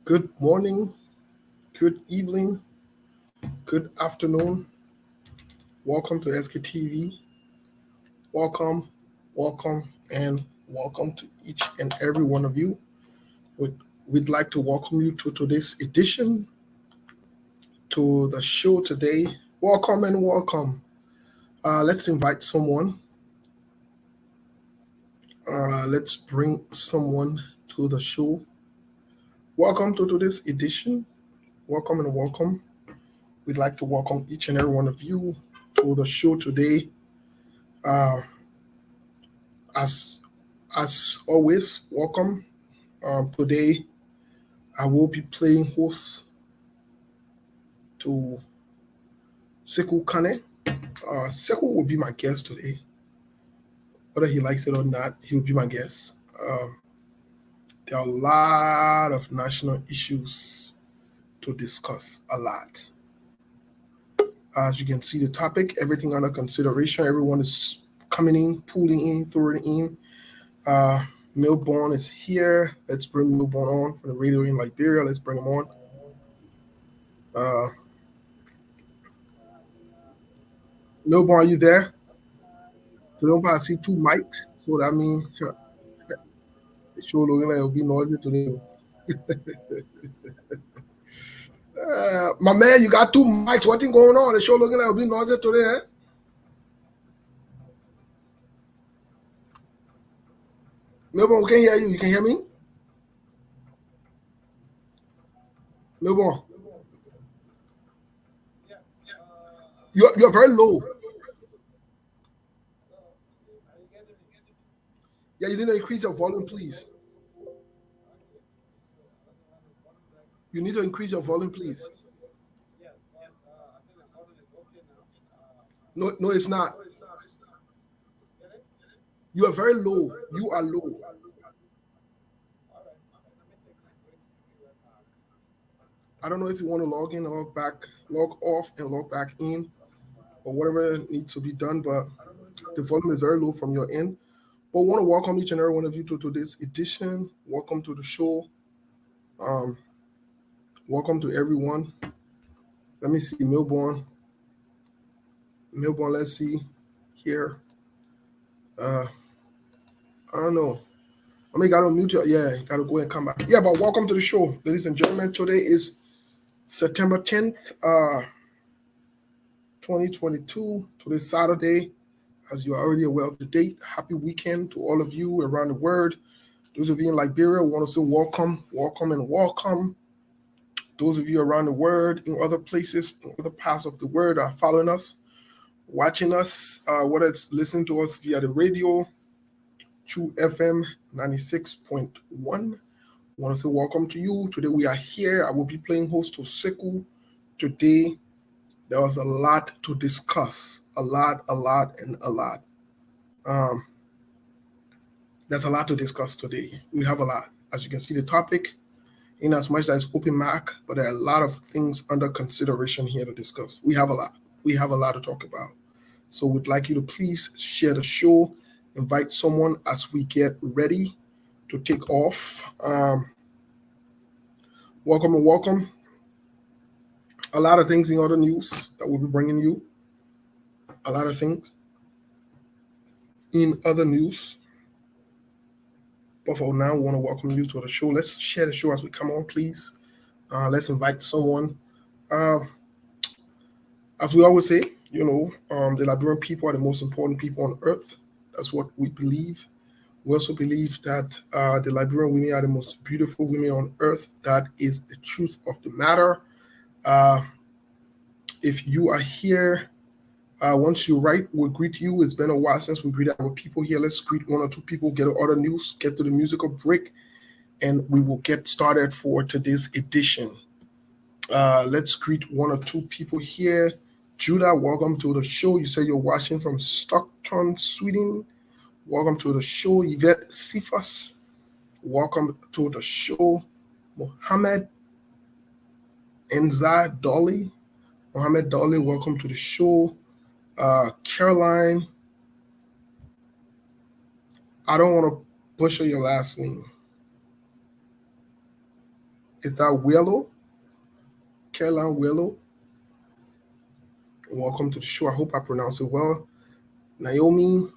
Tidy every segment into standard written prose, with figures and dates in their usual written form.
Good morning, good evening, good afternoon. Welcome to SKTV. Welcome, welcome, and welcome to each and every one of you. We'd, we'd like to welcome you to today's edition to the show today. Welcome and welcome. Let's invite someone. Let's bring someone to the show. Welcome to today's edition. Welcome and welcome. We'd like to welcome each and every one of you to the show today. Uh, as as always, welcome. Today, I will be playing host to Sekou Kane. Sekou will be my guest today. Whether he likes it or not, he will be my guest. There are a lot of national issues to discuss. A lot. As you can see, the topic, everything under consideration. Everyone is coming in, pulling in, throwing in. Uh, Milborn is here. Let's bring Milborn on from the radio in Liberia. Let's bring him on. Uh, Milborn, are you there? So don't I see two mics. So that means the show looking like it'll be noisy today. My man, you got two mics. What thing going on? The show looking like it'll be noisy today, eh? Milborn, we can hear you. You can hear me? Milborn, you're very low. Yeah, you need to increase your volume, please. You need to increase your volume, please. No, no, it's not. You are very low. You are low. I don't know if you want to log in, log back, log off, and log back in, or whatever needs to be done. But the volume is very low from your end. But I want to welcome each and every one of you to today's edition. Welcome to the show. Um, welcome to everyone. Let me see, Melbourne. Melbourne, let's see here. Uh, I don't know. I mean, got to mute you. Yeah, got to go and come back. Yeah, but welcome to the show, ladies and gentlemen. Today is September 10th, 2022. Today's Saturday. As you are already aware of the date, happy weekend to all of you around the world. Those of you in Liberia, want to say welcome, welcome, and welcome. Those of you around the world, in other places, in other parts of the world, are following us, watching us, whether it's listening to us via the radio, True FM 96.1. I want to say welcome to you. Today we are here. I will be playing host to Sekou. Today there was a lot to discuss. A lot, and a lot. Um, there's a lot to discuss today. We have a lot. As you can see, the topic, in as much as open mic, but there are a lot of things under consideration here to discuss. We have a lot. We have a lot to talk about. So we'd like you to please share the show, invite someone as we get ready to take off. Welcome and welcome. A lot of things in other news that we'll be bringing you. A lot of things in other news. But for now, we want to welcome you to the show. Let's share the show as we come on, please. Let's invite someone. Uh, as we always say, the Liberian people are the most important people on earth. That's what we believe. We also believe that the Liberian women are the most beautiful women on earth. That is the truth of the matter. Uh, if you are here, once you write, we'll greet you. It's been a while since we greeted our people here. Let's greet one or two people, get other news, get to the musical break, and we will get started for today's edition. Let's greet one or two people here. Judah, welcome to the show. You said you're watching from Stockton, Sweden. Welcome to the show. Yvette Sifas, welcome to the show. Mohammed Enza Dolly. Mohammed Dolly, welcome to the show. Caroline, I don't want to butcher your last name. Is that Willow? Caroline Willow? Welcome to the show. I hope I pronounce it well. Naomi,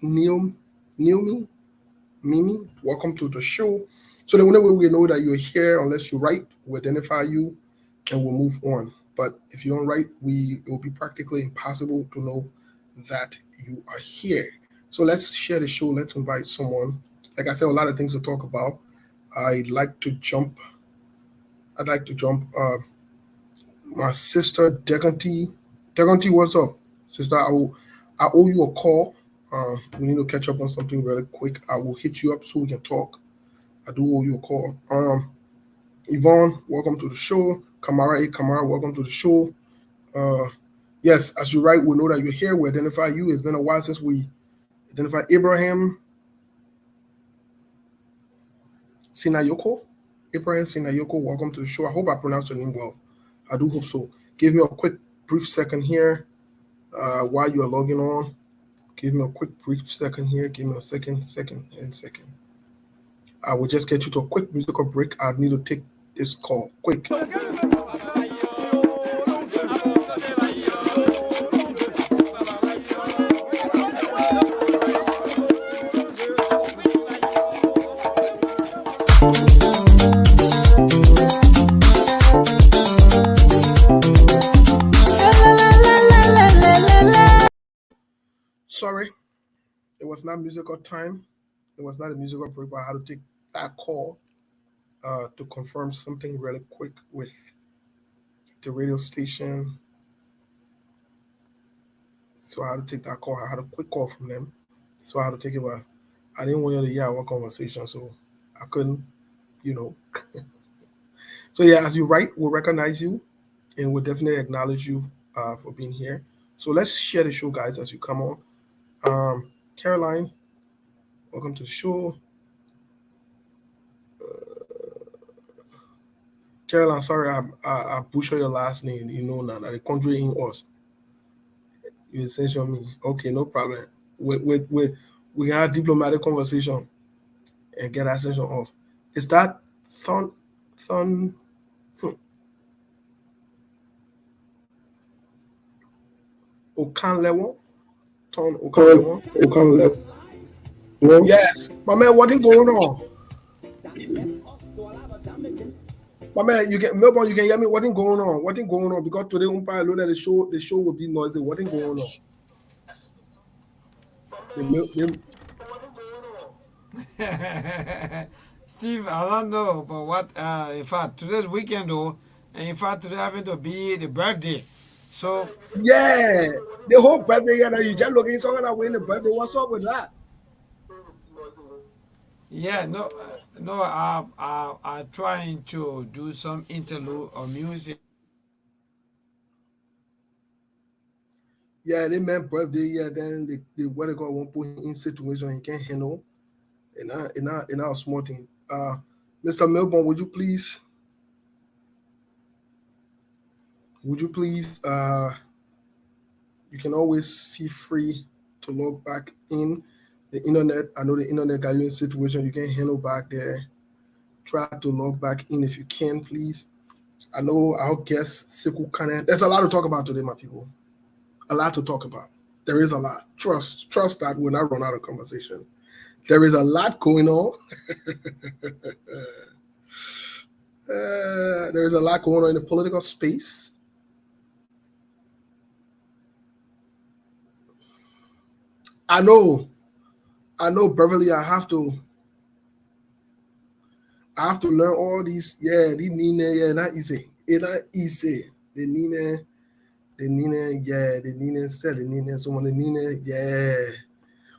Naomi, Mimi, welcome to the show. So the only way we know that you're here, unless you write, we identify you and we'll move on. But if you don't write, it will be practically impossible to know that you are here. So let's share the show. Let's invite someone. Like I said, a lot of things to talk about. I'd like to jump. My sister Deganti. Deganti, what's up, sister? I owe you a call. We need to catch up on something really quick. I will hit you up so we can talk. I do owe you a call. Yvonne, welcome to the show. Kamara, welcome to the show. Yes, as you write, we know that you're here. We identify you. It's been a while since we identified Abraham Sinayoko. Abraham Sinayoko, welcome to the show. I hope I pronounced your name well. I do hope so. Give me a quick, brief second here while you are logging on. Give me a quick, brief second here. Give me a second. I will just get you to a quick musical break. I need to take this call quick. Sorry, it was not musical time. It was not a musical break, but I had to take that call to confirm something really quick with the radio station. So I had to take that call. I had a quick call from them. So I had to take it, but I didn't want you to hear our conversation, so I couldn't, So yeah, as you write, we'll recognize you and we'll definitely acknowledge you for being here. So let's share the show, guys, as you come on. Caroline, welcome to the show. Caroline, sorry, I butchered your last name. You know now that the country in us. You essential me. Okay, no problem. We can have diplomatic conversation and get our session off. Is that Thon Okanlewo? Thon Okanlewo? Yes. My man, what is going on? My man, Melbourne, you can hear me. What is going on? What is going on? Because today I know that the show will be noisy. What is going on? Steve, I don't know, but what? In fact, today's weekend, though, and in fact, today having to be the birthday. So yeah, the whole birthday, you just looking something that win the birthday. What's up with that? yeah, no, I'm trying to do some interlude or music. Yeah, they meant birthday. Yeah, then the what they call won't put him in situation he can't handle, and our small thing. Mr. Melbourne, would you please? You can always feel free to log back in the internet. I know the internet got you in a situation you can handle back there. Try to log back in if you can, please. I know our guest, Siku Kanen. There's a lot to talk about today, my people. A lot to talk about. There is a lot. Trust that we'll not run out of conversation. There is a lot going on. There is a lot going on in the political space. I know, Beverly. I have to learn all these. Yeah, the Nina. Yeah, not easy. It's not easy. The Nina. Yeah, the Nina said the Nina. Someone the Nina. Yeah,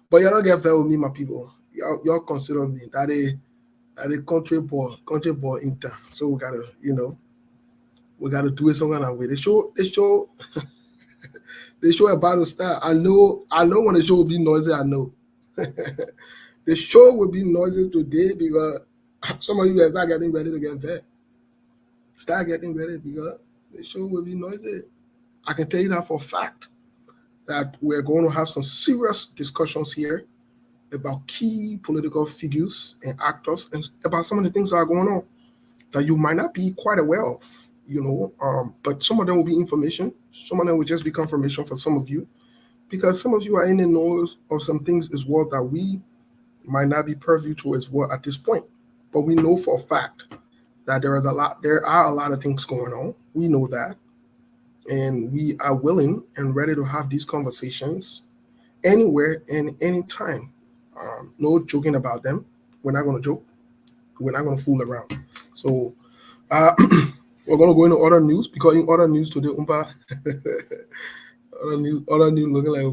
but y'all don't get fair with me, my people. Y'all consider me that a country boy in town. So we gotta, we gotta do it some kind of way. The show. The show about to start. I know when the show will be noisy. I know. The show will be noisy today because some of you guys are getting ready to get there. Start getting ready because the show will be noisy. I can tell you that for a fact that we're going to have some serious discussions here about key political figures and actors and about some of the things that are going on. that you might not be quite aware of, but some of them will be information. Some of them will just be confirmation for some of you, because some of you are in the know of some things as well that we might not be purview to as well at this point. But we know for a fact that there are a lot of things going on. We know that. And we are willing and ready to have these conversations anywhere and anytime. No joking about them. We're not going to joke. We're not going to fool around. So uh, we're going to go into other news, because in other news today, other news looking like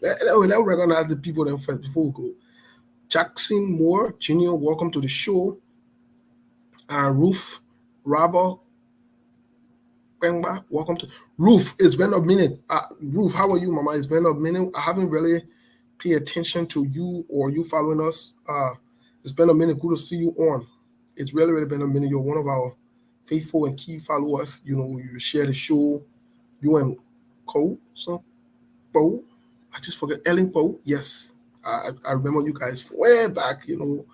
let's recognize the people then first before we go. Jackson Moore Jr., welcome to the show. Ruth Rabba Pengba, welcome to Ruth. It's been a minute. Ruth, how are you, Mama? It's been a minute. I haven't really paid attention to you or you following us. It's been a minute. Good to see you on. It's really been a minute. You're one of our faithful and key followers. You share the show. You and Poe. I just forget. Ellen Poe. Yes. I remember you guys way back. You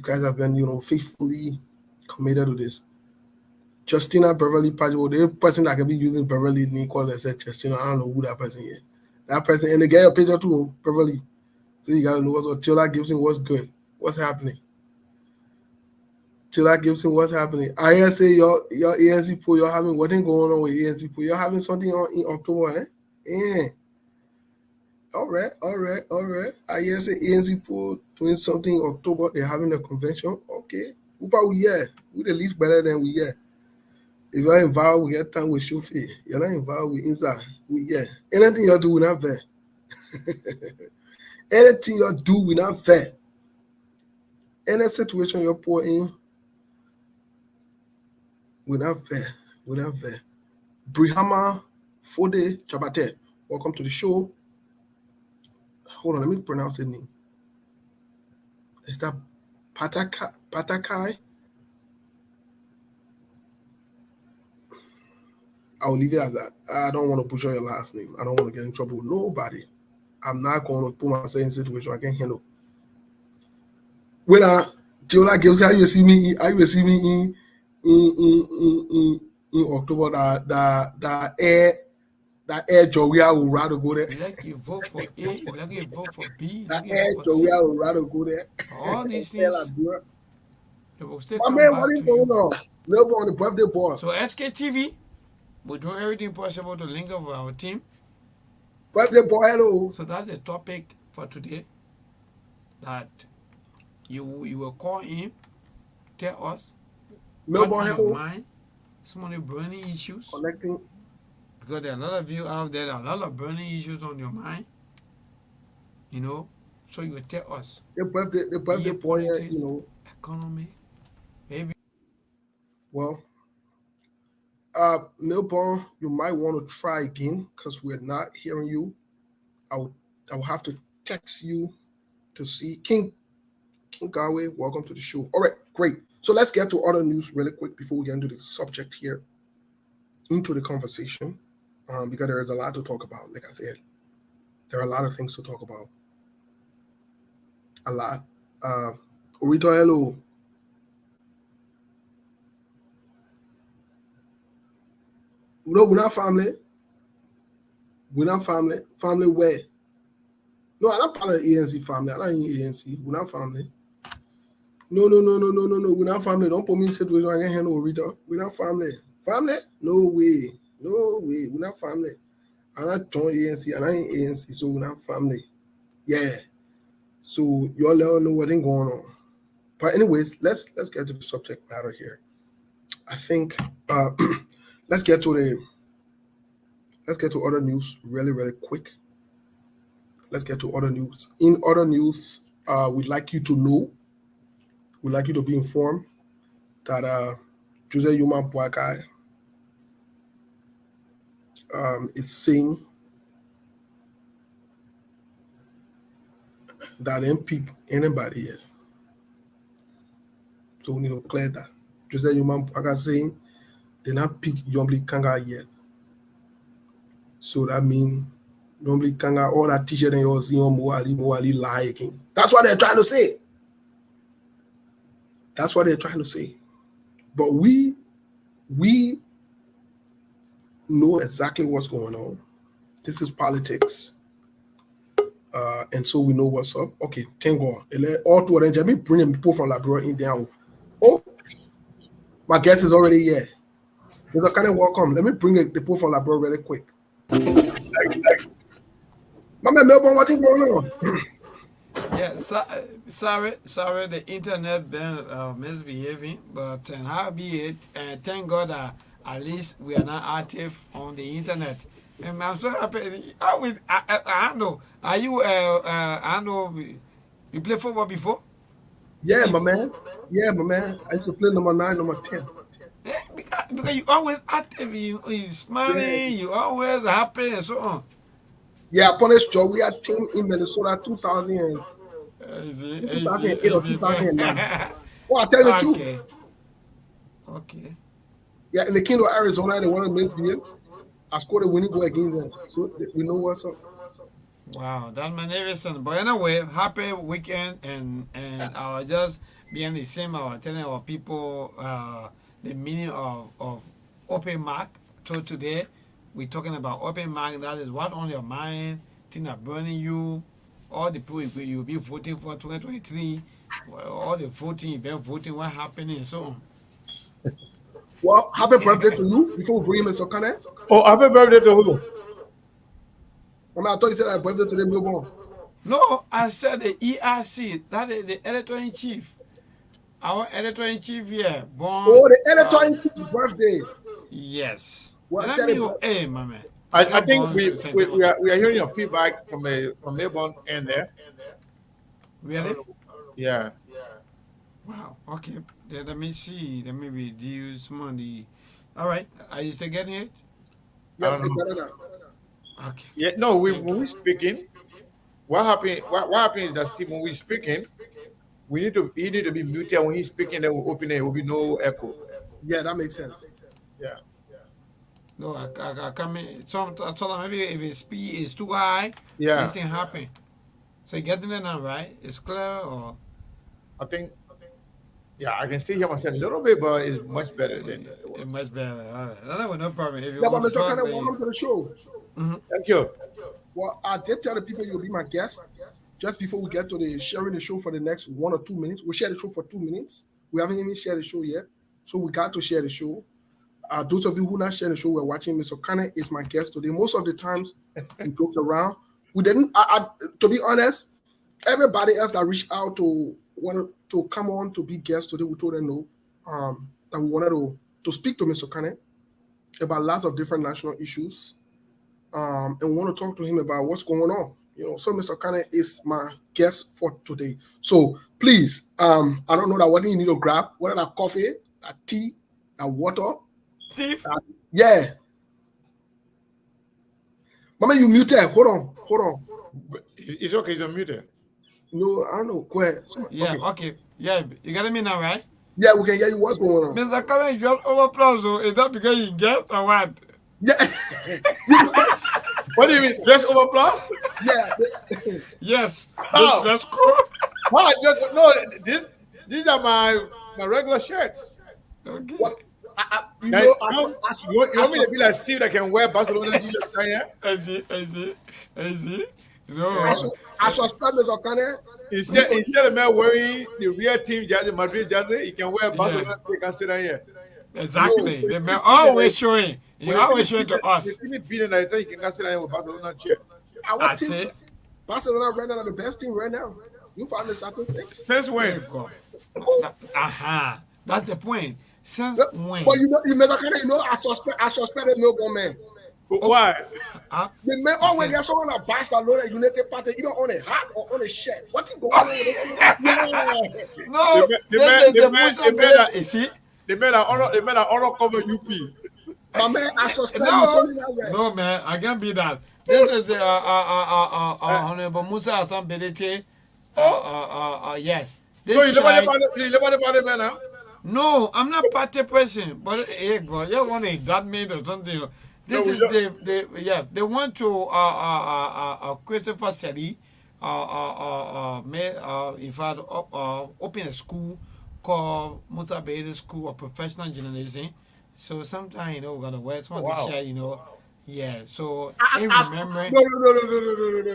guys have been, faithfully committed to this. Justina Beverly Padua, the person that can be using Beverly Nicole and said Justina. I don't know who that person is. That person, and they get a picture too, Beverly. So you gotta know what's up. Tilla Gibson, what's good? What's happening? Tilla Gibson, what's happening? I hear say your ANC pool, you're having what ain't going on with ANC pool? You're having something on in October, eh? Yeah. All right. I hear say ANC pool doing something in October. They're having a convention. Okay. Who we here? Who the least better than we here? If you're involved, we get time with Shofi. You're not involved with inside. We get anything you do, we not fair. Anything you do, we not fair. Any situation you're put in, we not fair. We not fair. Brihama Fode Chabate, welcome to the show. Hold on, let me pronounce the name. Is that Patakai? I'll leave it as that. I don't want to push on your last name. I don't want to get in trouble with nobody. I'm not going to put myself in a situation I can't handle. When Tiola gives how you see me in October that air Joria will rather go there. Like you vote for A, like you vote for B, That like air you vote for C. Joria will rather go there. All these things, they will still My come man, back what to is going you. on? Melbourne on the birthday boy. So SKTV, we're doing everything possible to link up with our team. Birthday boy, hello. So that's the topic for today. That you will call him, tell us Melbourne, what in your hello. mind, some of the burning issues. Connecting. Because there are a lot of you out there, a lot of burning issues on your mind. So you will tell us. The birthday boy, Economy, maybe. Well, Melbourne, you might want to try again because we're not hearing you. I will have to text you to see King Gawe. Welcome to the show. All right, great. So let's get to other news really quick before we get into the subject here, into the conversation, because there is a lot to talk about. Like I said, there are a lot of things to talk about. A lot. Orito, hello. No, we're not family. We're not family. Family where? No, I'm not part of the ANC family. I'm not in ANC. We're not family. No. We're not family. Don't put me in a situation I can handle Orito. We're not family. Family? No way. We're not family. I'm not join ANC. I'm not in ANC, so we're not family. Yeah. So y'all let us know what ain't going on. But anyways, let's get to the subject matter here. I think let's get to other news really quick. Let's get to other news. In other news, we'd like you to know, we'd like you to be informed that Jose Yuma Boakai is saying that didn't pick anybody yet. So we need to clear that. Jose Yuma Boakai saying they not pick Yombli Kanga yet. So that means normally Kanga, all that t-shirt and you're seeing Moali lie again. That's what they're trying to say. That's what they're trying to say. But we know exactly what's going on. This is politics. And so we know what's up. Okay, thank God. All two of them, let me bring them people from Labrador in there. Oh, my guest is already here. Mr. Kind of welcome. Let me bring the people from Labrador really quick. My man Melbourne, what is going on? Yeah, sorry, the internet been misbehaving, but how be it? Thank God that at least we are not active on the internet. And I'm so happy. I know. Are you? I know. You play football before? Yeah, my If man. Yeah, my man. I used to play number 9, number 10. because you always active, you Yeah. smiling, you always happy and so on. Yeah, upon this job, we had team in Minnesota 2000 Easy, easy, 2008 or easy. 2009. Oh, I tell you the truth. Okay, okay. Yeah, in the Kingdom of Arizona, they wanted to misbehave. I scored a winning goal against them. So we know what's up. Wow, that's magnificent. But anyway, happy weekend and I was just being the same. I was telling our people the meaning of open mic. So today we're talking about open mic. That is what on your mind, things are burning you, all the people you'll be voting for 2023, all the voting you've been voting, what happening and so on. Well, happy birthday to you before we bring him in Sokane. Oh, happy birthday to who? I mean, I thought you said happy birthday to them. Move on. No, I said the ERC, that is the editor in chief. Our editor in chief here, born. Oh, the editor in chief's birthday. Yes. Well, And I I tell mean, you, hey, my man. I Got think born September. we are hearing your feedback from Melbourne and there. I don't Really? know. Yeah. Wow. Okay. Then let me see. Let me reduce some of the. All right. Are you still getting it? I Yep, don't it's know. better now. Okay. Yeah, no, Thank when you. we speaking, what happened what happened is that Steve, when we speaking, he need to be muted when he's speaking, then we open it, there will be no echo. Yeah, that makes sense. Yeah. No, I come in. I told him maybe if his speed is too high, this Yeah. thing happen. So you getting it now, right? It's clear or I think yeah, I can still hear myself a little bit, but it's much better than it it was. much better. All right. No, no problem. If you Yeah, but want to Mr. talk, Kane, then welcome to the show. Thank you. Well, I did tell the people you'll be my guest. Just before we get to the sharing the show for the next 1 or 2 minutes, we share the show for 2 minutes. We haven't even shared the show yet, so we got to share the show. Those of you who not sharing the show, we're watching. Mr. Kane is my guest today. Most of the times, we joked around. We didn't. To be honest, everybody else that reached out to wanted to come on to be guests today, we told them no. That we wanted to speak to Mr. Kane about lots of different national issues, and we want to talk to him about what's going on. So Mr. Kane is my guest for today. So please, I don't know that what do you need to grab? Whether that coffee, that tea, that water. Steve. Yeah. Mama, you muted. Hold on. But it's okay, he's unmuted. No, I don't know. Go ahead. Yeah. Okay. Okay. Yeah. You getting me now, right? Yeah, we can hear you. What's going on? Mr. Collins, you have overplus. So is that because you guess or what? Yeah. What do you mean? Dress over plus? Yeah. Yes. How? That's cool. Why? Just no. These are my regular shirts. Okay. What? You Like, know, you want me to be like Steve that can wear Barcelona t-shirt? Yeah. I see. No. I suspect Mr. Kane. Instead of me wearing the real team jersey, Madrid jersey, he can wear Barcelona. He can sit down here. Exactly. The man always showing. He always showing to us. The team beating like that, he can sit down here with Barcelona chair. Our I team, see. Barcelona right now are the best team right now. You found the statistics. Since when? Aha. That's the point. Since when? But you Mr. Kane, I suspected Melbourne man. Why? The man always get someone that Barcelona United party either on a hat or on a shirt. What is going on with it? Yeah. No. The man You see? they made an honor cover UP. My man, I suspect you No. feeling that way. No, man. I can't be that. This is the Honorable Musa Hassan Bedete. Yes. So This you never side. the party man now? No, I'm not party person, but hey, God, you want to that me or something. This No, is we they want to Christopher Seri made in fact open a school called Musa Bede School of Professional Journalism. So sometimes, we're gonna work some Wow. this year, yeah. So I- in I- remembering, No.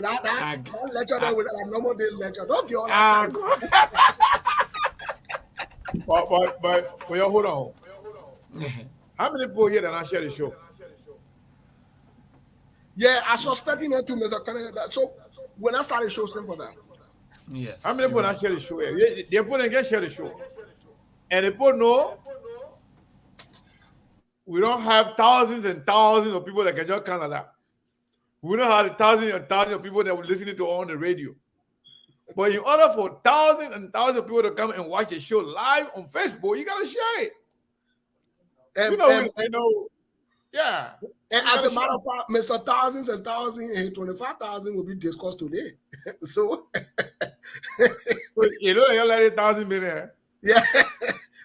That I- lecture that was a normal day lecture. Don't be all Ah, But y'all hold on. How many people here that not share the show? Yeah, I suspect him to Mr. Kennedy. So when I started show, same for that. yes. How many people not share the show? They people don't share the show, and the people know we don't have thousands and thousands of people that can just Canada. We don't have the thousands and thousands of people that will listen to on the radio. But in order for thousands and thousands of people to come and watch the show live on Facebook, you gotta share it. And, Yeah. and as a matter of fact, Mr. Thousands and Thousands and 25,000 will be discussed today. So You know, you're like 1,000 million. yeah,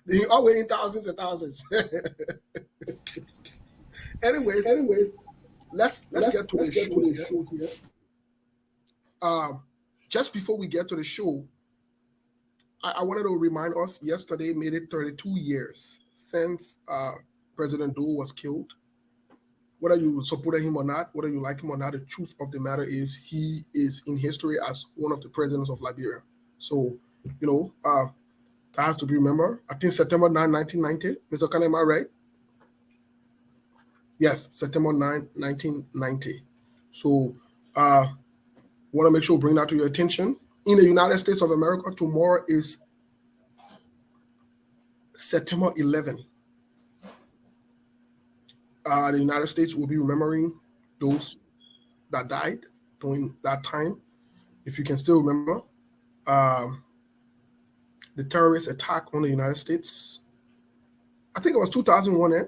they always in thousands and thousands. anyways, let's get to the show here. Just before we get to the show, I wanted to remind us yesterday made it 32 years since President Doe was killed. Whether you supported him or not, whether you like him or not, the truth of the matter is he is in history as one of the presidents of Liberia. So, that has to be remembered. I think September 9, 1990. Mr. Kane, am I right? Yes, September 9, 1990. So, want to make sure bring that to your attention. In the United States of America, tomorrow is September 11. The United States will be remembering those that died during that time. If you can still remember, the terrorist attack on the United States, I think it was 2001, eh?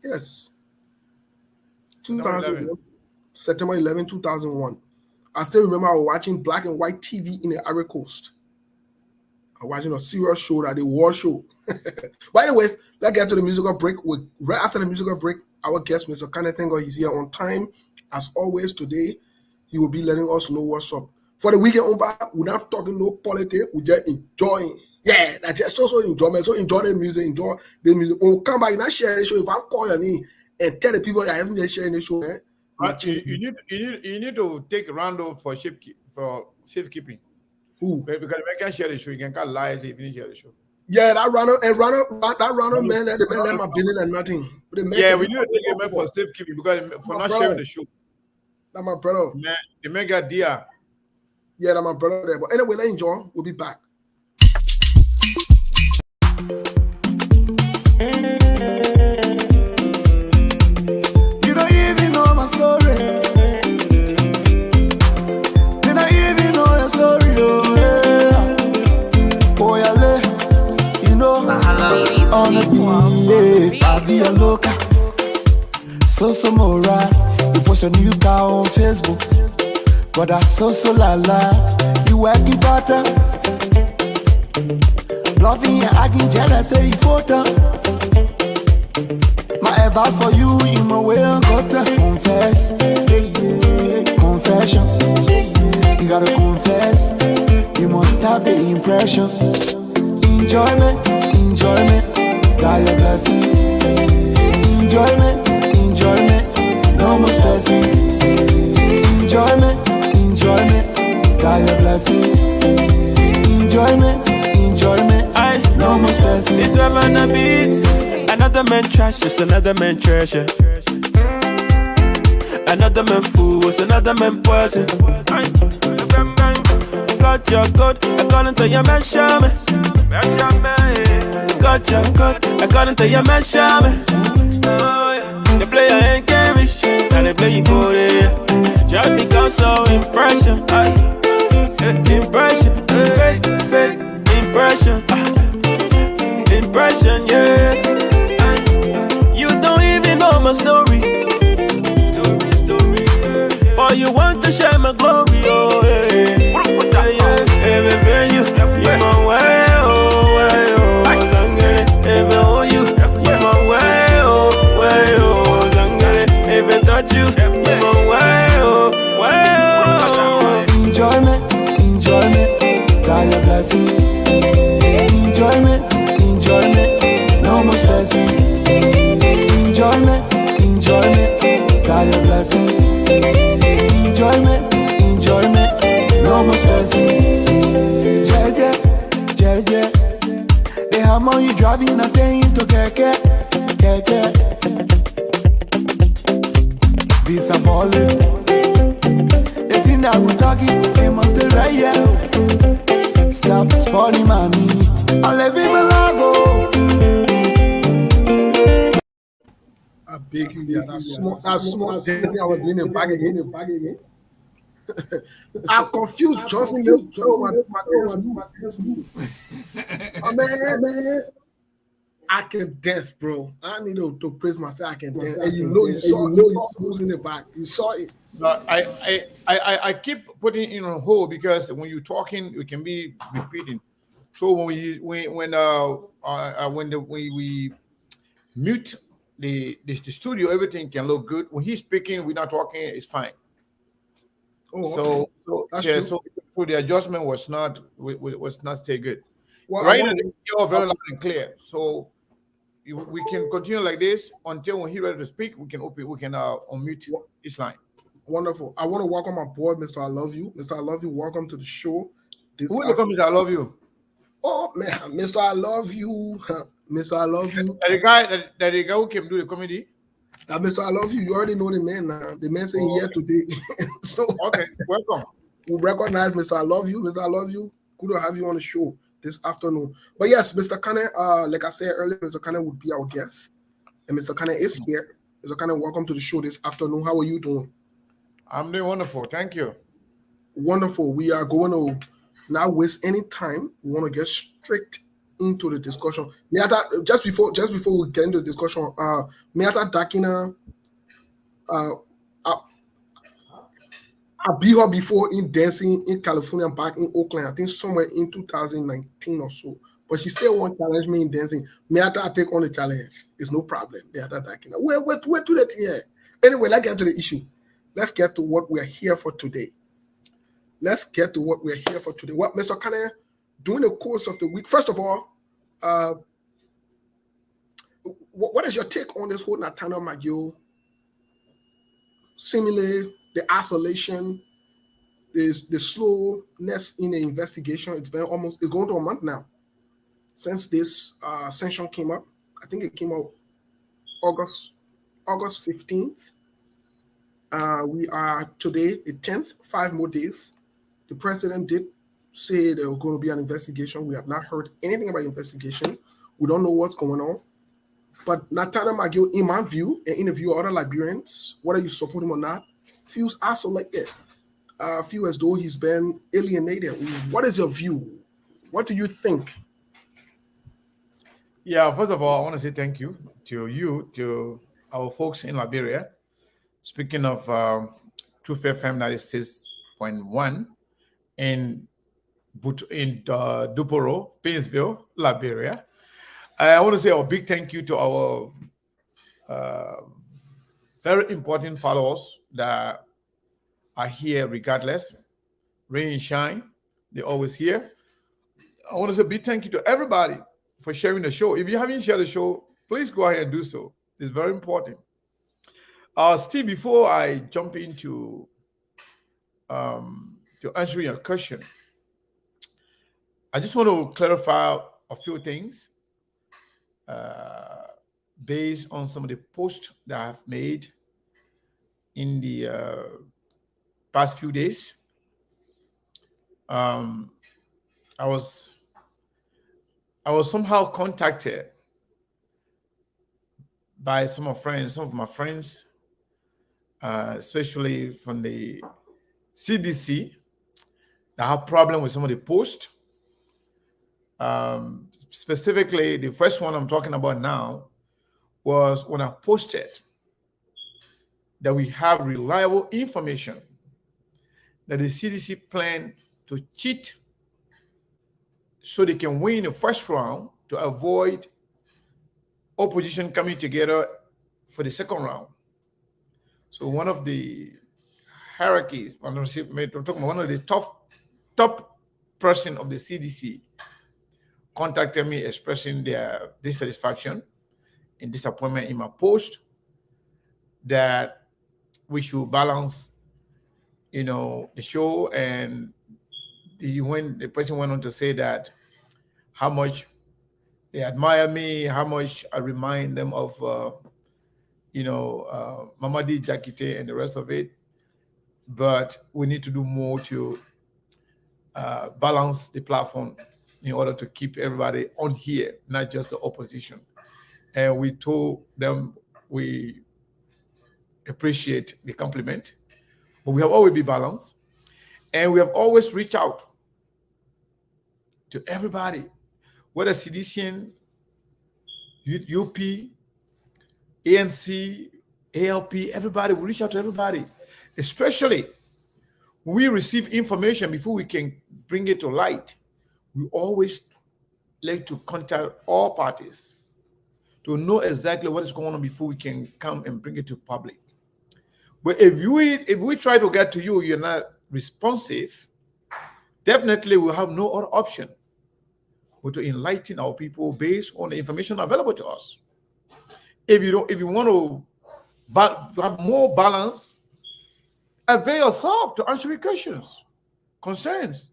Yes. 2001. September 11, 2001. I still remember I was watching black and white TV in the Ivory Coast. I was watching a serious show, that the war show. But anyways, let's get to the musical break. Right after the musical break, our guest, Mr. Kenneth Tengo, he's here on time. As always, today, he will be letting us know what's up. For the weekend, we're not talking no politics, we're just enjoying. Yeah, that's just so enjoyment. So enjoy the music, enjoy the music. When we come back, not share the show. If I call your name and tell the people that I haven't just sharing the show, But you need to take a round off for safekeeping. Who? Because if I can share the show, you can call lies if you share the show. Yeah, that runner man, that the man let my business and nothing. We need to take a man for safekeeping because for not sharing the show. That's my brother. Man, the man got dear. Yeah, that's my brother there. But anyway, let's enjoy. We'll be back. You don't even know my story. You don't even know your story, oh yeah. Oh yeah, you know on the beat, Bobby Loca. So Mora, you post a new car on Facebook. But that's so la la. You working butter. Loving and acting jealous, say you photo. My advice for you, in my way, I got to confess. Confession. You gotta confess. You must have the impression. Enjoyment, God your blessing. Enjoyment, no more stressing. Enjoyment, God your blessing. Enjoyment, no more stressing. It's never gonna be another man trash, just another man treasure. Another man fool, was another man poison. Got your good, according to your measurement. Got your good, according to your measurement. The player ain't garish, and they play you for it. Just because of impression. Impression, fake impression. Impression, yeah. You don't even know my story. Or you want to share my glory, oh yeah. Everywhere you my way, oh way, oh Zangale. Everywhere you my way, oh Zangale. Even touch you my way, oh way, oh. Enjoyment, God your blessing. Enjoyment, blessing. Jeje, jeje. The hammer you driving a day into keke, keke. This a ballin'. The thing that we talking, they must stay right here. Stop spoiling my minute. I'm living my life, oh. I beg you, yeah, that's small. Dancing, I was doing it back again. I confused Johnson. Man, I can dance, bro. I need to praise myself. I can dance, and you saw losing it back. You saw it. But I keep putting it on hold because when you're talking, it can be repeating. So when we mute the studio, everything can look good. When he's speaking, we're not talking. It's fine. Oh, So that's yeah, true. so the adjustment was not stay good. Well, Right now, you're very loud and clear. So we can continue like this until when he's ready to speak. We can unmute his line. Wonderful. I want to welcome my boy, Mr. I Love You. Mr. I Love You, welcome to the show. Who is the company? I love you. Oh man, Mr. I Love You, Mr. I Love You. The guy who came do the comedy. Mr. I Love You. You already know the man now. The man saying here today. So okay, welcome. We recognize Mr. I Love You. Mr. I Love You. Good to have you on the show this afternoon. But yes, Mr. Kane, like I said earlier, Mr. Kane would be our guest. And Mr. Kane is here. Mr. Kane, welcome to the show this afternoon. How are you doing? I'm doing wonderful. Thank you. Wonderful. We are going to not waste any time. We want to get straight into the discussion. Just before we get into the discussion, Miata Dakina, I beat her before in dancing in California, back in Oakland. I think somewhere in 2019 or so. But she still won't challenge me in dancing. Miata, I take on the challenge. It's no problem. Miata Dakina. Where to that here? Anyway, let's get to the issue. Let's get to what we're here for today. Well, Mr. Kane, during the course of the week, first of all, what is your take on this whole Nathaniel McGill? Similarly, the isolation, the slowness in the investigation. It's going to a month now since this sanction came up. I think it came out August 15th. We are today the 10th, 5 more days. The president did say there was going to be an investigation. We have not heard anything about investigation. We don't know what's going on. But Nathaniel McGill, in my view, and in the view of other Liberians, whether you support him or not, feels isolated. Feel as though he's been alienated. What is your view? What do you think? Yeah, first of all, I want to say thank you to our folks in Liberia. Speaking of Truth FM 96.1 in Duporo, Painesville, Liberia. I want to say a big thank you to our very important followers that are here regardless. Rain and shine, they're always here. I want to say a big thank you to everybody for sharing the show. If you haven't shared the show, please go ahead and do so. It's very important. Steve, before I jump into to answering your question, I just want to clarify a few things based on some of the posts that I've made in the past few days. I was somehow contacted by some of my friends, especially from the CDC, that have problem with some of the posts. Specifically, the first one I'm talking about now was when I posted that we have reliable information that the CDC plan to cheat so they can win the first round to avoid opposition coming together for the second round. So one of the hierarchies, I'm talking about one of the top person of the CDC contacted me expressing their dissatisfaction and disappointment in my post that we should balance, the show and when the person went on to say that how much they admire me, how much I remind them of, Mamadi Jakite and the rest of it. But we need to do more to balance the platform in order to keep everybody on here, not just the opposition. And we told them we appreciate the compliment, but we have always been balanced, and we have always reached out to everybody, whether CDCN, UP, ANC, ALP, everybody. We reach out to everybody, especially when we receive information before we can bring it to light. We always like to contact all parties to know exactly what is going on before we can come and bring it to public. But if we try to get to you, you're not responsive, definitely we'll have no other option but to enlighten our people based on the information available to us. If you want to have more balance, avail yourself to answer your questions, concerns.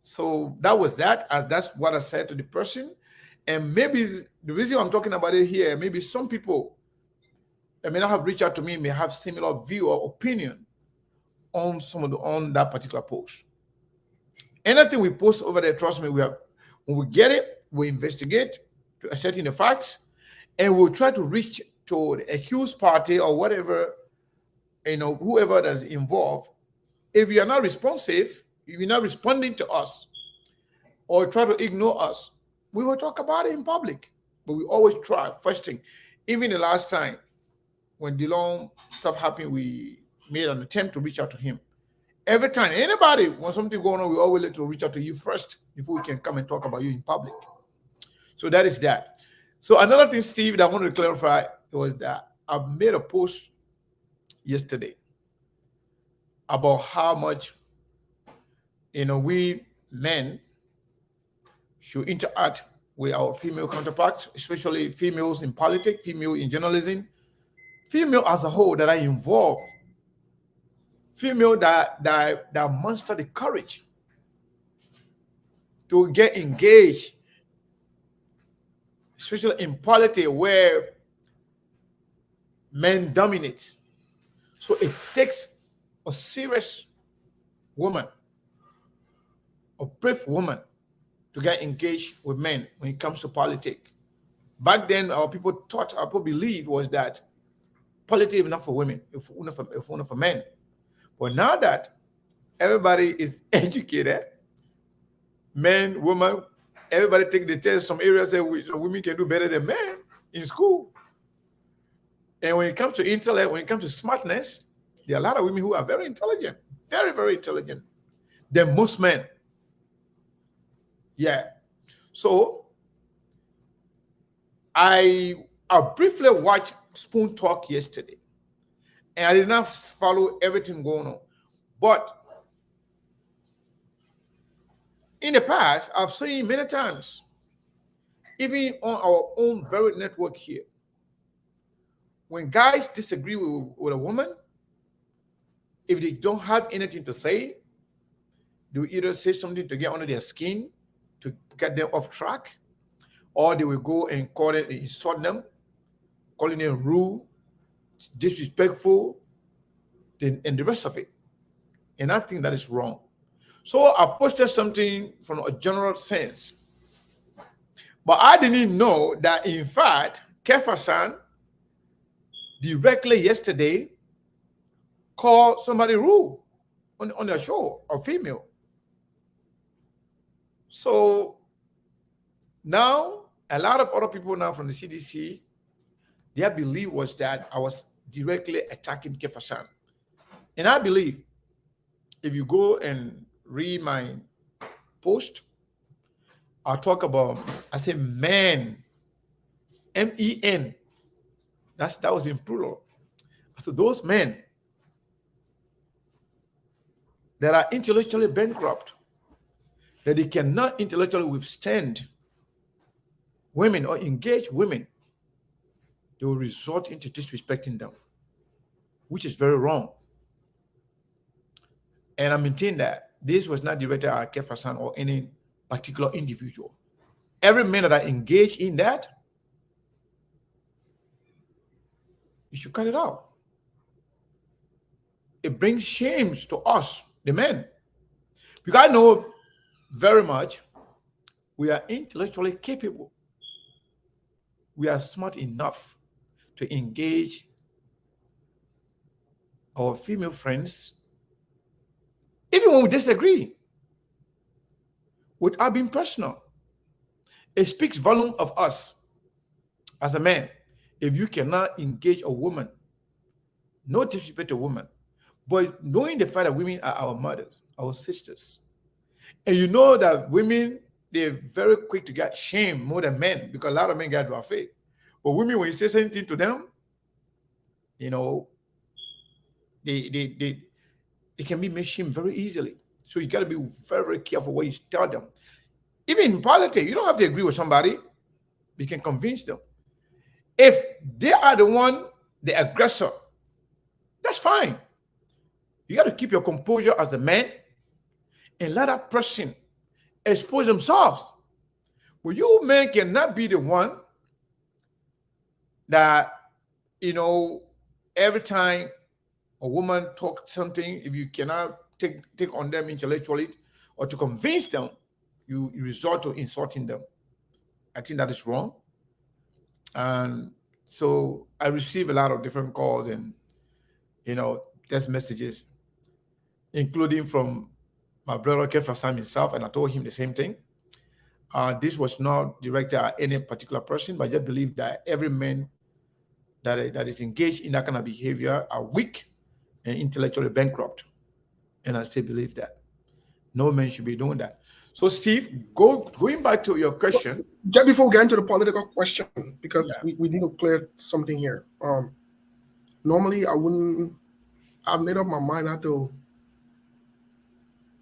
So that was that, as that's what I said to the person. And maybe the reason I'm talking about it here, maybe some people that may not have reached out to me may have similar view or opinion on on that particular post. Anything we post over there, trust me, when we get it, we investigate to ascertain the facts, and we'll try to reach to the accused party or whatever, whoever that's involved. If you are not responsive, if you're not responding to us, or try to ignore us, we will talk about it in public. But we always try, first thing. Even the last time when DeLong stuff happened, we made an attempt to reach out to him. Every time, anybody, when something going on, we always like to reach out to you first before we can come and talk about you in public. So that is that. So another thing, Steve, that I wanted to clarify was that I made a post yesterday about how much, we men should interact with our female counterparts, especially females in politics, female in journalism, female as a whole that are involved, female that muster the courage to get engaged, especially in politics where men dominate. So it takes a serious woman, a brave woman, to get engaged with men when it comes to politics. Back then, our people believed was that politics is not for women, it's only for men. But now that everybody is educated, men, women, everybody take the test. Some areas say women can do better than men in school. And when it comes to intellect, when it comes to smartness, there are a lot of women who are very intelligent, very, very intelligent than most men. Yeah. So I briefly watched Spoon Talk yesterday, and I did not follow everything going on. But in the past, I've seen many times, even on our own very network here, when guys disagree with a woman, if they don't have anything to say, they will either say something to get under their skin to get them off track, or they will go and call it, insult them, calling them rude, disrespectful, and the rest of it. And I think that is wrong. So I posted something from a general sense. But I didn't know that, in fact, Kefasan directly yesterday called somebody rude on their show, a female. So now a lot of other people now from the CDC, their belief was that I was directly attacking Kefasan. And I believe if you go and read my post, I say men, M-E-N. That was in plural. So those men that are intellectually bankrupt, that they cannot intellectually withstand women or engage women, they will resort into disrespecting them, which is very wrong. And I maintain that. this was not directed at Kefasan or any particular individual. Every man that are engaged in that, you should cut it out. It brings shame to us, the men. Because I know very much we are intellectually capable. We are smart enough to engage our female friends, even when we disagree, without being personal. It speaks volume of us as a man. If you cannot engage a woman, no disrespect to women, but knowing the fact that women are our mothers, our sisters, and you know that women, they're very quick to get shamed more than men, because a lot of men get afraid. But women, when you say something to them, you know, they can be made shame very easily. So you got to be very, very careful what you tell them. Even in politics, you don't have to agree with somebody. You can convince them. If they are the one, the aggressor, that's fine. You got to keep your composure as a man and let that person expose themselves. But you men cannot be the one that, you know, every time a woman talks something, if you cannot take on them intellectually or to convince them, you resort to insulting them. I think that is wrong. And so I receive a lot of different calls and, you know, text messages, including from my brother Kefasan himself, and I told him the same thing. This was not directed at any particular person, but I just believe that every man that is engaged in that kind of behavior are weak and intellectually bankrupt. And I still believe that. No man should be doing that. So, Steve, going back to your question. Just before we get into the political question, because we need to clear something here. Normally, I've made up my mind not to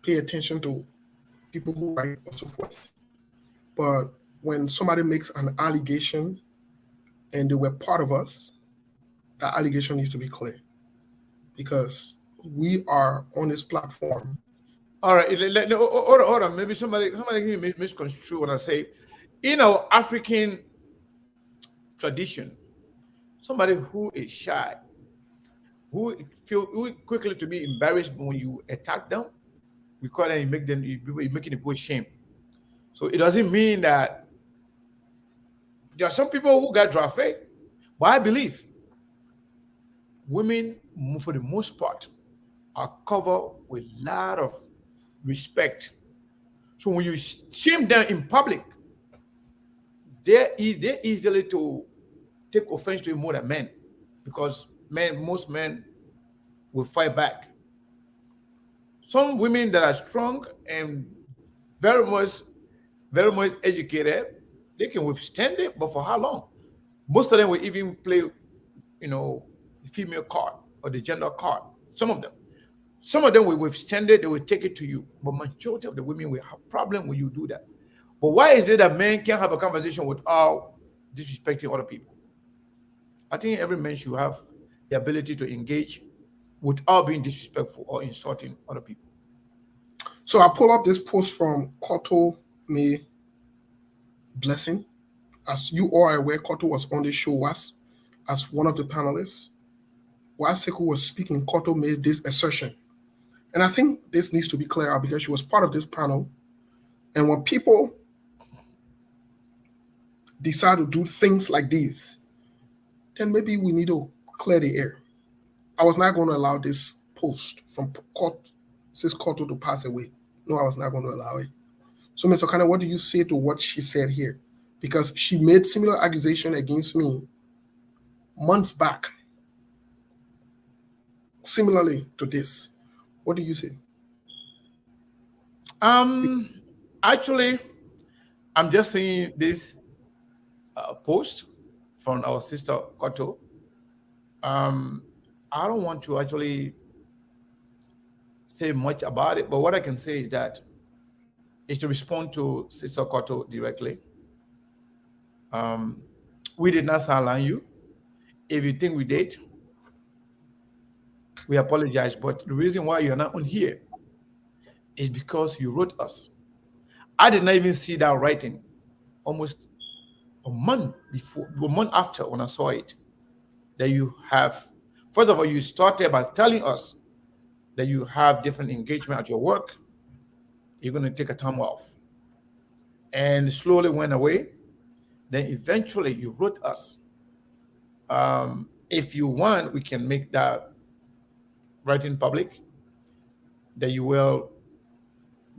pay attention to people who write or so forth. But when somebody makes an allegation and they were part of us, that allegation needs to be clear. Because we are on this platform. All right, hold on. Maybe somebody can misconstrue what I say. In our African tradition, somebody who is shy, who quickly to be embarrassed when you attack them, we call them, you're making the boy shame. So it doesn't mean that there are some people who got drafted, but I believe women, for the most part, are covered with a lot of respect. So when you shame them in public, they're easily to take offense to you more than men, because most men will fight back. Some women that are strong and very much educated, they can withstand it, but for how long? Most of them will even play, you know, the female card or the gender card. Some of them will withstand it, they will take it to you. But majority of the women will have problem when you do that. But why is it that men can't have a conversation without disrespecting other people? I think every man should have the ability to engage without being disrespectful or insulting other people. So I pull up this post from Koto May Blessing. As you all are aware, Koto was on the show as one of the panelists. While Sekou was speaking, Koto made this assertion. And I think this needs to be clear out because she was part of this panel. And when people decide to do things like these, then maybe we need to clear the air. I was not going to allow this post from Sis Koto to pass away. No, I was not going to allow it. So, Mr. Okana, what do you say to what she said here? Because she made similar accusation against me months back, similarly to this. What do you say? Actually, I'm just seeing this post from our sister Koto. I don't want to actually say much about it, but what I can say is that is to respond to Sister Koto directly. We did not sideline you. If you think we did, we apologize. But the reason why you're not on here is because you wrote us. I did not even see that writing almost a month after when I saw it. That you have, first of all, you started by telling us that you have different engagement at your work. You're going to take a time off. And slowly went away. Then eventually you wrote us. If you want, we can make that writing public, that you will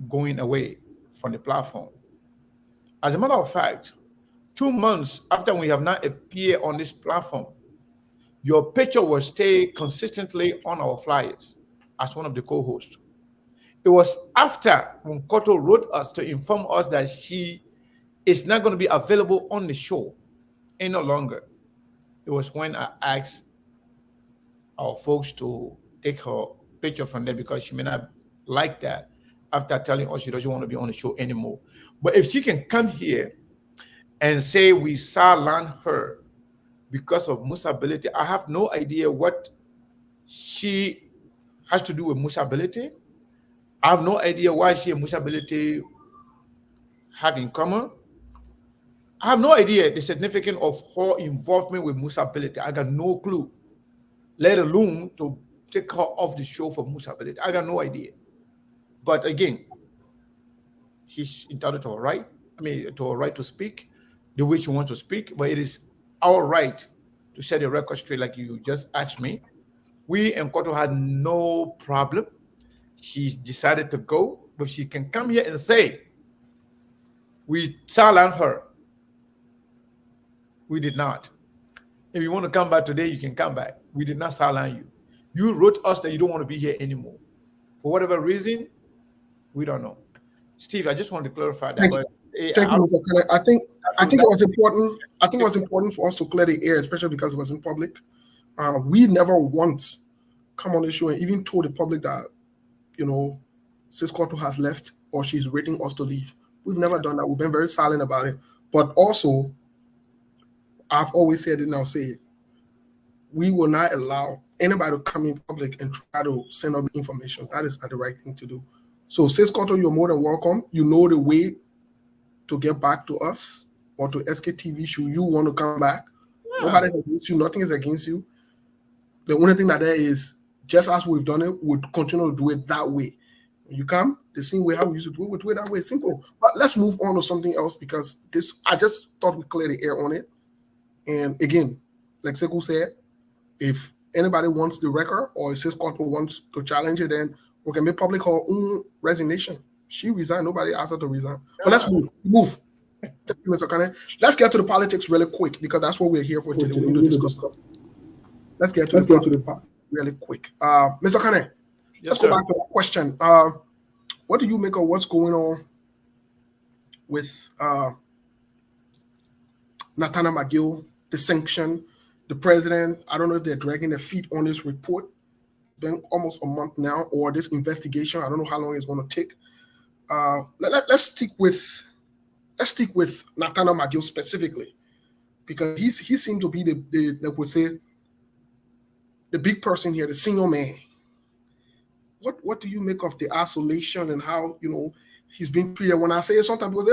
going away from the platform. As a matter of fact, 2 months after we have not appeared on this platform, your picture will stay consistently on our flyers as one of the co-hosts. It was after when Koto wrote us to inform us that she is not going to be available on the show any longer. It was when I asked our folks to take her picture from there because she may not like that after telling us she doesn't want to be on the show anymore. But if she can come here and say we sidelined her because of Musability, I have no idea what she has to do with Musability. I have no idea why she and Musability have in common. I have no idea the significance of her involvement with Musability. I got no clue, let alone to take her off the show for Musability. I got no idea. But again, she's entitled to her right. To her right to speak the way she wants to speak. But it is our right to set the record straight, like you just asked me. We and Koto had no problem. She decided to go, but she can come here and say, we silenced her. We did not. If you want to come back today, you can come back. We did not silence you. You wrote us that you don't want to be here anymore. For whatever reason, we don't know. Steve, I just wanted to clarify that. Thank you, Mr. Kenneth. I think it was important. I think it was important for us to clear the air, especially because it was in public. We never once come on the show and even told the public that, Sis Koto has left or she's waiting us to leave. We've never done that. We've been very silent about it. But also, I've always said it and I'll say it. We will not allow anybody to come in public and try to send us information. That is not the right thing to do. So, Sis Koto, you're more than welcome. You know the way to get back to us or to SKTV should you want to come back. Yeah. Nobody's against you. Nothing is against you. The only thing that there is, just as we've done it, we'll continue to do it that way. When you come, the same way how we used to do it, we'll do it that way. Simple. But let's move on to something else because I just thought we'd clear the air on it. And again, like Sekou said, if anybody wants the record or if Sis Koto wants to challenge it, then we can make public her own resignation. She resigned. Nobody asked her to resign. But let's move. Thank you, Mr. Kane. Let's get to the politics really quick because that's what we're here for today. We need to discuss. Let's get to the part really quick. Mr. Kane, let's go back to the question. What do you make of what's going on with Nathaniel McGill, the sanction, the president? I don't know if they're dragging their feet on this report. Been almost a month now, or this investigation. I don't know how long it's going to take. Let's stick with Nathaniel McGill specifically, because he seemed to be the big person here, the senior man. What do you make of the isolation and how he's being treated? When I say it, sometimes people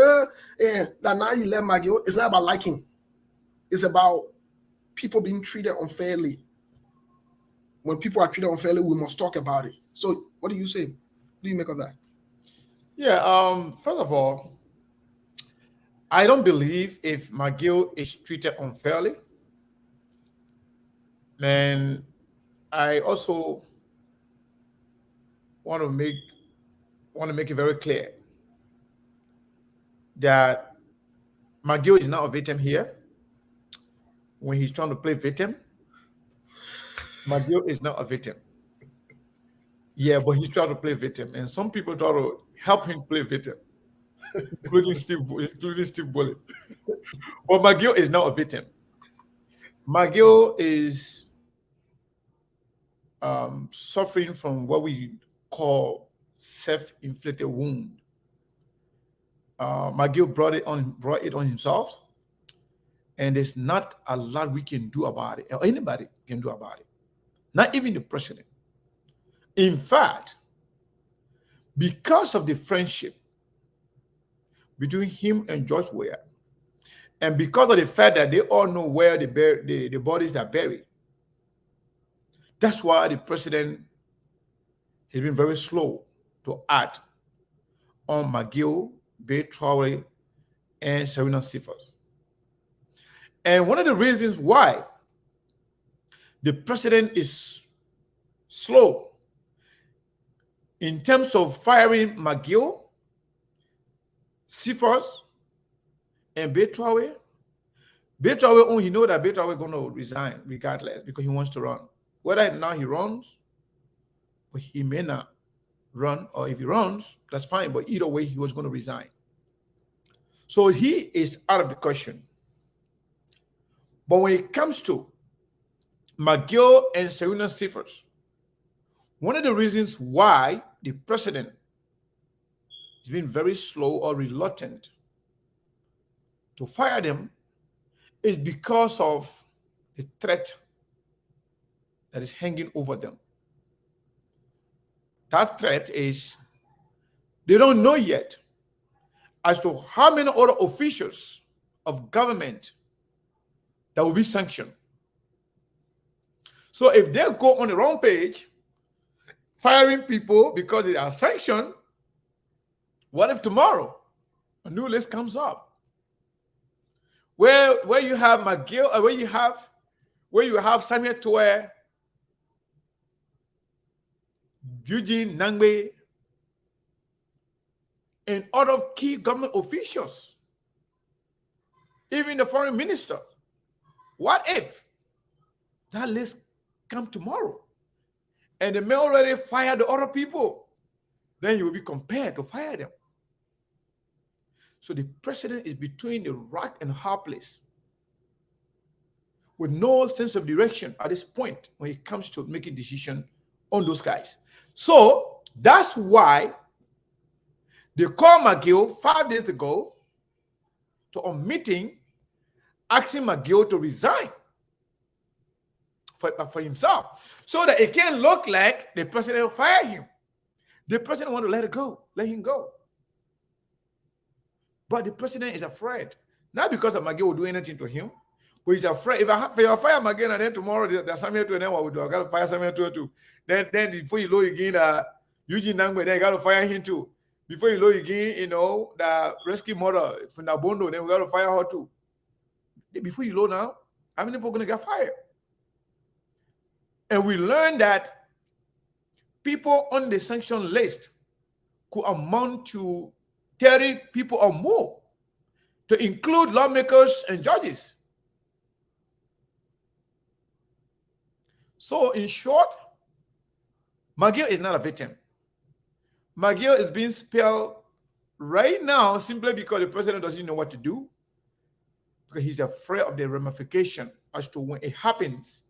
say, that now you left McGill. It's not about liking. It's about people being treated unfairly. When people are treated unfairly, we must talk about it. So what do you say? What do you make of that? Yeah, first of all, I don't believe if McGill is treated unfairly. And I also want to make it very clear that McGill is not a victim here. When he's trying to play victim, McGill is not a victim. Yeah, but he's trying to play victim. And some people try to help him play victim, including Steve Bullitt. But McGill is not a victim. McGill is suffering from what we call self-inflicted wound. McGill brought it on himself. And there's not a lot we can do about it, or anybody can do about it. Not even the president. In fact, because of the friendship between him and George Weah, and because of the fact that they all know where the bodies are buried, that's why the president has been very slow to act on McGill, Bay Traore, and Serena Sifas. And one of the reasons why the president is slow in terms of firing McGill, Sifas, and Bay Traore, he knows that Bay Traore is going to resign regardless because he wants to run. Whether now he runs, or he may not run, or if he runs, that's fine. But either way, he was going to resign. So he is out of the question. But when it comes to McGill and Serena Sifas, one of the reasons why the president has been very slow or reluctant to fire them is because of the threat that is hanging over them. That threat is they don't know yet as to how many other officials of government that will be sanctioned. So if they go on the wrong page, firing people because they are sanctioned, what if tomorrow a new list comes up where you have McGill, where you have Samuel Toer, Eugene Nangbe, and other key government officials, even the foreign minister? What if that list come tomorrow and they may already fire the other people? Then you will be compelled to fire them. So the president is between the rock and a hard place with no sense of direction at this point when it comes to making decisions on those guys. So that's why they called McGill 5 days ago to a meeting asking McGill to resign for himself, so that it can't look like the president will fire him. The president want to let him go. But the president is afraid, not because of McGill will do anything to him, but he's afraid. If I fire McGill and then tomorrow there's Samuel Toer, then what we do? I got to fire Samuel Toer too. Then before you know again, Eugene Nangbe, then you got to fire him too. Before you know again, the rescue mother from Nabondo, then we got to fire her too. Before you know now, how many people are going to get fired? And we learned that people on the sanction list could amount to 30 people or more, to include lawmakers and judges. So in short, McGill is not a victim. McGill is being spared right now simply because the president doesn't know what to do, because he's afraid of the ramification as to when it happens.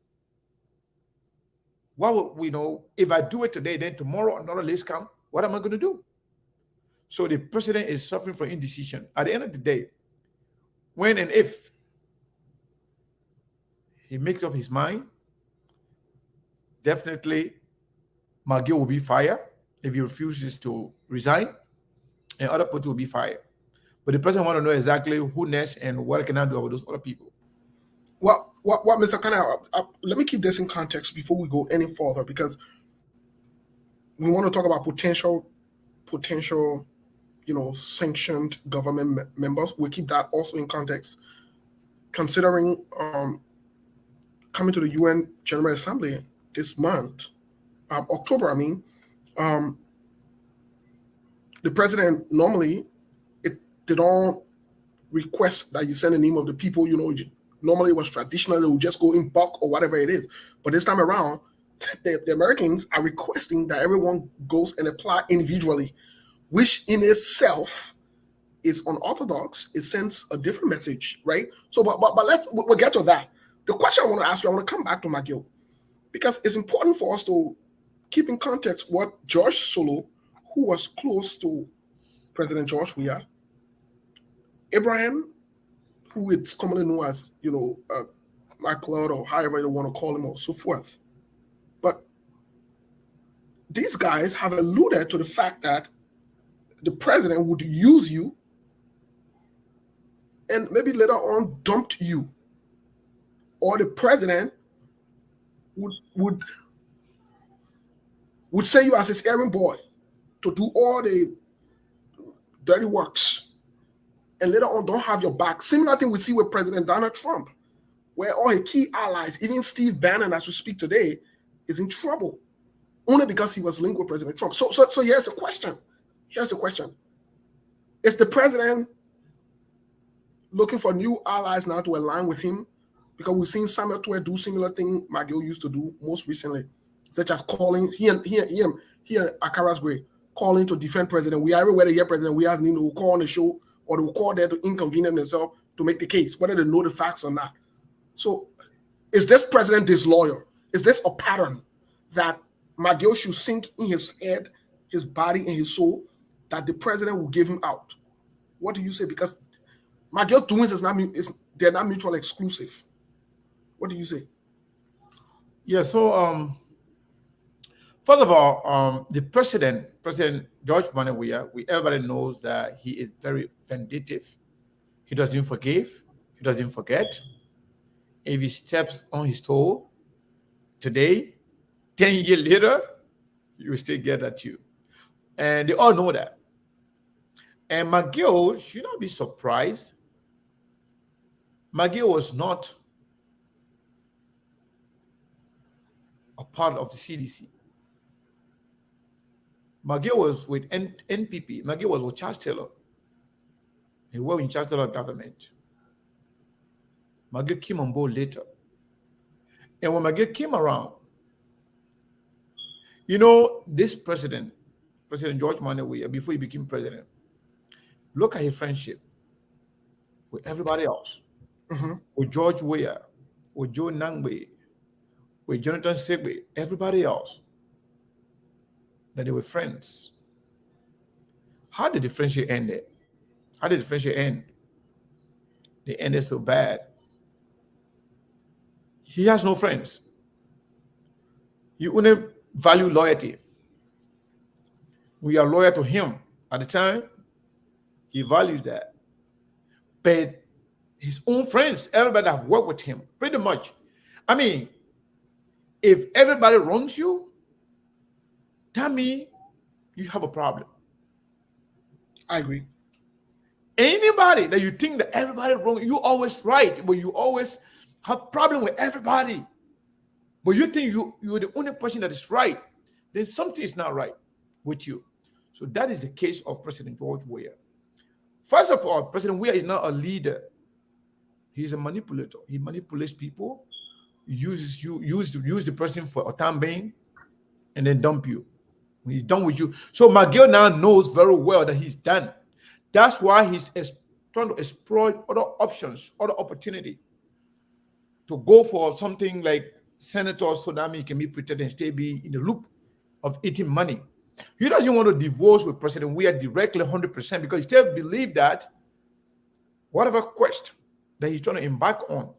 What would we know? If I do it today, then tomorrow another list comes, what am I going to do? So the president is suffering from indecision. At the end of the day, when and if he makes up his mind, definitely McGill will be fired if he refuses to resign, and other people will be fired. But the president want to know exactly who next and what can I do about those other people. Well, what Mr. Kana, let me keep this in context before we go any further, because we want to talk about potential, sanctioned government members. We keep that also in context, considering coming to the UN General Assembly this month, October. The president normally they don't request that you send the name of the people. Normally it was traditional; they would just go in bulk or whatever it is. But this time around, the Americans are requesting that everyone goes and apply individually, which in itself is unorthodox. It sends a different message, right? So, but we'll get to that. The question I want to ask you, I want to come back to McGill, because it's important for us to keep in context what George Solo, who was close to President George Weah, Abraham, who it's commonly known as, McLeod, or however you want to call him, or so forth. But these guys have alluded to the fact that the president would use you and maybe later on dumped you, or the president would send you as his errand boy to do all the dirty works, and later on don't have your back. Similar thing we see with President Donald Trump, where all his key allies, even Steve Bannon, as we speak today, is in trouble only because he was linked with President Trump. So here's the question. Is the president looking for new allies now to align with him? Because we've seen Samuel Tuer do similar thing McGill used to do most recently, such as calling, he and Akara's Gray, calling to defend president. We are everywhere to hear president. We ask Nino will call on the show, or they will call there to inconvenience themselves to make the case, whether they know the facts or not. So is this president disloyal? Is this a pattern that McGill should sink in his head, his body, and his soul, that the president will give him out? What do you say? Because McGill's doings they're not mutually exclusive. What do you say? Yeah, so first of all, the President George Manneh Weah, everybody knows that he is very vindictive. He doesn't forgive. He doesn't forget. If he steps on his toe today, 10 years later, he will still get at you. And they all know that. And McGill should not be surprised. McGill was not a part of the CDC. McGill was with NPP. McGill was with Charles Taylor. He worked in Charles Taylor government. McGill came on board later. And when McGill came around, this President George Manneh Weah, before he became president, look at his friendship with everybody else. Mm-hmm. With George Weah, with Joe Nangbe, with Jonathan Segbe, everybody else, that they were friends. How did the friendship end? How did the friendship end? They ended so bad. He has no friends. You only value loyalty. We are loyal to him. At the time, he valued that. But his own friends, everybody that have worked with him, pretty much. I mean, if everybody wrongs you, that means you have a problem. I agree. Anybody that you think that everybody wrong, you always right, but you always have problem with everybody. But you think you're the only person that is right, then something is not right with you. So that is the case of President George Weah. First of all, President Weah is not a leader. He's a manipulator. He manipulates people, use the person for a time being, and then dump you when he's done with you. So McGill now knows very well that he's done. That's why he's trying to exploit other options, other opportunity to go for something like senator, so that he can be protected and stay be in the loop of eating money. He doesn't want to divorce with President Weah directly 100% because he still believes that whatever quest that he's trying to embark on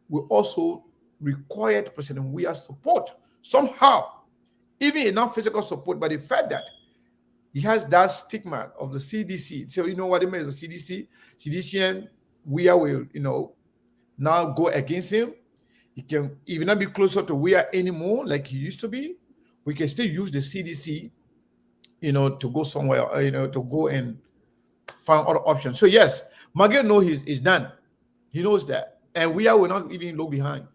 will also require President Weah's support somehow, even enough physical support, but the fact that he has that stigma of the CDC. So you know what it means, the CDC, CDCN, Weah will, now go against him. He can even not be closer to Weah anymore like he used to be. We can still use the CDC, to go somewhere, to go and find other options. So yes, McGill knows he's done. He knows that. And Weah will not even look behind.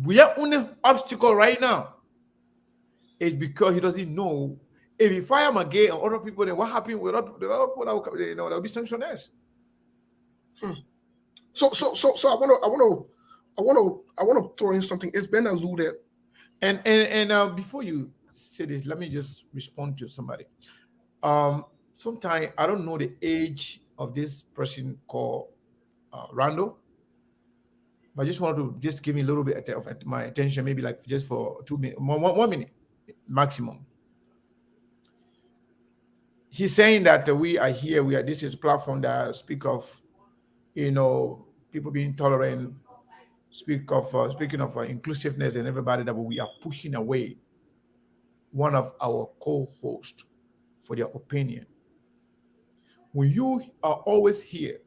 Weah's only obstacle right now is because he doesn't know if he fire McGill and other people, then what happened with other people that will be sanctioners. So I want to throw in something. It's been alluded, and before you say this, let me just respond to somebody. Sometimes I don't know the age of this person called Randall, but I just want to give me a little bit of my attention, maybe like just for 2 minutes, 1 minute maximum. He's saying that we are here. This is a platform that speak of, people being tolerant. Speaking of inclusiveness and everybody, that we are pushing away one of our co-hosts for their opinion. when you are always here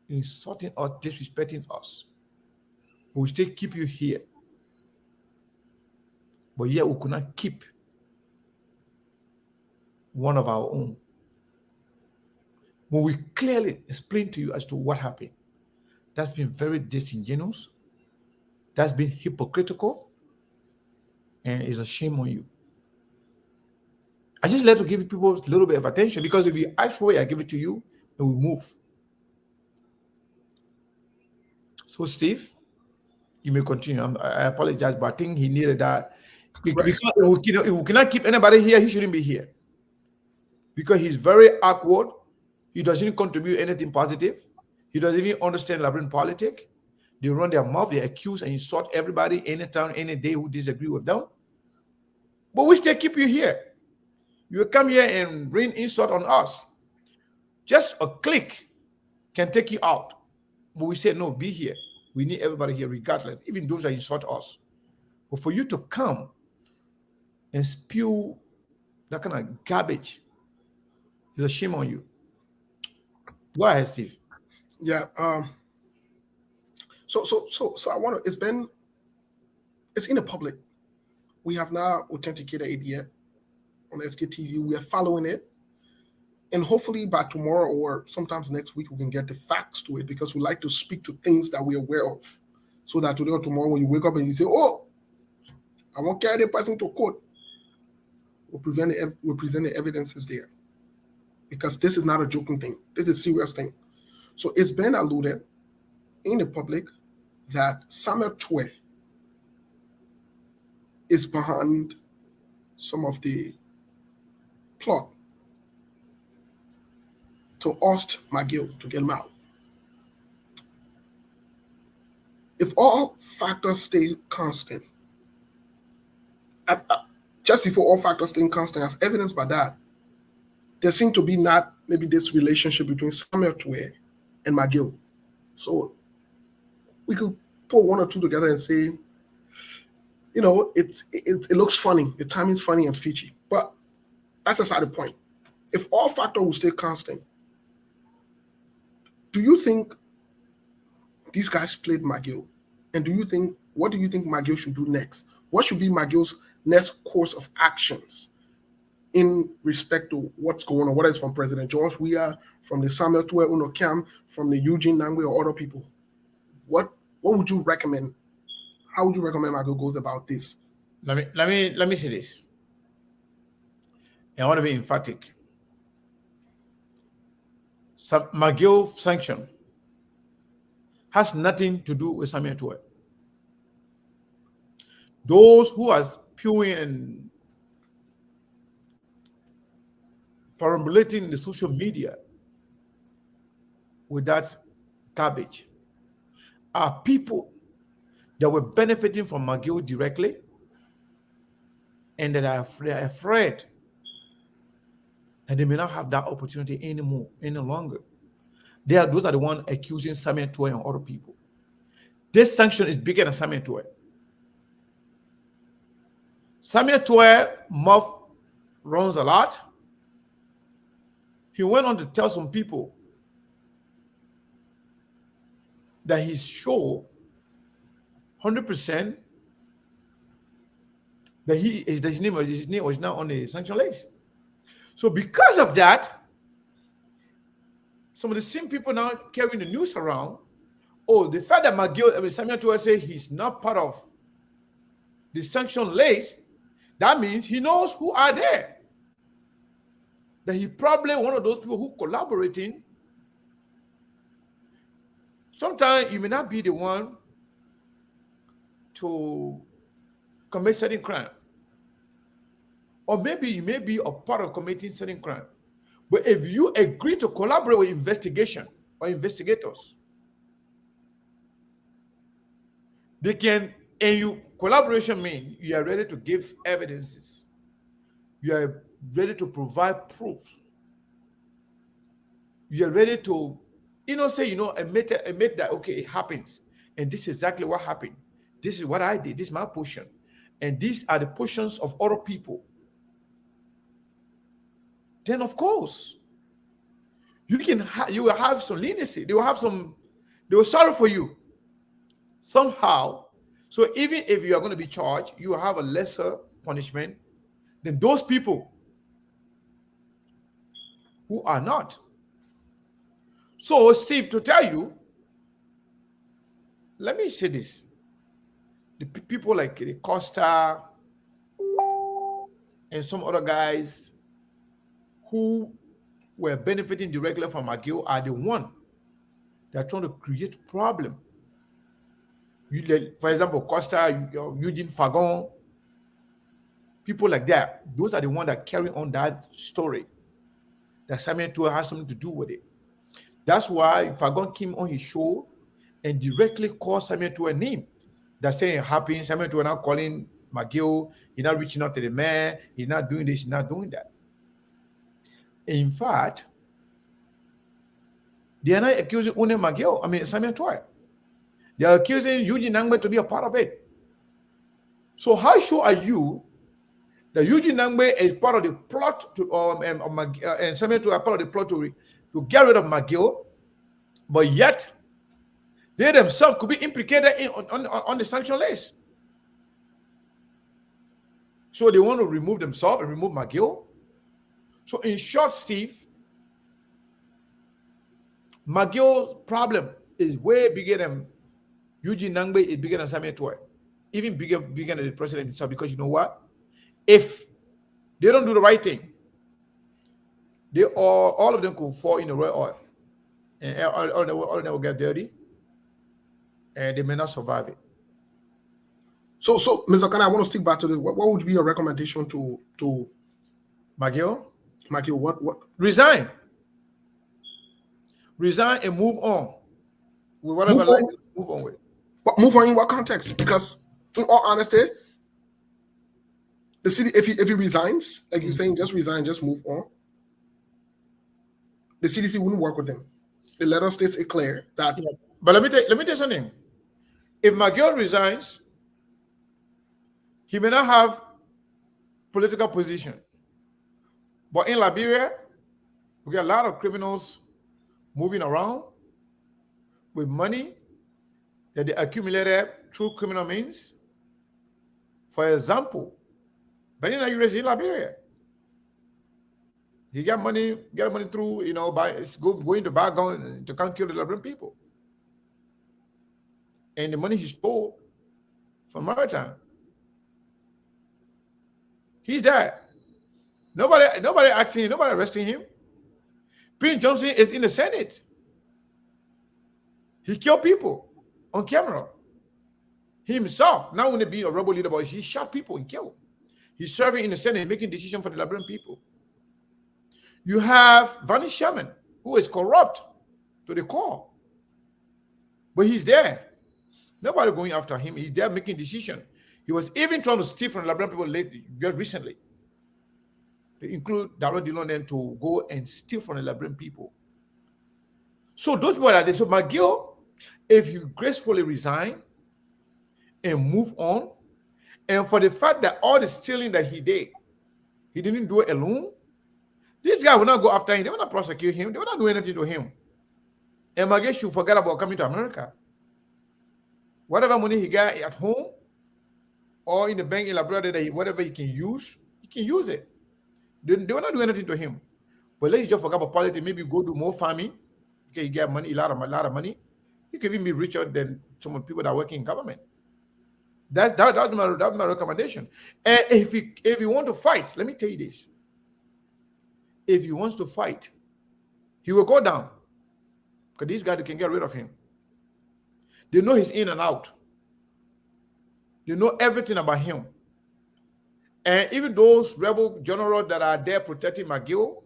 insulting or disrespecting us, we will still keep you here. But yet we could not keep one of our own. When we clearly explain to you as to what happened, that's been very disingenuous, that's been hypocritical, and is a shame on you. I just like to give people a little bit of attention, because if you ask for it, I give it to you and we move. So, Steve, you may continue. I apologize, but I think he needed that. Because if we cannot keep anybody here, he shouldn't be here. Because he's very awkward. He doesn't contribute anything positive. He doesn't even understand Liberian politics. They run their mouth, they accuse and insult everybody, anytime, any day who disagree with them. But we still keep you here. You come here and bring insult on us. Just a click can take you out. But we say, no, be here. We need everybody here regardless, even those that insult us. But for you to come and spew that kind of garbage is a shame on you. Go ahead, Steve. Yeah. So I want to. It's in the public. We have now authenticated it yet on SKTV. We are following it, and hopefully by tomorrow or sometimes next week we can get the facts to it, because we like to speak to things that we're aware of, so that today or tomorrow when you wake up and you say, "Oh, I won't carry the person to court," we'll present the evidences there, because this is not a joking thing. This is a serious thing. So it's been alluded in the public that Samuel Twe is behind some of the plot to oust McGill, to get him out. If all factors stay constant, just before all factors stay constant, as evidenced by that, there seemed to be not maybe this relationship between Samuel Twe and McGill. So we could put one or two together and say, you know, it looks funny. The timing's funny and fishy. But that's aside the point. If all factors will stay constant, do you think these guys played McGill? And what do you think McGill should do next? What should be McGill's next course of actions in respect to what's going on, whether it's from President George Weah, from the Samuel Twe Uno Camp, from the Eugene Nangwe or other people? What would you recommend? How would you recommend McGill goes about this? Let me say this. I want to be emphatic. McGill sanction has nothing to do with Samuel Twe. Those who are spewing and perambulating the social media with that garbage are people that were benefiting from McGill directly, and that are afraid that they may not have that opportunity any longer. Those are the ones accusing Samuel Twe and other people. This sanction is bigger than Samuel Twe. Samuel Twe mouth runs a lot. He went on to tell some people that he's sure 100% that his name was now on the sanction list. So because of that, some of the same people now carrying the news around, the fact that Samuel Twe say he's not part of the sanction list, that means he knows who are there. That he probably one of those people who collaborating. Sometimes you may not be the one to commit certain crime. Or maybe you may be a part of committing certain crime. But if you agree to collaborate with investigation or investigators, they can, and collaboration means you are ready to give evidences. You are ready to provide proof. You are ready to, admit that, okay, it happens. And this is exactly what happened. This is what I did. This is my portion. And these are the portions of other people. Then, of course, you will have some leniency. They will sorry for you somehow. So even if you are going to be charged, you will have a lesser punishment than those people who are not. So, Steve, to tell you, let me say this. The people like the Costa and some other guys who were benefiting directly from McGill are the one that are trying to create problem. For example, Costa, Eugene Fagon, people like that. Those are the ones that carry on that story. That Samuel Toure has something to do with it. That's why Fagon came on his show and directly called Samuel Toure a name. That's saying it happened. Samuel Toure now calling McGill. He's not reaching out to the man. He's not doing this. He's not doing that. In fact, they are not accusing Samuel Toure. They are accusing Eugene Nangbe to be a part of it. So how sure are you that Eugene Nangbe is part of the plot to and Samuel Toure are part of the plot to get rid of McGill, but yet they themselves could be implicated on the sanction list. So they want to remove themselves and remove McGill. So in short, Steve, McGill's problem is way bigger than Eugene Nangbe, is bigger than Samuel Toure, even bigger than the president himself. Because you know what? If they don't do the right thing, all of them could fall in the red oil, and all of them will get dirty, and they may not survive it. So, Mr. Kana, I want to stick back to this. What would be your recommendation to McGill? McGill? What? Resign and move on with whatever move on with. But move on in what context? Because in all honesty, the city, if he resigns, like you're saying, just resign, just move on. The CDC wouldn't work with him. The letter states it clear that. But let me tell you something. If McGill resigns, he may not have political position. But in Liberia, we get a lot of criminals moving around with money that they accumulated through criminal means. For example, Benina Ures in Liberia, he got money through, going to buy guns to come kill the Liberian people. And the money he stole from Maritime, he's there. Nobody asking him, nobody arresting him. Prince Johnson is in the Senate. He killed people on camera. He himself, not only being a rebel leader, but he shot people and killed. He's serving in the Senate, making decisions for the Liberian people. You have Vani Sherman, who is corrupt to the core. But he's there. Nobody going after him. He's there making decisions. He was even trying to steal from the Liberian people just recently. They include Darrell Dillon then to go and steal from the Liberian people. So those people are there. So McGill, if you gracefully resign and move on, and for the fact that all the stealing that he did, he didn't do it alone, this guy will not go after him. They will not prosecute him. They will not do anything to him. And McGill should forget about coming to America. Whatever money he got at home or in the bank in Liberia, whatever he can use it. They will not do anything to him. But let you just forget about politics. Maybe go do more farming. Okay, you get money, a lot of money. You can even be richer than some of the people that work in government. That's my recommendation. And if you want to fight, let me tell you this. If he wants to fight, he will go down. Because these guys, they can get rid of him. They know he's in and out. They know everything about him. And even those rebel generals that are there protecting McGill,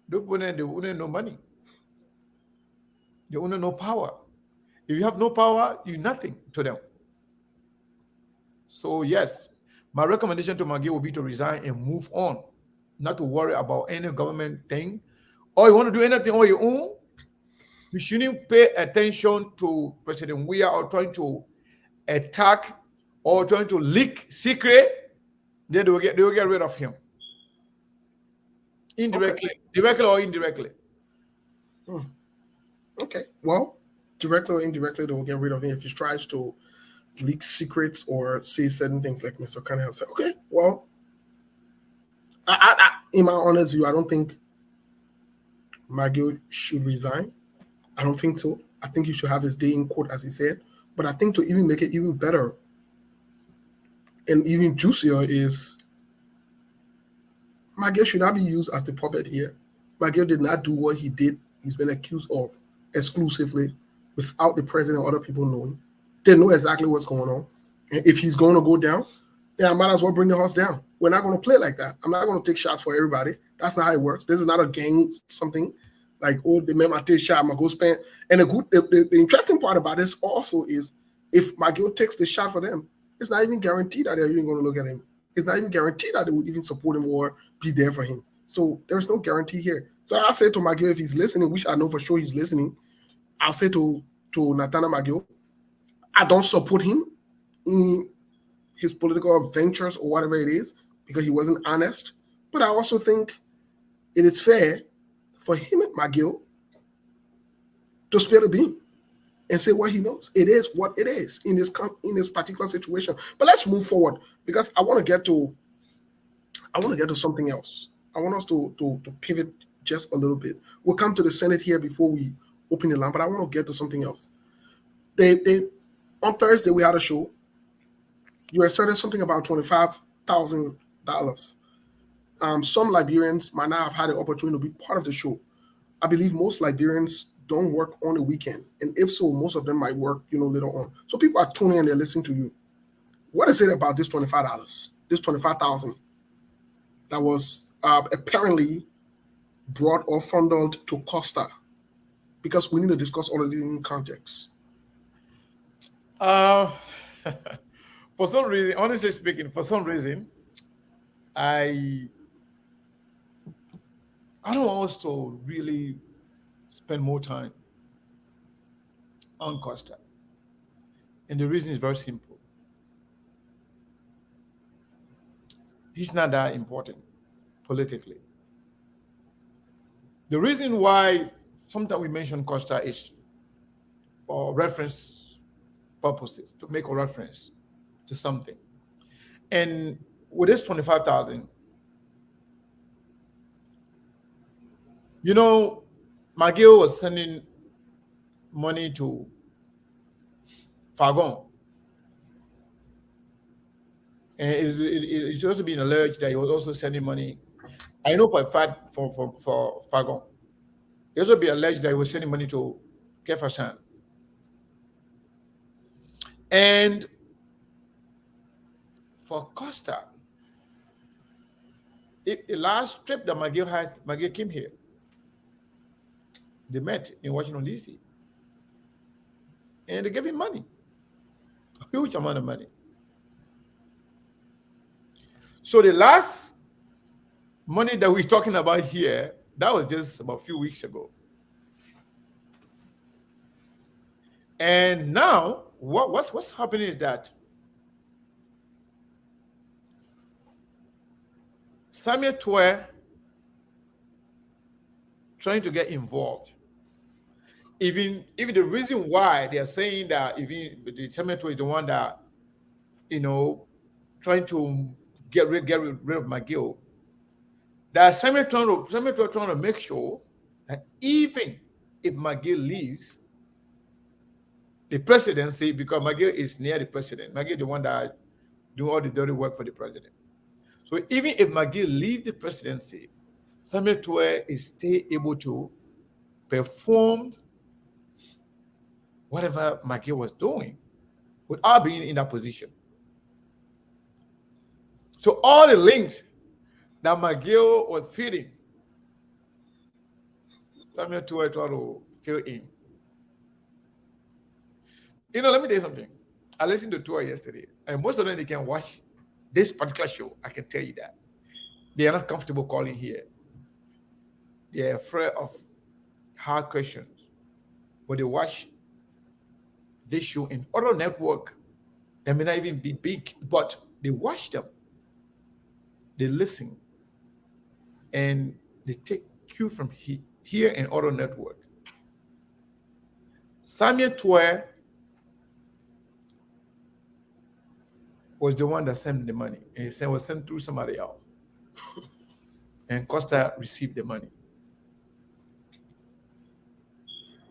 they wouldn't know money. They wouldn't know power. If you have no power, you're nothing to them. So yes, my recommendation to McGill will be to resign and move on, not to worry about any government thing. Or you want to do anything on your own, you shouldn't pay attention to President Weah or trying to attack or trying to leak secret. Then they will get rid of him. Indirectly, directly or indirectly. Okay. Well, directly or indirectly, they will get rid of him if he tries to leak secrets or say certain things like Mr. Cunningham said. Okay. Well, in my honest view, I don't think McGill should resign. I don't think so. I think he should have his day in court, as he said. But I think to even make it even better and even juicier is McGill should not be used as the puppet here. McGill did not do what he did. He's been accused of exclusively without the president or other people knowing. They know exactly what's going on. And if he's going to go down, then I might as well bring the horse down. We're not going to play like that. I'm not going to take shots for everybody. That's not how it works. This is not a gang something like, oh, the man I take shot, I'm going to go spend. And the interesting part about this also is if McGill takes the shot for them, it's not even guaranteed that they're even going to look at him. It's not even guaranteed that they would even support him or be there for him. So there's no guarantee here. So I say to McGill, if he's listening, which I know for sure he's listening, I'll say to Nathaniel McGill, I don't support him in his political ventures or whatever it is because he wasn't honest. But I also think it is fair for him, McGill, to spill the bean and say what he knows. It is what it is in this particular situation. But let's move forward because I want to get to something else. I want us to pivot just a little bit. We'll come to the Senate here before we open the line, but I want to get to something else. They on Thursday we had a show. You asserted something about $25,000. Some Liberians might not have had the opportunity to be part of the show. I believe most Liberians don't work on the weekend, and if so, most of them might work, later on. So people are tuning in, they're listening to you. What is it about this $25, this $25,000 that was apparently brought or funded to Costa? Because we need to discuss all of these in context. For some reason, honestly speaking, I don't want us to really spend more time on Costa. And the reason is very simple. He's not that important politically. The reason why sometimes we mention Costa is for reference purposes, to make a reference to something. And with this 25,000, McGill was sending money to Fagon. And it's also been alleged that he was also sending money. I know for a fact for Fagon. It also be alleged that he was sending money to Kefashan. And for Costa, the last trip that McGill came here, they met in Washington, D.C. And they gave him money, a huge amount of money. So the last money that we're talking about here, that was just about a few weeks ago. And now, what's happening is that Samuel Twere trying to get involved. Even the reason why they are saying that even the Samuel Twere is the one that, trying to get rid of McGill, that Samuel Twere trying to make sure that even if McGill leaves the presidency, because McGill is near the president, McGill is the one that do all the dirty work for the president. So even if McGill leaves the presidency, Samuel Twere is still able to perform whatever McGill was doing without being in that position. So all the links that McGill was feeding, Samuel Twere tried to fill in. Let me tell you something. I listened to Twere yesterday, and most of them, they can watch this particular show. I can tell you that. They are not comfortable calling here. They are afraid of hard questions. But they watch this show in other network. They may not even be big, but they watch them. They listen. And they take cue from here and Auto Network. Samuel Twe was the one that sent the money, and he was sent through somebody else. And Costa received the money.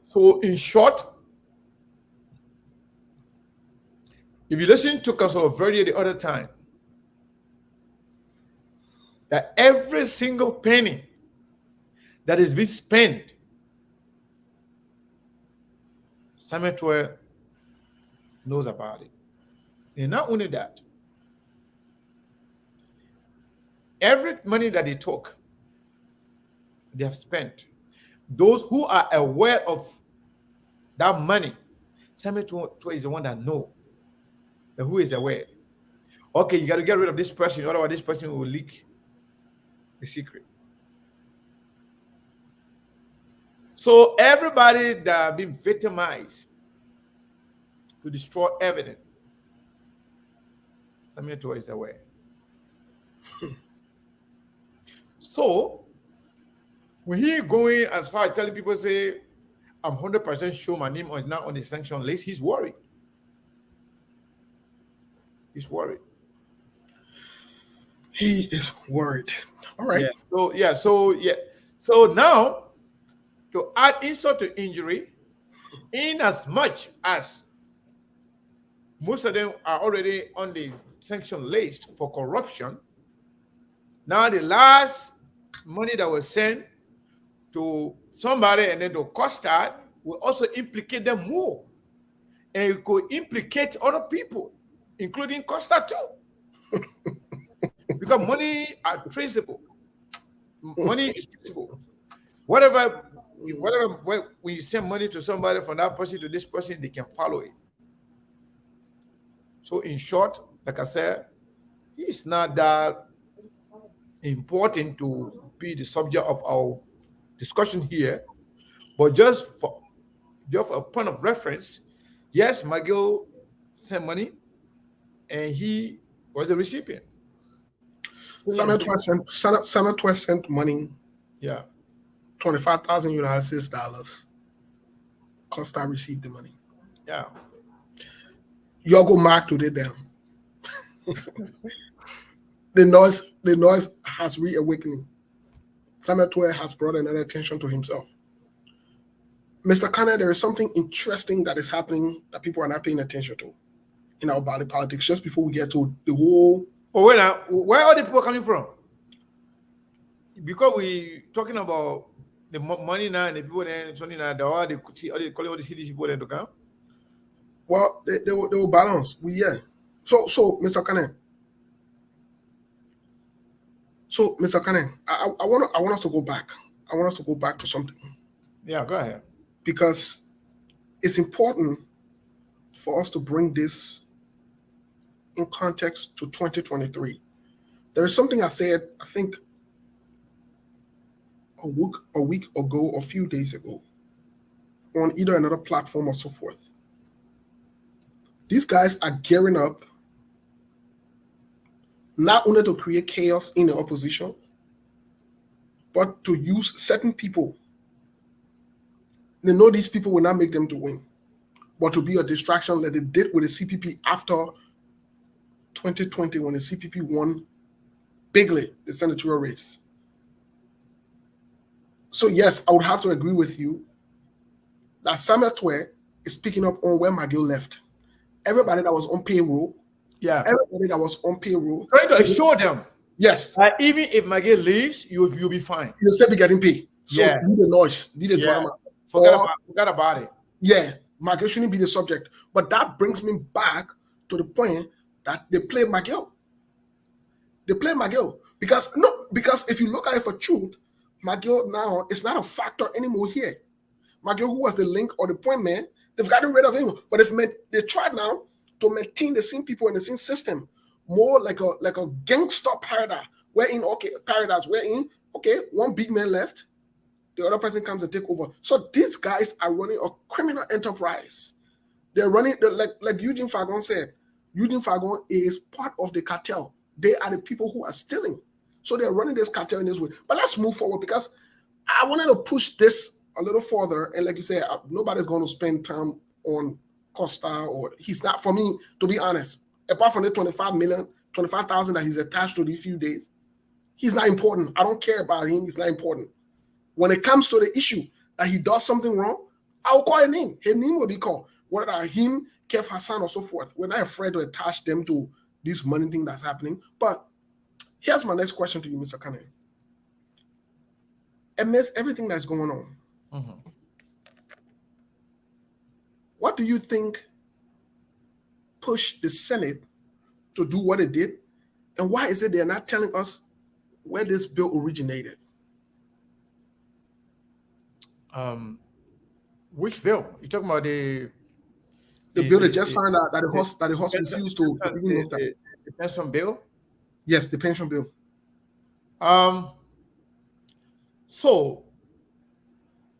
So, in short, if you listen to Council Verde the other time, that every single penny that is being spent, Samuel Twe knows about it. And not only that, every money that they took, they have spent. Those who are aware of that money, Samuel Twe is the one that know. And who is aware? Okay, you got to get rid of this person, otherwise this person will leak the secret. So everybody that been victimized to destroy evidence, Samuel Twe is aware. So when he going as far as telling people, say, I'm 100% sure my name is not on the sanction list, he's worried. He's worried. He is worried. All right. So now, to add insult to injury, in as much as most of them are already on the sanction list for corruption, now the last money that was sent to somebody and then to Costa will also implicate them more. And it could implicate other people, including Costa too. Because money are traceable. Money is traceable. Whatever, when you send money to somebody from that person to this person, they can follow it. So in short, like I said, it's not that important to be the subject of our discussion here, but just for a point of reference, yes, McGill sent money, and he was the recipient. Samuel Twe sent money. Yeah, 25,000 United States dollars. Costa received the money. yeah. Yogo Mark to it down. The noise has reawakening. Samuel Twe has brought another attention to himself. Mr. Kane, there is something interesting that is happening that people are not paying attention to in our body politics. Just before we get to the whole. But wait now, where are the people coming from? Because we talking about the money now and the people there, something like that, all the calling all the CDC people there to come. Well, they will balance. So Mr. Kane. So, Mr. Kane, I want us to go back. I want us to go back to something. Yeah, go ahead. Because it's important for us to bring this in context to 2023. There is something I said, I think, a week ago, or a few days ago, on either another platform or so forth. These guys are gearing up not only to create chaos in the opposition, but to use certain people. They know these people will not make them to win, but to be a distraction like they did with the CPP after 2020 when the CPP won bigly the senatorial race. So yes, I would have to agree with you that Samuel Twe is picking up on where McGill left. Everybody that was on payroll, everybody that was on payroll, trying to assure them, yes, that even if McGill leaves, you'll be fine. You'll still be getting paid. So do the noise, do the drama. Forget about it. Yeah, McGill shouldn't be the subject. But that brings me back to the point that they play McGill. They play McGill. Because if you look at it for truth, McGill now is not a factor anymore here. McGill, who was the link or the point man, they've gotten rid of him. But they tried now to maintain the same people in the same system, more like a gangster paradise, wherein one big man left, the other person comes and take over. So these guys are running a criminal enterprise. They're running like Eugene Fagon said. Eugene Fagon is part of the cartel. They are the people who are stealing. So they're running this cartel in this way. But let's move forward because I wanted to push this a little further. And like you said, nobody's going to spend time on Costa, or he's not, for me, to be honest, apart from the 25,000 that he's attached to these few days, he's not important. I don't care about him. He's not important. When it comes to the issue that he does something wrong, I'll call a name. His name will be called. Whether him, Kev Hassan, or so forth. We're not afraid to attach them to this money thing that's happening. But here's my next question to you, Mr. Kane. Amidst everything that's going on, what do you think pushed the Senate to do what it did? And why is it they're not telling us where this bill originated? Which bill? You're talking about the bill that just signed out that the House refused to even look at. The pension bill? Yes, the pension bill. So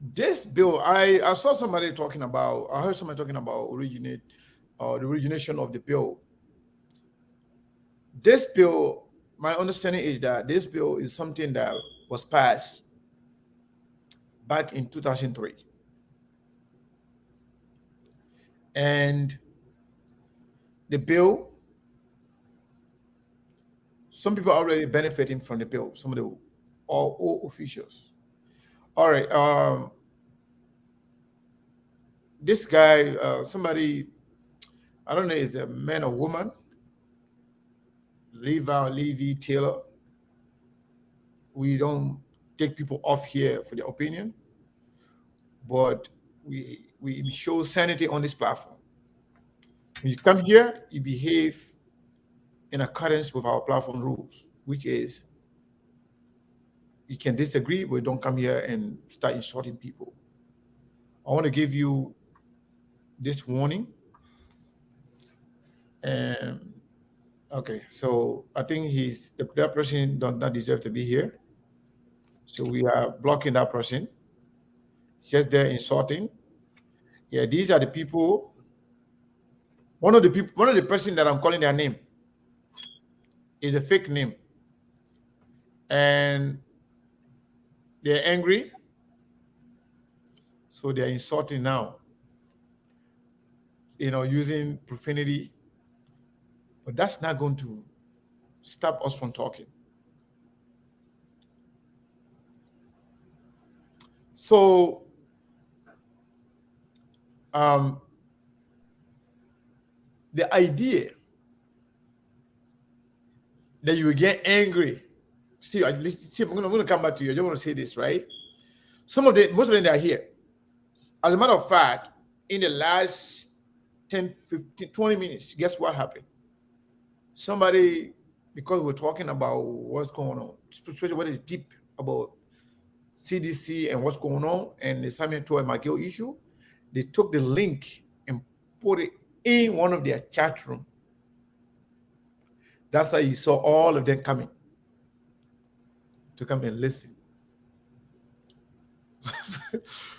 this bill, I saw somebody talking about, I heard somebody talking about the origination of the bill. This bill, my understanding is that this bill is something that was passed back in 2003. And the bill, some people are already benefiting from the bill, some of the all officials. All right. This guy, somebody, I don't know, is a man or woman, Levi Taylor. We don't take people off here for their opinion, but we show sanity on this platform. When you come here, you behave in accordance with our platform rules, which is you can disagree, but don't come here and start insulting people. I want to give you this warning. And okay, so I think that person does not deserve to be here. So we are blocking that person. Just there insulting. Yeah, these are the people. One of the person that I'm calling their name is a fake name. And they're angry. So they're insulting now. Using profanity. But that's not going to stop us from talking. So, the idea that you will get angry. See, I'm going to come back to you. I just want to say this, right? Most of them are here. As a matter of fact, in the last 10, 15, 20 minutes, guess what happened? Somebody, because we're talking about what's going on, especially what is deep about CDC and what's going on and the Samuel Toy McGill issue, they took the link and put it in one of their chat room. That's how you saw all of them coming to come and listen.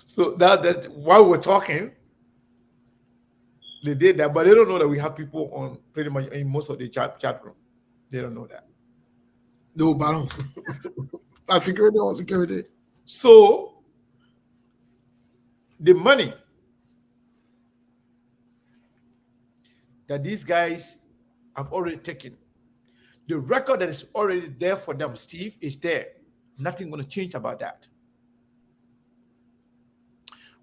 So that while we're talking, they did that, but they don't know that we have people on pretty much in most of the chat room. They don't know that. No balance. Security on security. So the money that these guys have already taken, the record that is already there for them, Steve, is there. Nothing going to change about that.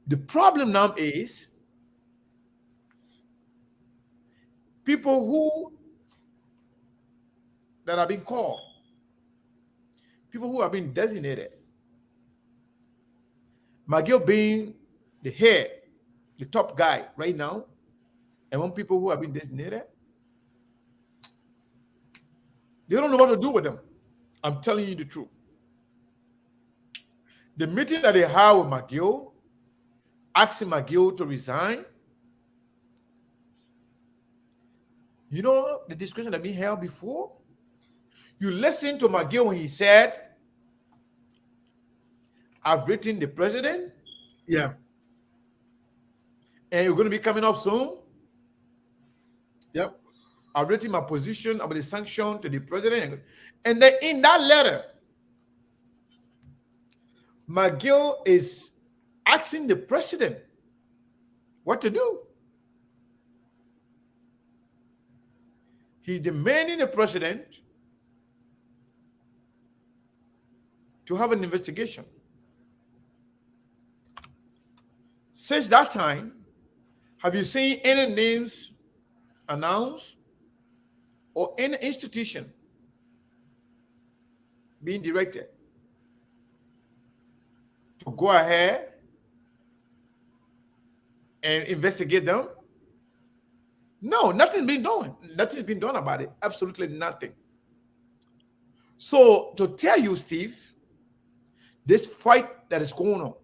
The problem now is people that have been called, people who have been designated, McGill being the head, the top guy right now, among people who have been designated, they don't know what to do with them. I'm telling you the truth. The meeting that they had with McGill, asking McGill to resign, you know the discussion that we held before? You listened to McGill when he said, I've written the president. Yeah. And you're going to be coming up soon. Yep. I've written my position about the sanction to the president. And then in that letter, McGill is asking the president what to do. He's demanding the president to have an investigation. Since that time, have you seen any names announced or any institution being directed to go ahead and investigate them? No, nothing's been done. Nothing's been done about it. Absolutely nothing. So to tell you, Steve, this fight that is going on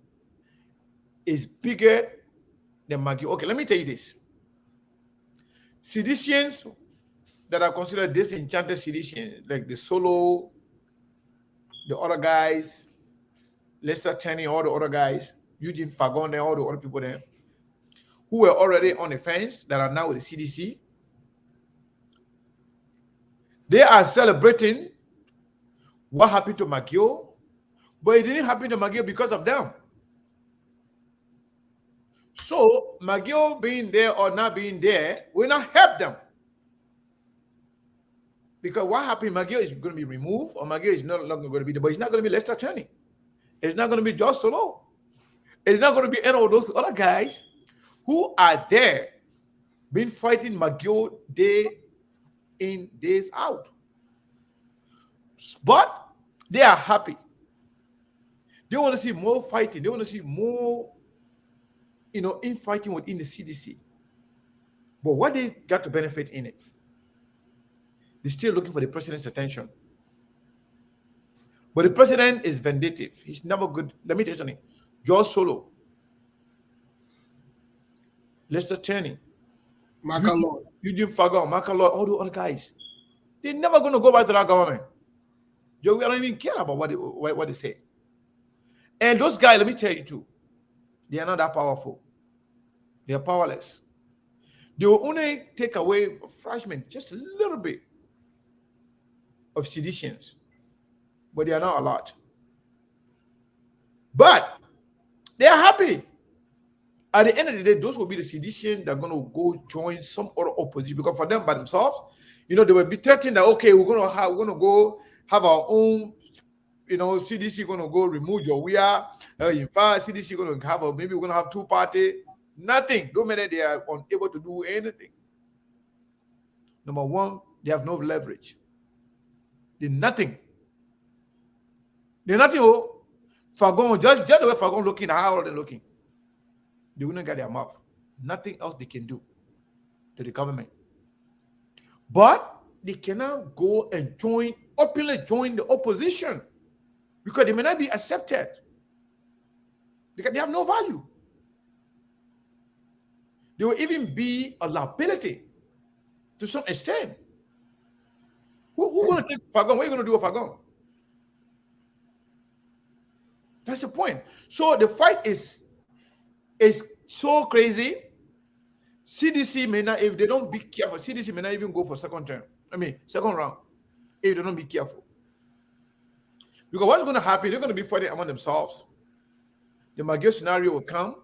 is bigger than McGill. Okay, let me tell you this. Seditians that are considered disenchanted seditions, like the Solo, the other guys, Lester Cheney, all the other guys, Eugene Fagon, and all the other people there, who were already on the fence that are now with the CDC, they are celebrating what happened to McGill, but it didn't happen to McGill because of them. So McGill being there or not being there will not help them. Because what happened, McGill is going to be removed, or McGill is no longer going to be there, but it's not going to be Lester Cheney. It's not going to be Josh Solo. It's not going to be any of those other guys who are there been fighting McGill day in, days out. But they are happy. They want to see more fighting. They want to see more, infighting within the CDC. But what they got to benefit in it? They're still looking for the president's attention. But the president is vindictive. He's never good. Let me tell you something. George Solo, Lester Cheney, Michael Lloyd, Eugene Fagon, Michael Lloyd, all the other guys, they're never going to go back to that government. Joe, we don't even care about what they say. And those guys, let me tell you too, they are not that powerful. They are powerless. They will only take away a fragment, just a little bit of seditions, but they are not a lot. But they are happy. At the end of the day, those will be the seditions that are going to go join some other opposition, because for them by themselves, they will be threatened that, okay, we're going to go have our own, CDC going to go remove your we are. In fact, CDC going to have maybe we're going to have two party. Nothing. No matter they are unable to do anything. Number one, they have no leverage. They're nothing. They're nothing. Oh, Fagon, just the way Fagon looking, how are they looking? They wouldn't get their mouth. Nothing else they can do to the government. But they cannot go and openly join the opposition, because they may not be accepted, because they have no value. They will even be a liability to some extent. Who's going to take Fagon? What are you going to do with Fagon? That's the point. So the fight is so crazy. CDC may not, if they don't be careful, CDC may not even go for second round, if they don't be careful. Because what's going to happen, they're going to be fighting among themselves. The McGill scenario will come.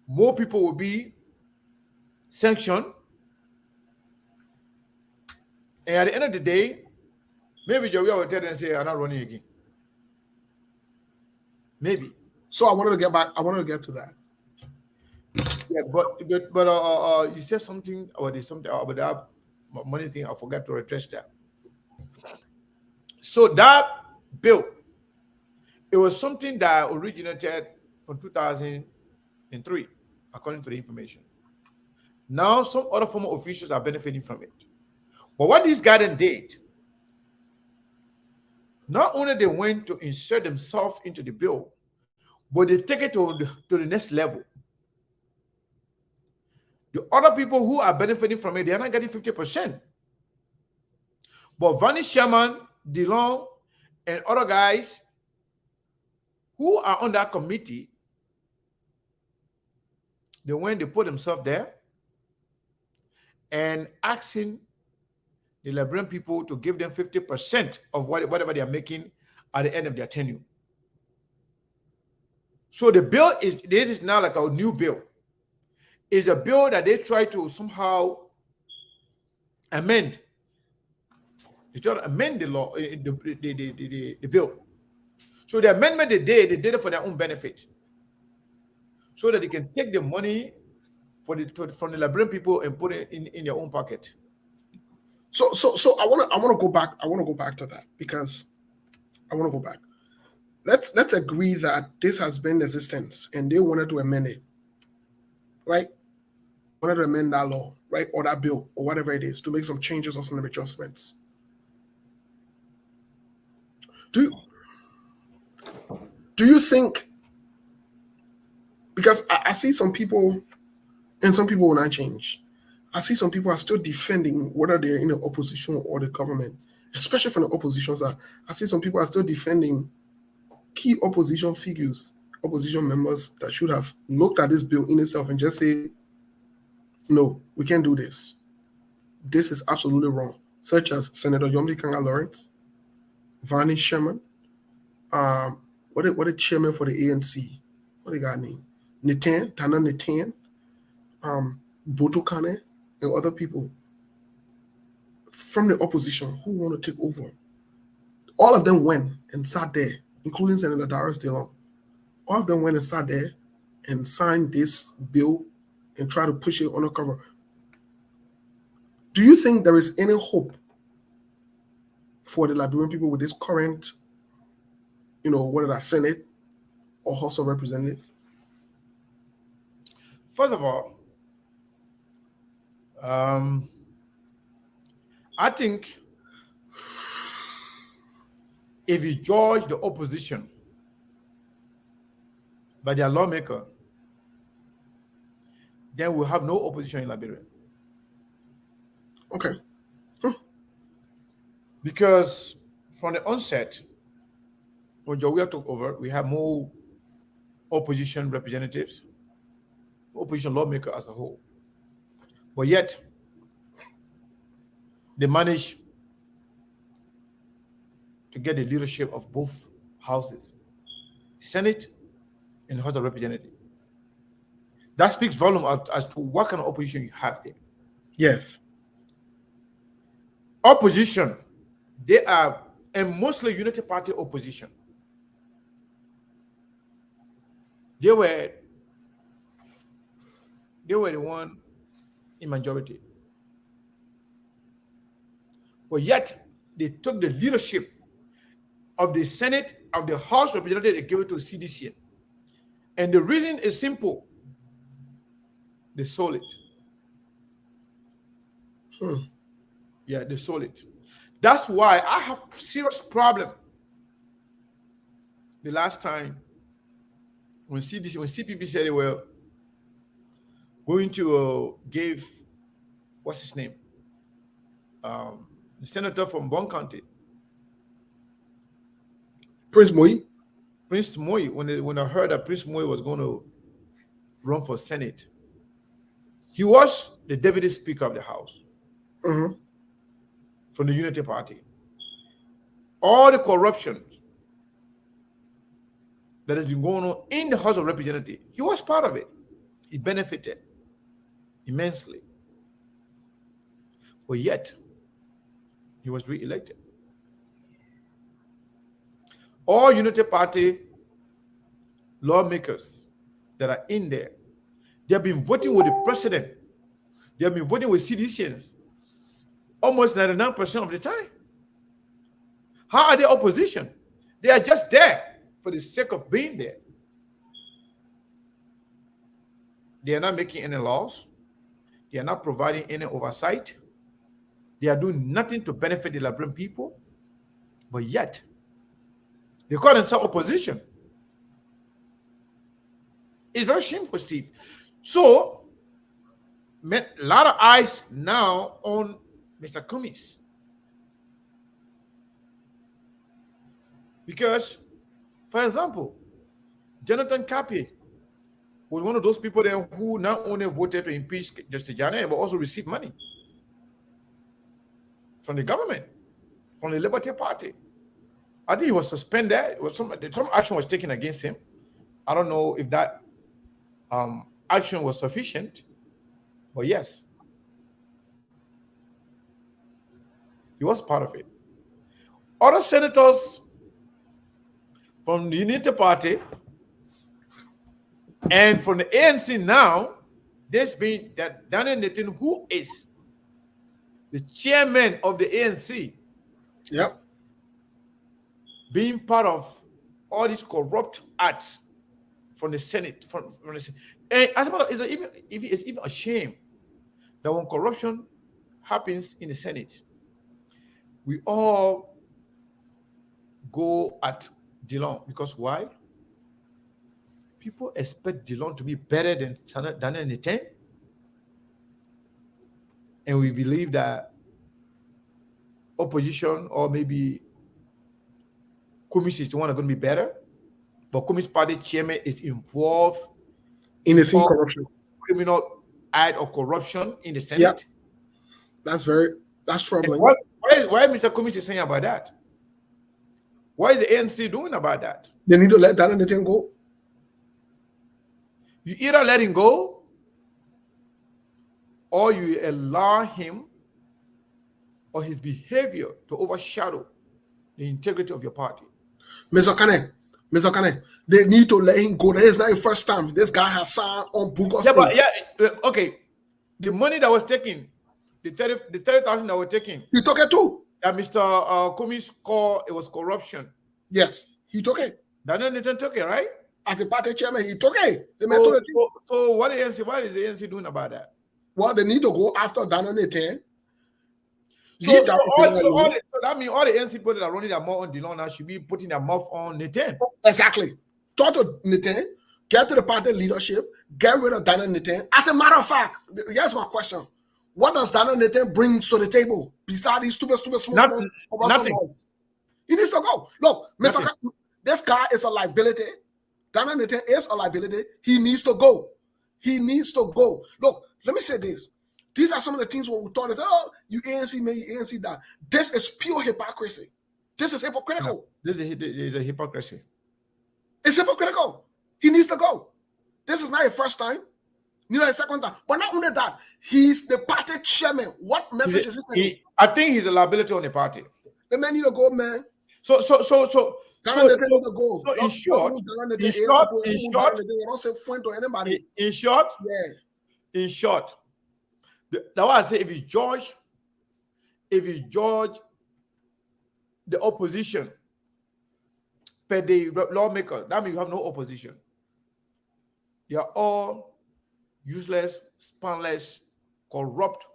More people will be sanctioned. And at the end of the day, maybe Joey will tell them and say, I'm not running again. Maybe. So I wanted to get to that. Yeah, but you said something about that money thing. I forgot to address that. So that bill, it was something that originated from 2003, according to the information. Now some other former officials are benefiting from it. But what this guy then did, not only they went to insert themselves into the bill, but they take it to the next level. The other people who are benefiting from it, they are not getting 50%. But Vanish Sherman, DeLong, and other guys who are on that committee, they put themselves there and asking the Liberian people to give them 50% of whatever they are making at the end of their tenure. So the bill this is now like a new bill. It's a bill that they try to somehow amend. They try to amend the law, the bill. So the amendment they did it for their own benefit, so that they can take the money from the Liberian people and put it in their own pocket. So I want to go back. I want to go back to that because I want to go back. Let's agree that this has been in existence and they wanted to amend it, right? Wanted to amend that law, right, or that bill, or whatever it is, to make some changes or some adjustments. Do you think? Because I see some people, and some people will not change. I see some people are still defending whether they're in the opposition or the government, especially from the opposition side. I see some people are still defending key opposition figures, opposition members that should have looked at this bill in itself and just say, no, we can't do this. This is absolutely wrong. Such as Senator Yomdi Kanga Lawrence, Vani Sherman, what the chairman for the ANC, what they got name? Tana Nitan, Boto Kane, and other people from the opposition who want to take over. All of them went and sat there, including Senator Darius DeLong. All of them went and sat there and signed this bill and try to push it undercover. Do you think there is any hope for the Liberian people with this current, whether that's Senate or House of Representatives? First of all, I think if you judge the opposition by their lawmaker, then we'll have no opposition in Liberia. Okay. Because from the onset, when Jawia took over, we have more opposition representatives, opposition lawmaker as a whole. But yet, they managed to get the leadership of both houses, Senate and House of Representatives. That speaks volume as to what kind of opposition you have there. Yes. Opposition, they are a mostly unity party opposition. They were the one in majority. But yet, they took the leadership of the Senate, of the House of Representatives, they gave it to the CDC. And the reason is simple. They sold it. Yeah, they sold it. That's why I have a serious problem. The last time when CPP said they were going to give, what's his name? The senator from Bon County. Prince Moi. Prince Moi, when I heard that Prince Moi was going to run for Senate, he was the deputy speaker of the House from the Unity Party. All the corruption that has been going on in the House of Representatives, he was part of it. He benefited immensely. But yet, he was re-elected. All Unity Party lawmakers that are in there, they have been voting with the president. They have been voting with CDCs almost 99% of the time. How are they opposition? They are just there for the sake of being there. They are not making any laws. They are not providing any oversight. They are doing nothing to benefit the Liberian people. But yet, they call themselves opposition. It's very shameful, Steve. So, a lot of eyes now on Mr. Cummings. Because, for example, Jonathan Kapi was one of those people there who not only voted to impeach Justice Jane, but also received money from the government, from the Liberty Party. I think he was suspended. It was some action was taken against him. I don't know if that action was sufficient, but yes, he was part of it. Other senators from the Unity Party and from the ANC now, there's been that Daniel Nathan, who is the chairman of the ANC, Yep. being part of all these corrupt acts from the Senate. From the Senate. And as a matter of fact, it's even a shame that when corruption happens in the Senate, we all go at Dillon. Because why? People expect Dillon to be better than Daniel Nathan. And we believe that opposition or maybe Kumis is the one that's going to be better. But Kumis party chairman is involved In the same corruption. criminal act of corruption in the Senate. Yep. That's troubling. Why Mr. Kumis is saying about that? What is the ANC doing about that? They need to let Daniel Nathan go. You either let him go or you allow him or his behavior to overshadow the integrity of your party. Mr. Kane, they need to let him go. This is not the first time this guy has signed on bogus. Okay. The money that was taken, the 30,000 that were taken, He took it too. that Mr. Kumis called it was corruption. Yes, he took it. Daniel Nathan took it, right? As a party chairman, he took it. The man took it too. So what is the ANC doing about that? Well, they need to go after Daniel Nathan. So that means all the ANC people that are running their mouth on Dillon now should be putting their mouth on Nathan. Exactly. Talk to Nathan, get to the party leadership, get rid of Daniel Nathan. As a matter of fact, here's my question. What does Daniel Nathan bring to the table besides these stupid small nothing. noise? He needs to go. Look, Mr. This guy is a liability. Daniel Nathan is a liability. He needs to go. He needs to go. Look, let me say this. These are some of the things what we thought is, oh, you ANC man, you ANC that. This is pure hypocrisy. This is hypocritical. This is a hypocrisy. It's hypocritical. He needs to go. This is not his first time, neither his second time. But not only that, he's the party chairman. What message is he sending? I think he's a liability on the party. The man need to go, man. So in short, that's why I say if you judge the opposition per the lawmaker, that means you have no opposition. They are all useless, spineless, corrupt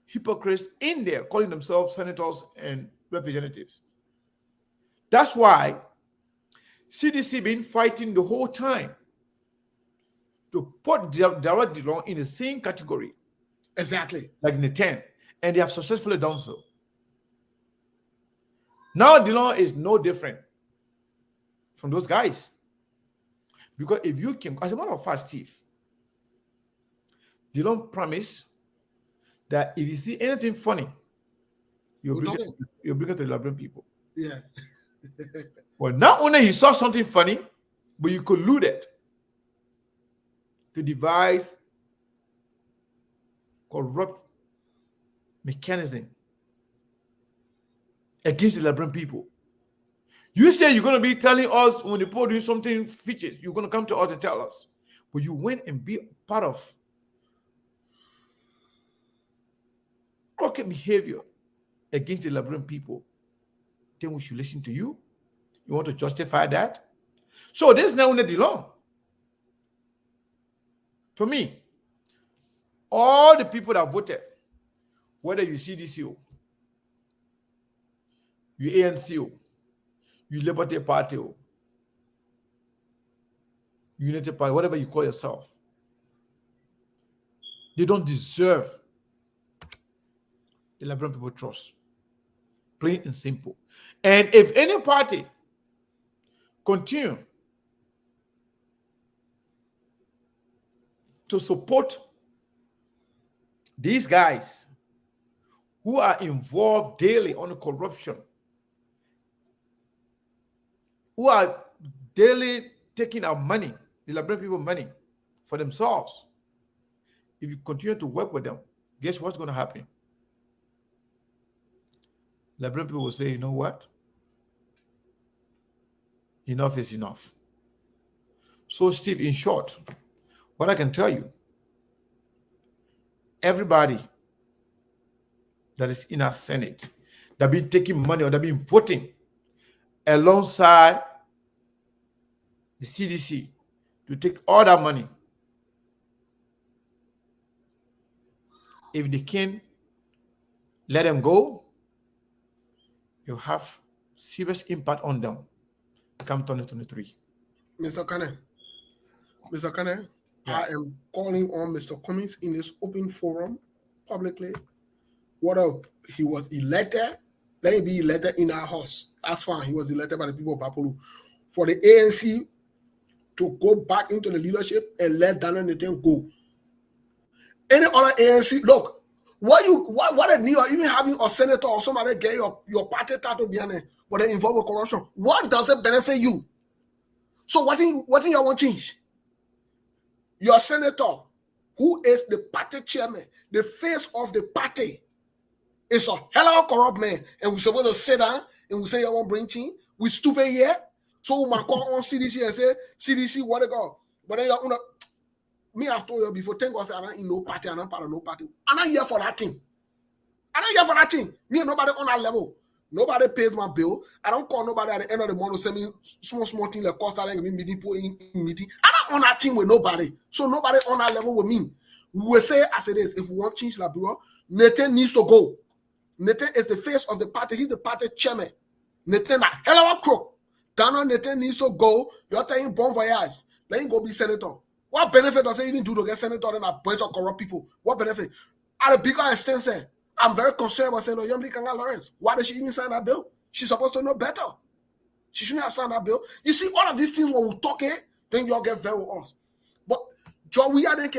hypocrites in there calling themselves senators and representatives. That's why CDC been fighting the whole time to put Darrell Dillon in the same category. Exactly. Like Nathan. And they have successfully done so. Now Dillon is no different from those guys. Because if you can, as a matter of fact, Steve, Dillon promised that if you see anything funny, you'll bring it to the Liberian people. Yeah. Well, not only he saw something funny, but you colluded to devise corrupt mechanism against the Liberian people. You say you're going to be telling us when the people do something fishy, you're going to come to us and tell us. But you went and be part of crooked behavior against the Liberian people. Then we should listen to you. You want to justify that? So this is not only Dillon. To me, all the people that voted, whether you CDC, you ANC, you Liberty Party, Unity Party, whatever you call yourself, they don't deserve the Liberian people trust. Plain and simple. And if any party continue to support these guys who are involved daily on the corruption, who are daily taking our money, the Liberian people money for themselves. If you continue to work with them, guess what's going to happen? Liberian people will say, you know what? Enough is enough. So, Steve, in short, what I can tell you, everybody that is in our Senate that been taking money or that been voting alongside the CDC to take all that money, if they can let them go, you have serious impact on them come 2023. Mr. Kane, I am calling on Mr. Cummings in this open forum publicly. What up? He was elected. Let him be elected in our house. That's fine. He was elected by the people of Papulu. For the ANC to go back into the leadership and let Daniel Nathan go. Any other ANC, look, what if New York even having a senator or somebody get your party title behind it, but they involved with corruption? What does it benefit you? So what do you want to change? Your senator, who is the party chairman, the face of the party, is a hell of a corrupt man. And we're supposed to sit down and we say you want to bring change. We stupid here. So we might call on CDC and say, CDC, what they go? But then you're me, I've told you before, thank God, I'm not in no party, I'm not part of no party. I'm not here for that thing. Me and nobody on that level. Nobody pays my bill. I don't call nobody at the end of the month to send me small thing like cost that meeting people in meeting. I'm not on that team with nobody. So nobody on that level with me. We will say as it is, if we want change Liberia, Nathan needs to go. Nathan is the face of the party. He's the party chairman. Nathan, a hell of a crook. Daniel Nathan needs to go. You're telling bon voyage. Let him go be senator. What benefit does it even do to get senator and a bunch of corrupt people? What benefit? At a bigger extent, sir, I'm very concerned about Senator Yumbi Kanga Lawrence. Why did she even sign that bill? She's supposed to know better. She shouldn't have signed that bill. You see, all of these things when we talk it, then y'all get very with us. But Joe, we are then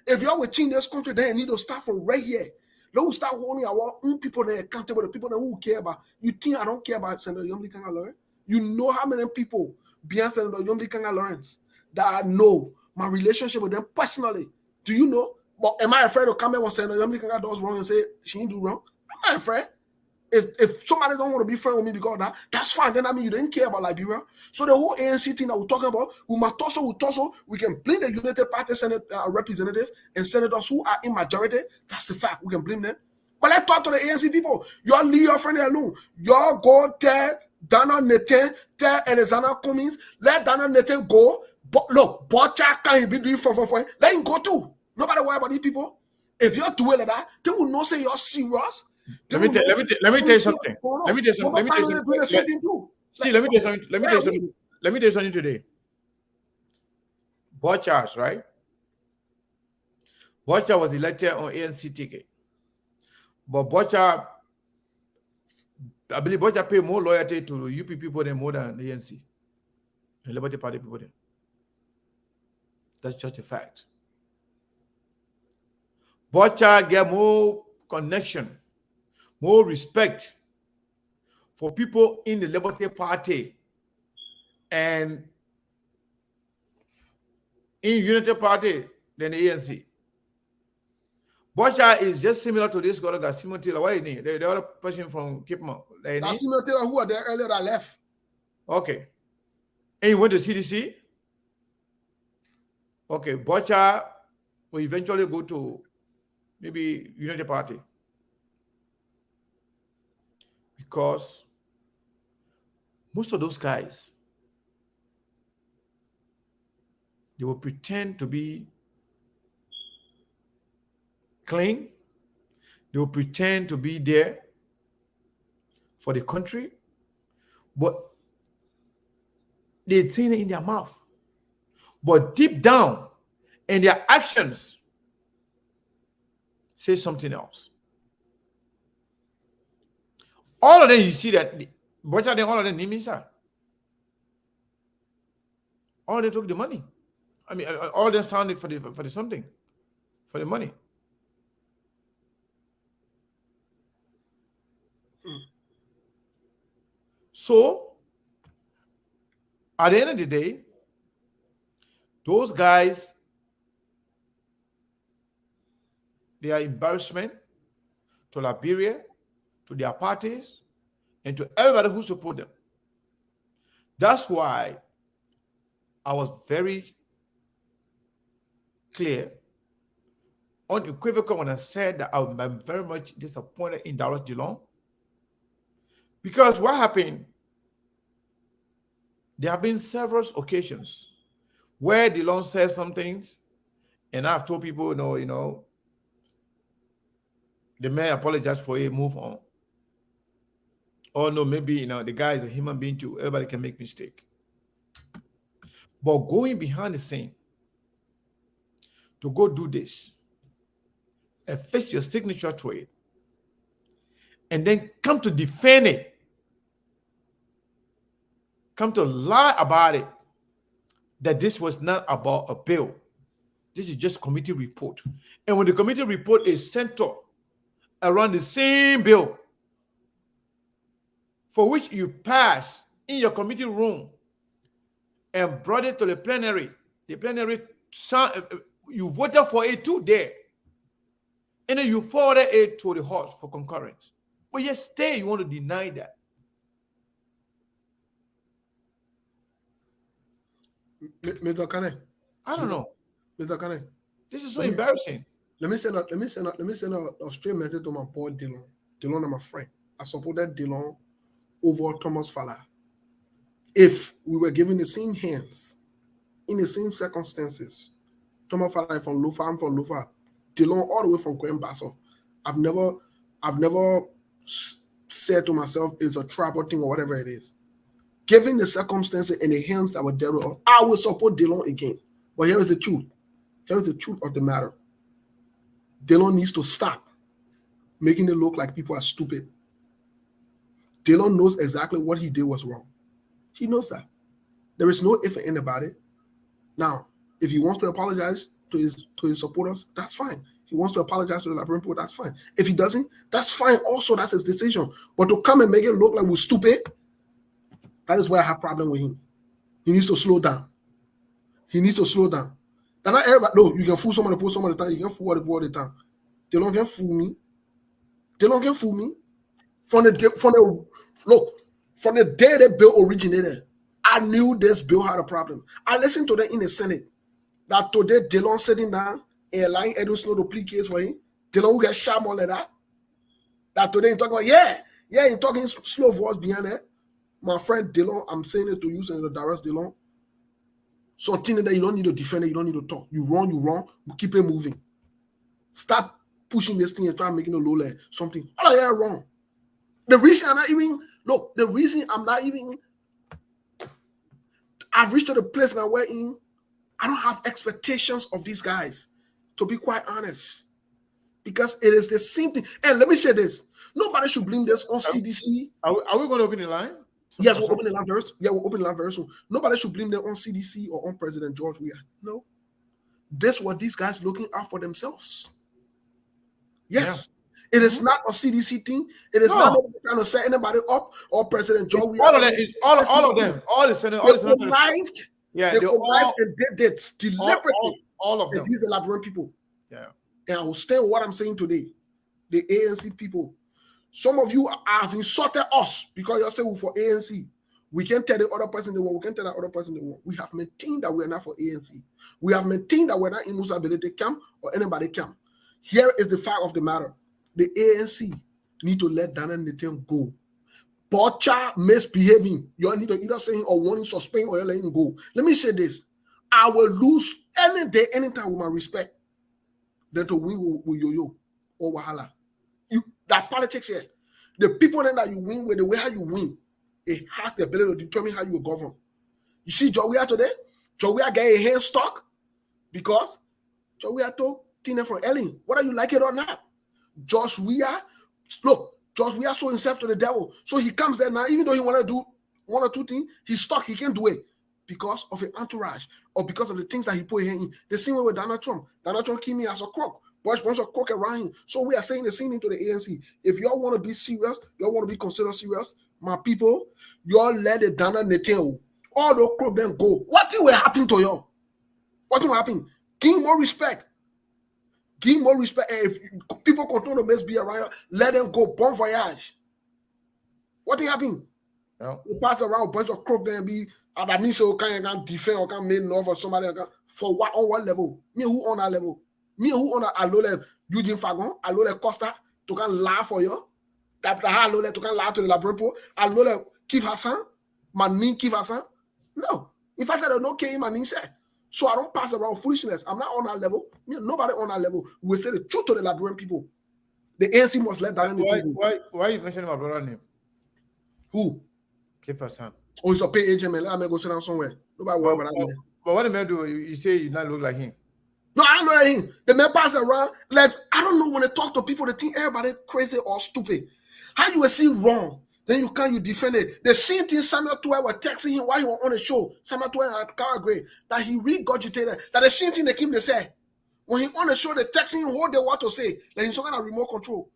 if y'all will change this country, then you need to start from right here. Let us start holding our own people that are accountable, the people that who care about. You think I don't care about Senator Yumbi Kanga Lawrence? You know how many people beyond Senator Yumbi Kanga Lawrence that I know my relationship with them personally. Do you know? But am I afraid to come here and say, Yumbi Kanga does wrong and say she didn't do wrong? I'm not afraid. If somebody don't want to be friends with me because of that, that's fine. Then I mean you didn't care about Liberia. So the whole ANC thing that we're talking about, we can blame the United Party Senate representatives and senators who are in majority. That's the fact. We can blame them. But let's talk to the ANC people. Y'all leave your friend alone. Y'all go tell Daniel Nathan, tell Alexander Cummings, let Daniel Nathan go. But look, Butcher can't be doing for. Let him go too. Nobody worry about these people. If you're doing like that, they will not say you're serious. Let me tell you something. Let me tell you something today. Butchers, right? Butcher was elected on ANC ticket. But Butcher, I believe Butcher paid more loyalty to UP people than more than the ANC. The Liberty Party people there. That's just a fact. Butcher get more connection, more respect for people in the Liberty Party and in Unity Party than the ANC. Butcher is just similar to this guy, Simon Taylor. What is he? The other person from Kipman. That's Simon Taylor who were there earlier that left. Okay. And he went to CDC? Okay, Butcher will eventually go to maybe United Party. Because most of those guys, they will pretend to be clean. They will pretend to be there for the country, but they say it in their mouth. But deep down, in their actions, say something else. All of them, you see that, but all of them need minister. All of them took the money. I mean, all of them standing for the something, for the money. So, at the end of the day, those guys, they are embarrassment to Liberia, to their parties, and to everybody who support them. That's why I was very clear, unequivocal when I said that I'm very much disappointed in Darius DeLong. Because what happened, there have been several occasions where DeLong said some things, and I've told people, the man apologized for it, move on. Or no, maybe the guy is a human being too. Everybody can make mistake. But going behind the scene to go do this and fix your signature to it, and then come to defend it, come to lie about it, that this was not about a bill. This is just committee report. And when the committee report is centered around the same bill for which you passed in your committee room and brought it to the plenary you voted for it too there, and then you forwarded it to the House for concurrence. But yet still you want to deny that. Mr. Kane. I don't know. Mr. Kane. This is so embarrassing. Let me send a straight message to my boy DeLong. DeLong is my friend. I supported DeLong over Thomas Fowler. If we were given the same hands, in the same circumstances, Thomas Fowler is from Lofa, I'm from Lofa, DeLong all the way from Grand Basso. I've never said to myself it's a tribal thing or whatever it is. Given the circumstances and the hands that were dealt with, I will support DeLong again. But here is the truth. Here is the truth of the matter. DeLong needs to stop making it look like people are stupid. DeLong knows exactly what he did was wrong. He knows that. There is no if and and about it. Now, if he wants to apologize to his supporters, that's fine. He wants to apologize to the Liberian people, that's fine. If he doesn't, that's fine also, that's his decision. But to come and make it look like we're stupid, that is where I have a problem with him. He needs to slow down. He needs to slow down. And not everybody, no, you can fool somebody, pull somebody the time, you can fool other people all the time. DeLong can fool me. DeLong can fool me. From the day the bill originated, I knew this bill had a problem. I listened to them in the Senate. That today DeLong sitting down and allowing Edwin Snow to plead case for him. DeLong will get shot all like that. That today he talking about, he talking slow voice behind that. My friend DeLong, I'm saying it to you, Senator Darius DeLong. Something that you don't need to defend it, you don't need to talk. You wrong, keep it moving. Stop pushing this thing and try making a low leg something. Oh yeah, wrong. The reason I've reached to the place now where I don't have expectations of these guys, to be quite honest. Because it is the same thing. And let me say this. Nobody should blame this on CDC. Are we going to open the line? Yes, we're opening the line very soon. Yeah, we're opening the line very soon. Nobody should blame them on CDC or on President George Weah. No. This what these guys looking out for themselves. Yes. Yeah. It is not a CDC thing. It is not trying to set anybody up or President George Weah. All of them, all the senators. They connived and did this deliberately. All of them. These are Liberian people. Yeah. And I will stand with what I'm saying today. The ANC people. Some of you have insulted us because you're saying we're for ANC. We can't tell the other person they want. We can't tell the other person they want. We have maintained that we're not for ANC. We have maintained that we're not in Musa Ability camp or anybody camp. Here is the fact of the matter. The ANC need to let Dana Nathan go. Butcher misbehaving. You need to either saying or wanting suspend or you're letting him go. Let me say this. I will lose any day, anytime with my respect than to win with Yo-Yo or Wahala. That politics here. The people then that you win with, the way how you win, it has the ability to determine how you will govern. You see George Weah today? George Weah got a hand stuck because George Weah told Tina from Ellen, whether you like it or not. George Weah sold himself to the devil. So he comes there now, even though he want to do one or two things, he's stuck. He can't do it because of an entourage or because of the things that he put here in. The same way with Donald Trump. Donald Trump came in as a crook. Bunch of crook around him. So we are saying the same thing to the ANC. If y'all want to be serious, y'all want to be considered serious, my people, y'all let the Dana Netanyahu, all the crowd then go. What will happen to you? What will happen? Give him more respect. Give him more respect. And if people continue to mess be around, let them go. Bon voyage. What will happen? Yeah. You pass around a bunch of crook then be that means so can defend or can make enough or somebody for what on what level? Me who on that level? Me who on a low level? Eugene Fagon, a low level Costa to can laugh for you. That low level to can laugh to the Labrepo, a low level Kif Hassan, Manin Kif Hassan. No. In fact, I don't know K Manin said. So I don't pass around foolishness. I'm not on that level. Me, nobody on that level. We say the truth to the Liberian people. The ANC must let that in the people. Why are you mentioning my brother's name? Who? Kif Hassan. Oh, he's a pay agent, man. Let me go sit down somewhere. Nobody worry about that, man. But what the man do? You say you not look like him. No, I don't know that him. The man pass around. Like, I don't know when they talk to people, they think everybody crazy or stupid. How you will see wrong, then you defend it. The same thing Samuel Tuer was texting him while he was on the show. Samuel Tuer at Calgary, that he regurgitated. That the same thing they came to say. When he on the show, they texting him what they want to say. Like he's talking about remote control.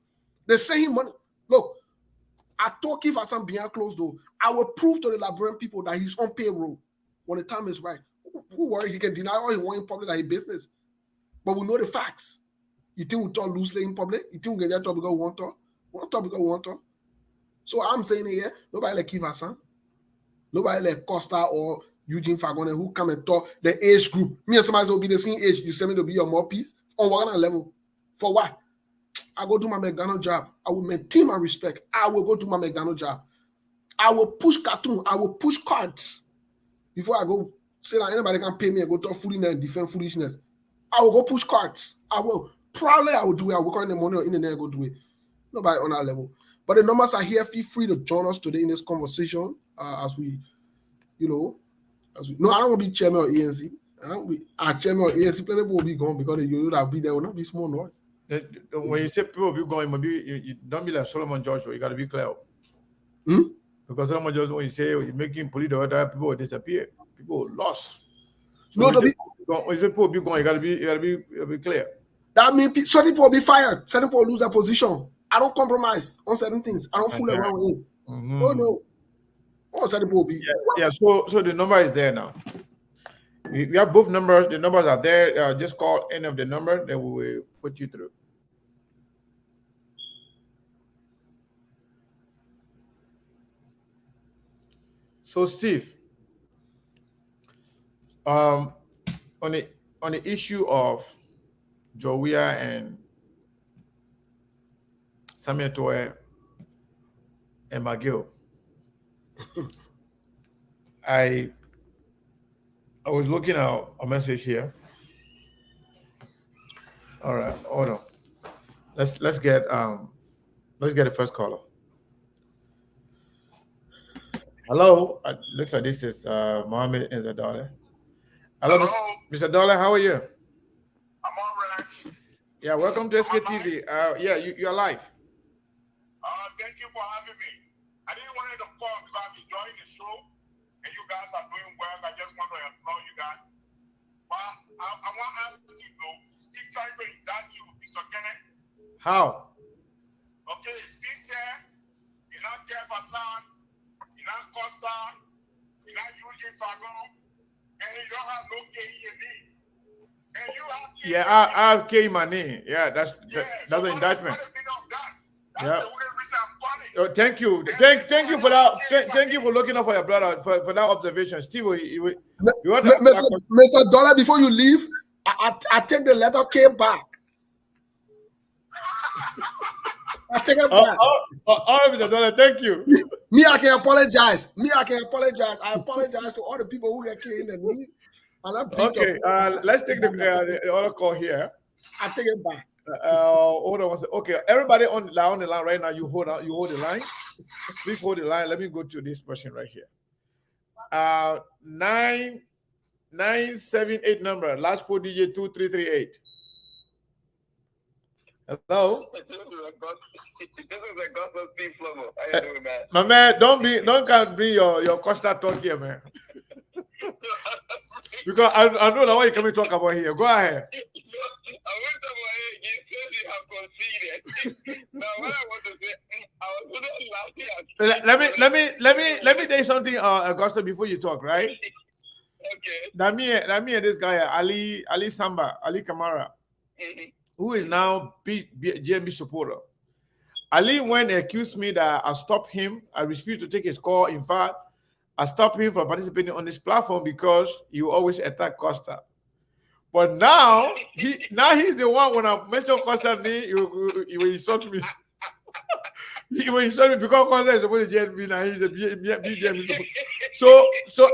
They send him money. Look, I told Kif Hassan behind closed door. I will prove to the Liberian people that he's on payroll when the time is right. Who worry? He can deny all he wants in public that he business. But we know the facts. You think we talk loosely in public? You think we can get talk because we want to? We want to talk because we want to. So I'm saying here, nobody like Kif Hassan, nobody like Costa or Eugene Fagon who come and talk the age group. Me and somebody will be the same age. You send me to be your mouthpiece on what kind of level? For what? I go do my McDonald's job. I will maintain my respect. I will go do my McDonald's job. I will push cartoon. I will push cards before I go say that anybody can pay me and go talk foolishness and defend foolishness. I will go push cards. I will. Probably I will do it. I will work on the money or in the net and go do it. Nobody on that level. But the numbers are here. Feel free to join us today in this conversation as we, no, I don't want to be chairman of ANC. Our chairman of ANC, plenty people will be gone because you know that be there will not be small noise. When you say people will be going, maybe you don't be like Solomon Joshua. You got to be clear. Because Solomon Joshua, when you say you're making police the other, people will disappear. People lost. So when you say people will be going, you got to be clear. That means certain people will be fired. Certain people will lose their position. I don't compromise on certain things. I don't fool around with it. Oh no. Oh, certain people will be. Yeah. So the number is there now. We have both numbers. The numbers are there. Just call any of the number, then we will put you through. So Steve, on the issue of Jowia and Samuel Tuer and McGill, I was looking at a message here. All right, hold on. Let's get the first caller. Hello, looks like this is Mohammed Izzadale. Hello, Mr. Dollar, how are you? I'm all right. Yeah, welcome to SKTV. Yeah, you're live. Thank you for having me. I didn't want to call because I'm enjoying the show and you guys are doing well. I just want to applaud you guys. But I want to ask you though, Steve Tiger, is that you, Mr. Kenneth? How? Okay, Steve said, you're not Kif Hassan, you're not Costa, you're not Eugene Fagon, and you don't have no KEME. And you have KEME. Yeah, I have K in my name. Yeah, that's an indictment. Yeah. Oh, thank you. Thank you for that. Thank you for looking out for your brother for that observation. Steve, Mr. Dollar, before you leave, I take the letter K back. I take it back. All right, Mr. Dollar, thank you. Me, I can apologize. I apologize to all the people who get K in the knee. Okay, let's take the other call here. I take it back. Hold on one second. Okay, everybody on the line right now, you hold the line. Please hold the line. Let me go to this person right here. 9978 number, last 4 digit 2338. Hello. This is a gospel Steve Flomo. How you doing, man? My man, don't be your Costa talk here, man. Because I know that what you coming to talk about here. Go ahead. I went over here. You said you have conceded. Now, what I want to say, I I was laughing at Let me tell you something, Augusta, before you talk, right? Okay. That me and this guy, Ali Kamara, who is now GMB supporter. Ali went and accused me that I stopped him. I refused to take his call. In fact, I stopped him from participating on this platform because he will always attack Costa. But now he's the one, when I mention Costa name, he will insult me. He will insult me because Costa is supposed to GMB now. He's a BGMB. So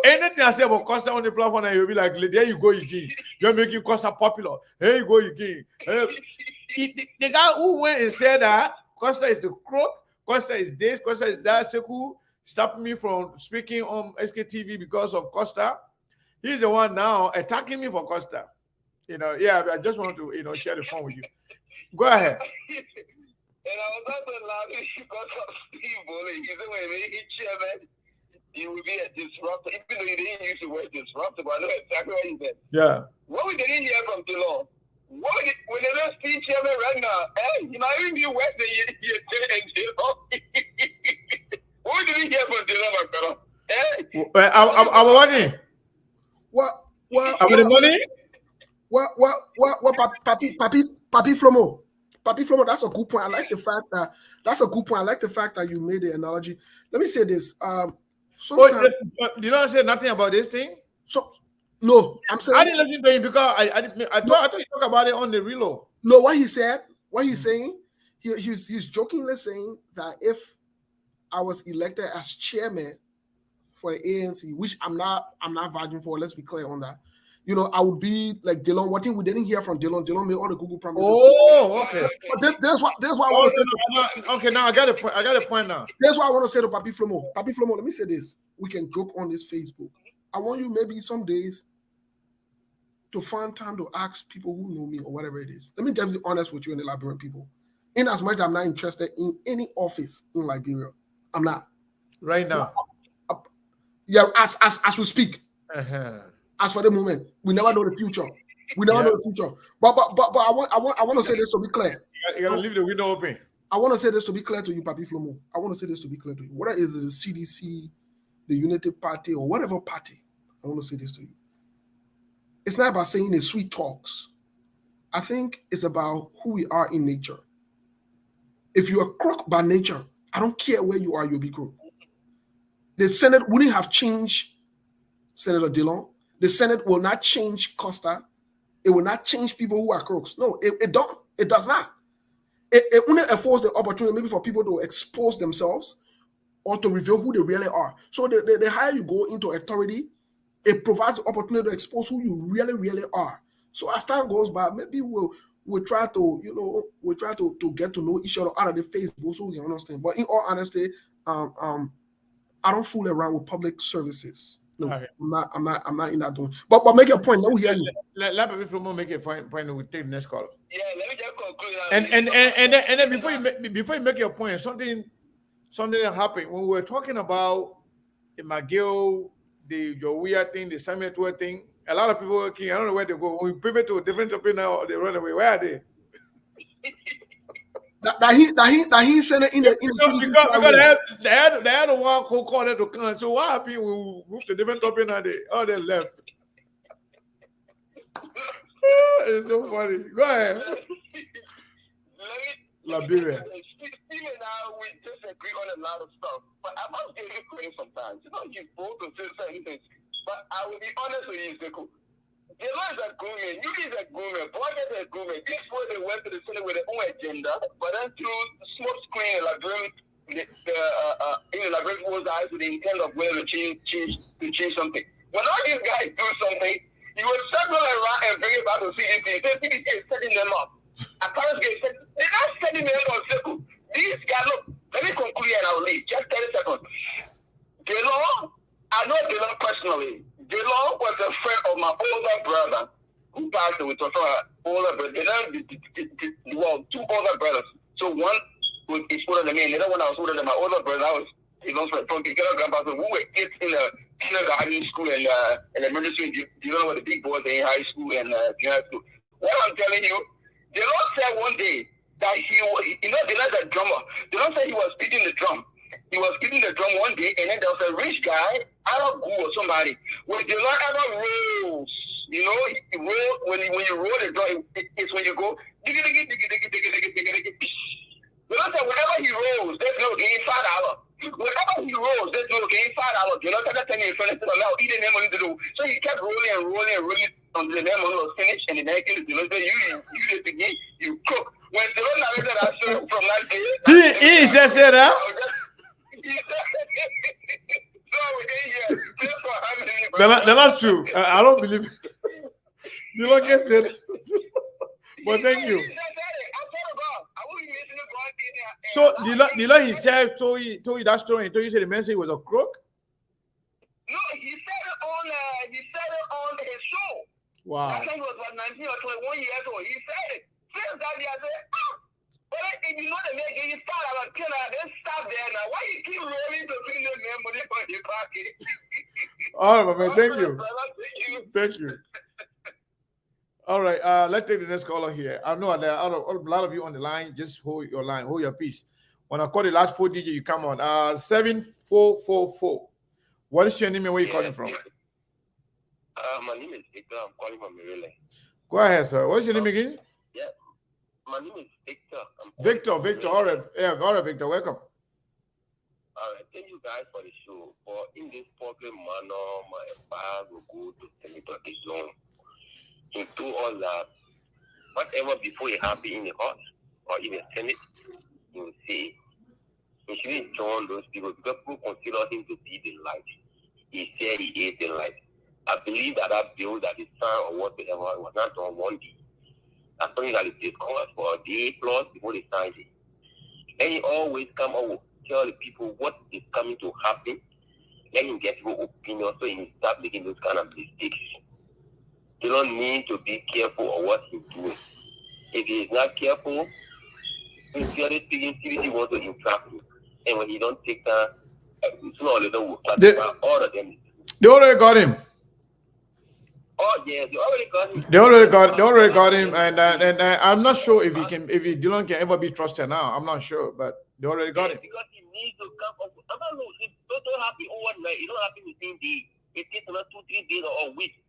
anything I say about Costa on the platform, he'll be like, there you go again. You're making Costa popular. Here you go again. The guy who went and said that Costa is the crook, Costa is this, Costa is that, Sekou stopped me from speaking on SKTV because of Costa. He's the one now attacking me for Costa. I just want to, share the phone with you. Go ahead. And I was also laughing because of Steve Bully. He said, when he chairman, he would be a disruptor, even though he didn't use the word disruptor, but I know exactly what he said. Yeah. What we didn't hear from Delon, when they don't speak chairman right now, you might even be worse than you and Delon. What we didn't hear from Delon, my brother? Our money. What? Our money? What? Papi Flomo. Papi Flomo, that's a good point. I like the fact that you made the analogy. Let me say this. You don't say nothing about this thing? No, I'm saying I didn't listen to him because I thought you talked about it on the reload. No, what he's saying, he's jokingly saying that if I was elected as chairman for the ANC, which I'm not vouching for, let's be clear on that. I would be like Delon. One thing we didn't hear from Delon. Delon made all the Google promises. Oh, okay. That's why I want to say. Okay, now I got a point now. That's why I want to say to Papi Flomo. Papi Flomo, let me say this. We can joke on this Facebook. I want you maybe some days to find time to ask people who know me or whatever it is. Let me just be honest with you and the Liberian people. In as much as I'm not interested in any office in Liberia, I'm not. Right now. Yeah, as we speak. Uh-huh. As for the moment, we never know the future. But I want to say this to be clear. You gotta leave the window open. I want to say this to be clear to you, Papi Flomo. I want to say this to be clear to you. Whether it is the CDC, the Unity Party, or whatever party, I want to say this to you. It's not about saying the sweet talks. I think it's about who we are in nature. If you're a crook by nature, I don't care where you are, you'll be crook. The Senate wouldn't have changed Senator Delon. The Senate will not change Costa. It will not change people who are crooks. No, it don't. It does not. It only affords the opportunity maybe for people to expose themselves or to reveal who they really are. So the higher you go into authority, it provides the opportunity to expose who you really, really are. So as time goes by, maybe we'll try to get to know each other out of the Facebook so we can understand. But in all honesty, I don't fool around with public services. No, okay. I'm not in that doing. But make a point. Let me hear you. Let me make a point. We'll take the next call. Yeah, let me just conclude. And then before you make your point, something happened when we were talking about the McGill, your weird thing, the Samuel Tour thing. A lot of people were I don't know where they go. When we pivot to a different topic now, they run away. Where are they? That he said it in the because they had the one who called it to come. So what happened? We moved to different topic now. They left. It's so funny. Go ahead. Liberia. Steve and I, we disagree on a lot of stuff, but I must give you credit sometimes. You both will say certain things, but I will be honest with you, Sekou. Delon is a grooming, Yuki is a grooming, Borges is a grooming. This way they went to the Senate with their own agenda, but then through smoke screen and in the people's eyes with the intent of willing to change something. When all these guys do something, you will circle around and bring it back to CDC. The CDC is setting them up. Apparently, they're not setting them on circle. These guys, look, let me conclude and I'll leave. Just 30 seconds. Delon, I know Delon personally. Delon was a friend of my older brother who passed away. So older brother. Two older brothers. So one is older than me, and the other one I was older than my older brother. I was Delon's friend from grandpa. So we were kids in the kindergarten school and elementary school. Delon were the big boys in high school and junior school. What I'm telling you, Delon said one day that Dylan the drummer. Dylan said he was beating the drum. He was beating the drum one day, and then there was a rich guy, Arab Gu or somebody. When Dylan ever rolls, you know, he roll, when you roll the drum, it's when you go diggy diggy diggy diggy diggy diggy diggy diggy. Dylan said whenever he rolls, there's no getting $5. Whenever he rolls, there's no getting $5. Dylan said that's any friend said, "Allow eating them money to do." So he kept rolling and rolling and rolling until the money was finished, and then Dylan said, "You the beginning, you cook." When Dylan narrated that show from that day, He just said that. They're not true. I don't believe it. You don't get it. But thank you. So Dylan himself told you that story and told you said the man said he was a crook? No, he said it on his show. Wow. That time he was about 19 or 21 years old. He said it. Since that day, I said, but if you know the man getting $5 killer, then stop there now. Why you keep rolling to bring the man money from your pocket? All right, man. Thank you. Thank you. All right. Let's take the next caller here. I know there are a lot of you on the line. Just hold your line. Hold your peace. When I call the last 4 digits, you come on. 7444. What is your name and where you calling from? My name is Victor. I'm calling from Maryland. Go ahead, sir. What's your name again? Yeah. My name is Victor. Victor. All right. Yeah, all right, Victor. Welcome. All right. Thank you guys for the show. For in this public manner, my father will go to Senator Dizon. He told us that whatever before it happened in the House or in the Senate, he will say, he shouldn't join those people because people consider him to be the light. He said he is the light. I believe that bill that is signed or whatever was not done one day. That's something that is discussed for a day plus before they signed it. And he always come out with tell the people what is coming to happen. Let him get people's opinion so he can start making those kind of mistakes. You don't need to be careful of what he's doing. If he is not careful, sincerely speaking, CBC wants to entrap him. And when he don't take that, sooner or later will classify all of them. They already got him. Oh yeah, they already got him. They already got him, and I'm not sure if Dylan can ever be trusted now. I'm not sure, but they already got him. Because he needs to come up. I'm not know. It don't happen overnight. It don't happen the same day. It takes another 2-3 days or a week.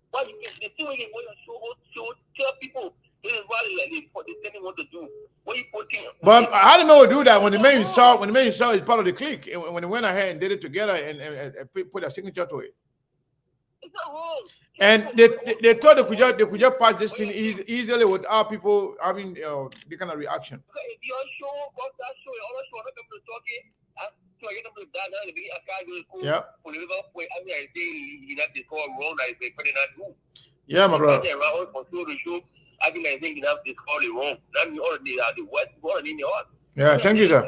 Why you think the thing when you show tell people this is what they tell him what to do. What you putting? But how do you know do that when the man you saw is part of the clique, and when they went ahead and did it together and put a signature to it? It's not wrong. And they thought they could just pass this thing easily without people having the kind of reaction. If you're show, got that show, all the show, I'm going to talk it. Yeah. Yeah, my brother. Yeah, thank you, sir.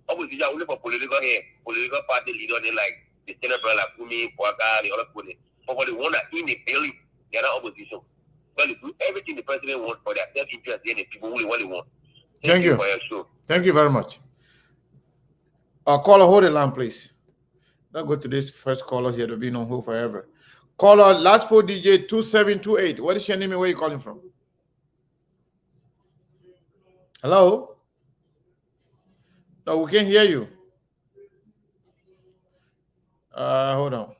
Opposition only for political party leader like the Senator like Kumi, Pwaka, the other people. But for the one that in the building, they are not opposition. Well, they do everything the president wants for their self-interest and the people only what they want. Thank you for your show. Thank you very much. Caller, hold the line, please. Let's go to this first caller here to be on hold forever. Caller, last 4 digits 2728. What is your name and where are you calling from? Hello? No, we can't hear you. Hold on.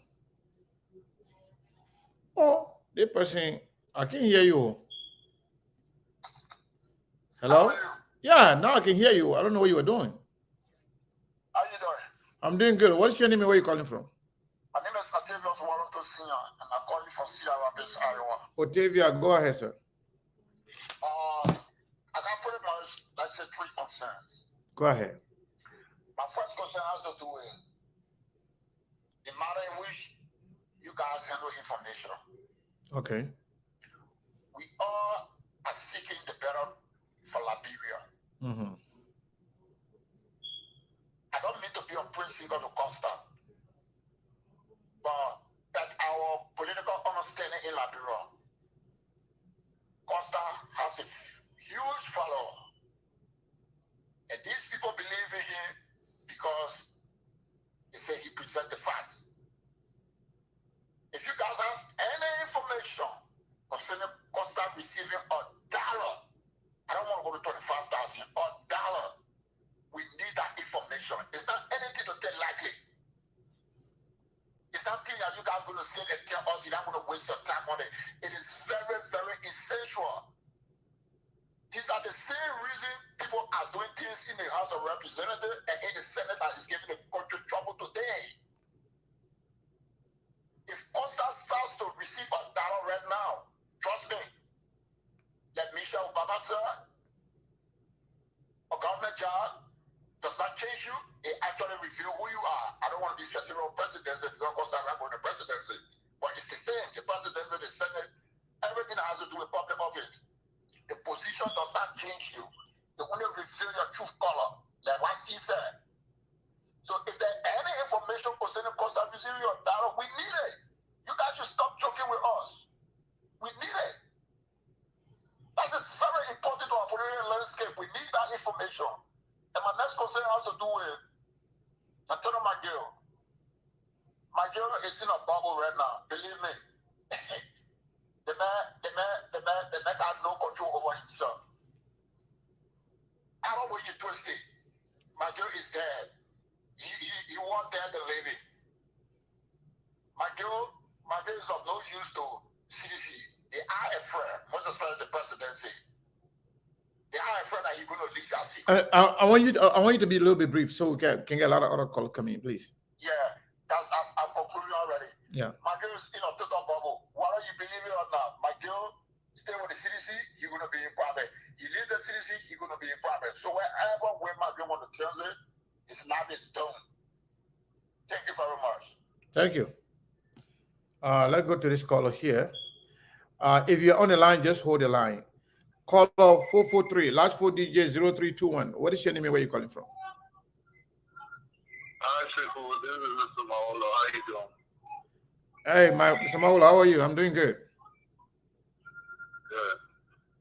Oh, this person, I can hear you. Hello? Yeah, now I can hear you. I don't know what you were doing. How you doing? I'm doing good. What's your name and where are you calling from? My name is Octavius Warrington Sr. and I'm calling from Cedar Rapids, Iowa. Otavia, go ahead, sir. I got pretty much, let's say, 3 concerns. Go ahead. My first concern has to do with the manner in which you guys handle information. Okay. We all are seeking the better for Liberia. Mm-hmm. I don't mean to be a principal to Costa, but that our political understanding in Liberia, Costa has a huge follower. And these people believe in him because they say he presents the facts. If you guys have any information just going to sit and tell us you're not going to waste your time on it. It is very, very essential. These are the same reason people are doing things in the House of Representatives and in the Senate that is giving the country trouble today. If Costa starts to receive $1 right now, trust me, like Michelle Obama said, a government job does not change you, it actually reveals who you are. I don't want to be stressing on presidency because I'm not going to presidency. But it's the same, the presidency, the Senate, everything that has to do with public office. The position does not change you. They only reveal your true color, like what Steve said. So if there's any information concerning Costa receiving your $1, we need it. You guys should stop joking with us. We need it. That is very important to our political landscape. We need that information. And my next concern has to do with Antonio McGill. McGill is in a bubble right now. Believe me. The man got no control over himself. I don't want you twisted. McGill is dead. He won't dare to live it. McGill is of no use to CDC. They are afraid, most especially the presidency. They are afraid that he's going to lose our seat. I want you to be a little bit brief so we can get a lot of other calls coming in, please. Yeah, I'm concluding already. Yeah. McGill is in a total bubble. Whether you believe it or not, McGill stay with the CDC, he's going to be in problem. He leaves the CDC, he's going to be in problem. So wherever McGill wants to turn it, his life is done. Thank you very much. Thank you. Let's go to this caller here. If you're on the line, just hold the line. Caller 443, last 4 digits 0321. What is your name and where you calling from? Hi, Sekou. This is Mr. Maolo. How you doing? Hey, Mr. Maula, how are you? I'm doing good. Good.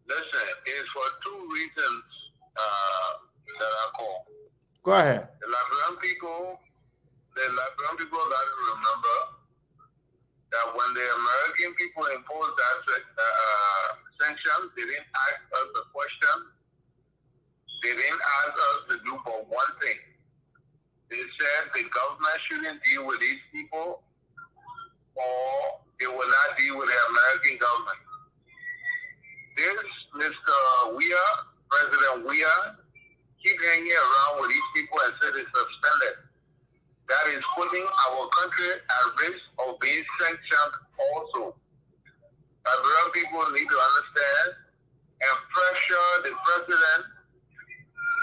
Listen, it's for 2 reasons that I call. Go ahead. The Liberian people got to remember that when the American people imposed that sanctions, they didn't ask us a question. They didn't ask us to do but one thing. They said the government shouldn't deal with these people, or they will not deal with the American government. This Mr. Weah, President Weah, keep hanging around with these people and said it's suspended. That is putting our country at risk of being sanctioned also. Liberian people need to understand and pressure the president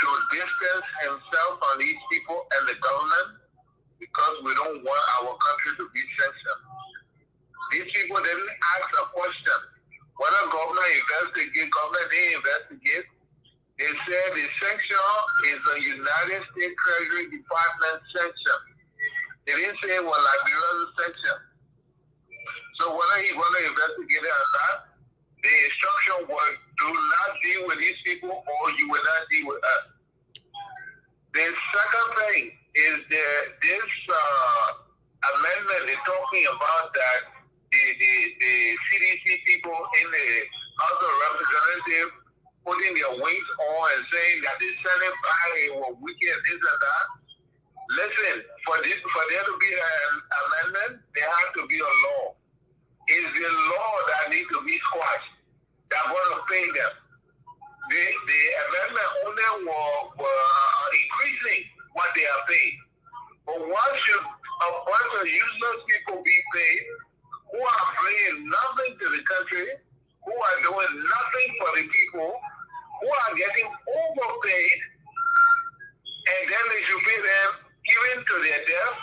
to distance himself from these people and the government because we don't want our country to be sanctioned. These people didn't ask a question. Whether government didn't investigate. They said the sanction is a United States Treasury Department sanction. They didn't say it was Liberia's sanction. So whether he want to investigate it or not, the instruction was do not deal with these people or you will not deal with us. The second thing is that this amendment is talking about that the CDC people in the House of Representatives putting their wings on and saying that the Senate body will weaken this and that. Listen, for there to be an amendment, there has to be a law. It's the law that needs to be squashed. That's going to pay them. The amendment only were increasing what they are paid. But why should a bunch of useless people be paid who are bringing nothing to the country, who are doing nothing for the people, who are getting overpaid, and then they should pay them even to their death?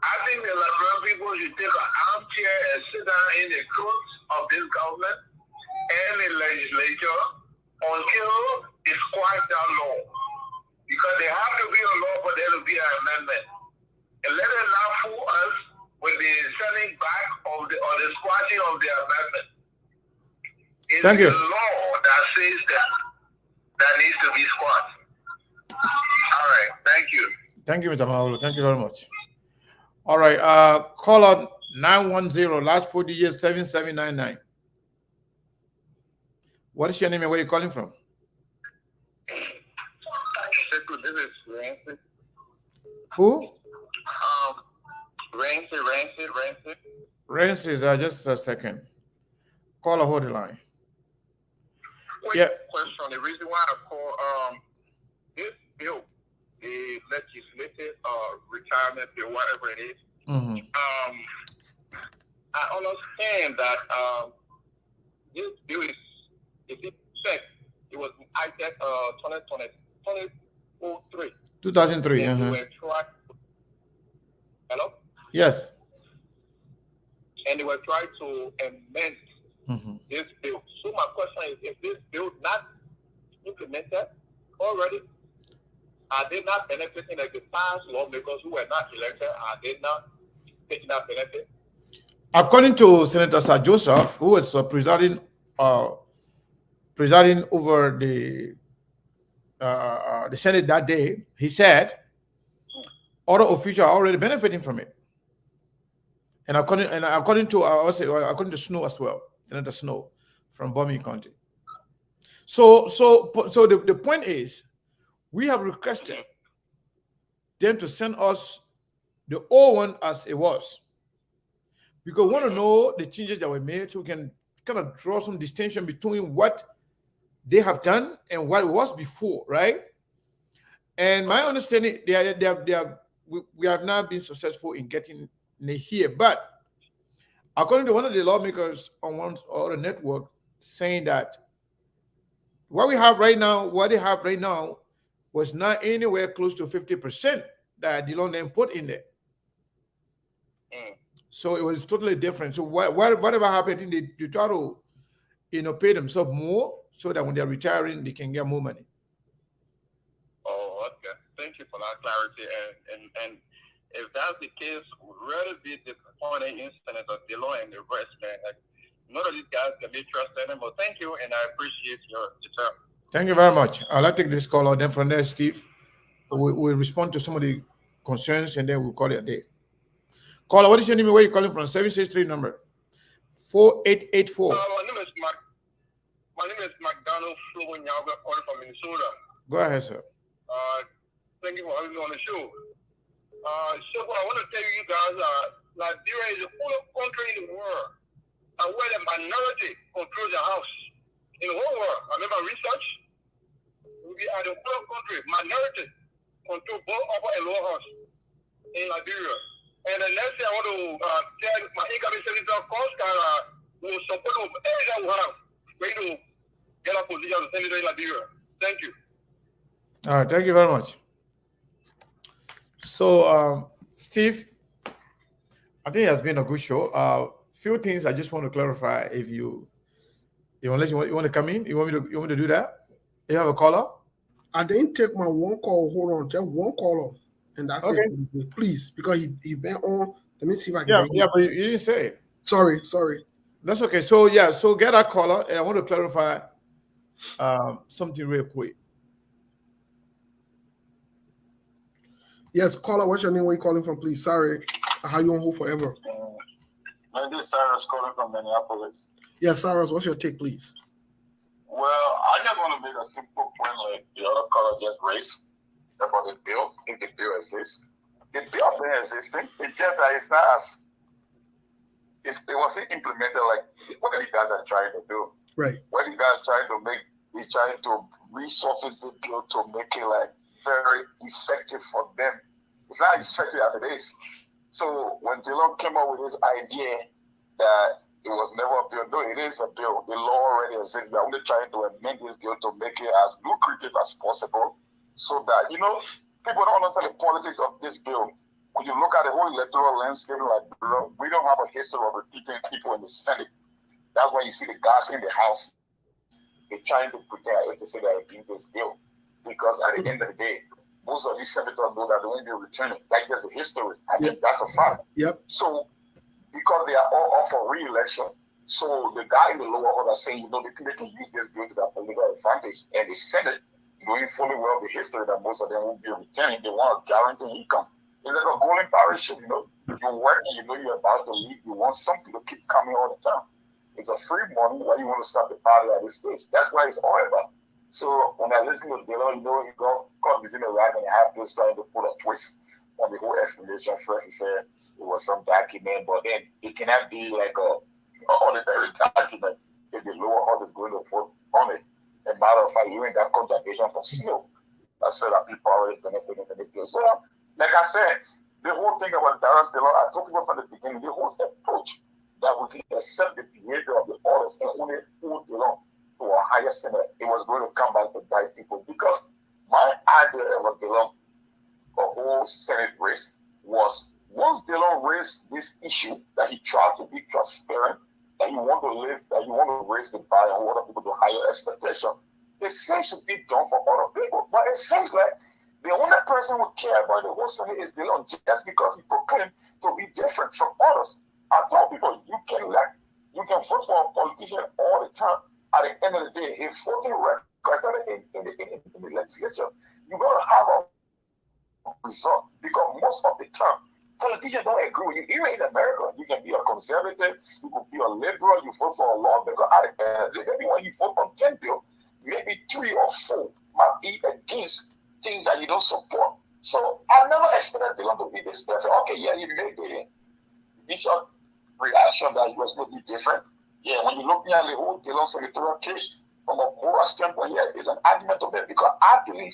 I think the Liberian people should take an armchair and sit down in the courts of this government and the legislature until they squash that law. Because there has to be a law for there to be an amendment. And let it not fool us with the sending back of the squashing of the amendment. It's Thank you. the law that says that needs to be squashed. All right, thank you. Thank you, Mr. Maula. Thank you very much. All right, call on 910, last 4 digits 7799. What is your name and where are you calling from? This is Francis. Who? Rancid. Rances, just a second. Call a hold the line. Quick Yeah. question. The reason why I call this bill, the legislative retirement bill, whatever it is, I understand that this bill is, if it checked, it was ITEC 2003. 2003. And they were trying, hello? Yes. And they were trying to amend this bill. So my question is, if this bill not implemented already, are they not benefiting like the past lawmakers who were not elected? Are they not taking that benefit? According to Senator Sir Joseph, who was presiding over the Senate that day, he said other officials are already benefiting from it. And according to Snow as well, Senator Snow from Birmingham County. So the point is, we have requested them to send us the old one as it was, because we want to know the changes that were made, so we can kind of draw some distinction between what they have done and what was before, right? And my understanding, we have not been successful in getting it here, but according to one of the lawmakers on one or the network, saying that what they have right now was not anywhere close to 50% that the loan put in there. So it was totally different. So whatever happened, I think they try to, pay themselves more so that when they're retiring, they can get more money. Oh, okay. Thank you for that clarity. And if that's the case, we'd really be disappointed in Senator Dillon and the rest, man. Like, none of these guys can be trusted anymore. Thank you, and I appreciate your time. Thank you very much. I'll take this call out. Then from there, Steve, we'll respond to some of the concerns, and then we'll call it a day. Caller, what is your name and where are you calling from? 763 number 4884. My name is McDonald Flow Nyaga, calling from Minnesota. Go ahead, sir. Thank you for having me on the show. So what I want to tell you guys, Nigeria is the only country in the world where the minority controls the house. In the whole world, I remember research, we are the only country, minority control both upper and lower house in Liberia. And the next thing I want to tell my incoming senator, Costa, will support everything we have going to get a position as a senator in Liberia. Thank you. All right, thank you very much. So, Steve, I think it has been a good show. Few things I just want to clarify. If unless you want to come in, you want me to do that? You have a caller? I didn't take my one call. Hold on, just one caller, and that's Okay. it. Please, because he been on. Let me see if I can. Yeah, get yeah, him. but you didn't say it. Sorry. That's okay. So so get that caller, and I want to clarify something real quick. Yes, caller. What's your name? Where you calling from, please? Sorry, I had you on hold forever. My name is Cyrus calling from Minneapolis. Yes, Cyrus. What's your take, please? Well, I just want to make a simple point like the other caller just raised about the bill, if the bill exists. The bill been existing, it's just that it's not as, if it wasn't implemented like what the guys are trying to do. Right. What the guys are trying to make, they're trying to resurface the bill to make it like very effective for them. It's not as effective as it is. So when Dillon came up with this idea that it was never a bill, no, it is a bill. The law already exists. We're only trying to amend this bill to make it as lucrative as possible so that, people don't understand the politics of this bill. When you look at the whole electoral landscape, like, we don't have a history of repeating people in the Senate. That's why you see the guys in the House. They're trying to pretend to say that they beat this bill. Because at the end of the day, most of these senators know that they won't be returning. Like, there's a history. I think that's a fact. Yep. So, because they are all up for re-election, so the guy in the lower house are saying, they can use this bill to their political advantage. And the Senate, knowing fully well the history that most of them won't be returning, they want a guaranteed income. It's like a golden parachute, you work and you're about to leave, you want something to keep coming all the time. It's a free money, why you want to stop the party at this stage? That's why it's all about. So when I listen to Dillon, he got caught between the rag and a half place trying to put a twist. on the whole explanation. First, he said it was some document, but then it cannot be like a ordinary document if the lower house is going to vote on it. As a matter of fact, you ain't got contradiction from seal. I said that people already benefiting from this bill. So, like I said, the whole thing about Darius DeLong, I told people from the beginning, the whole approach that we can accept the behavior of the others and only hold DeLong to a higher standard, it was going to come back to bite people. Because my idea of DeLong, the whole Senate race, was once DeLong raised this issue that he tried to be transparent, that you want to live, that you want to raise the bar and want people to higher expectation, it seems to be done for other people. But it seems like the only person who care about the whole Senate is DeLong, just because he proclaimed to be different from others. I told people you can vote for a politician all the time. At the end of the day, if voting record in the legislature, you're gonna have a result because most of the time politicians don't agree with you. Even in America, you can be a conservative, you could be a liberal, you vote for a lawmaker. At the end of the day, maybe when you vote on 10 bills, maybe 3 or 4 might be against things that you don't support. So I never expected DeLong to be this perfect. Okay, yeah, he made the initial reaction that he was going to be different. Yeah, when you look at the whole DeLong senatorial case from a moral standpoint, yeah, it's an argument to make because I believe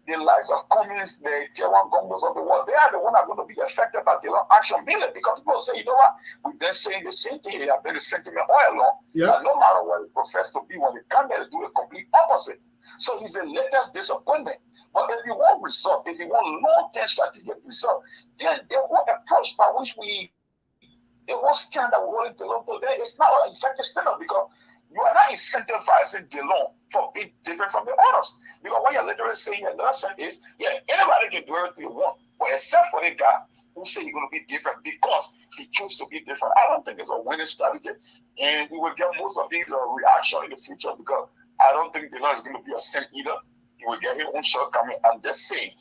the lives of communists, the tier 1 governors of the world, they are the ones that are going to be affected by DeLong action mainly because people say, you know what, we've been saying the same thing, they have been the sentiment all along. Yeah. And no matter what it professed to be, when they come there, they do the complete opposite. So he's the latest disappointment. But if you want result, if you want long-term strategic result, then the whole approach by which the whole stand that we're willing to look today is not an effective standard because you are not incentivizing DeLong for being different from the others. Because what you're literally saying in another sense is, yeah, anybody can do everything they want, but except for the guy who say he's going to be different because he chose to be different. I don't think it's a winning strategy, and we will get most of these reaction in the future because I don't think DeLong is going to be a saint either. He will get his own shortcoming. I'm just saying,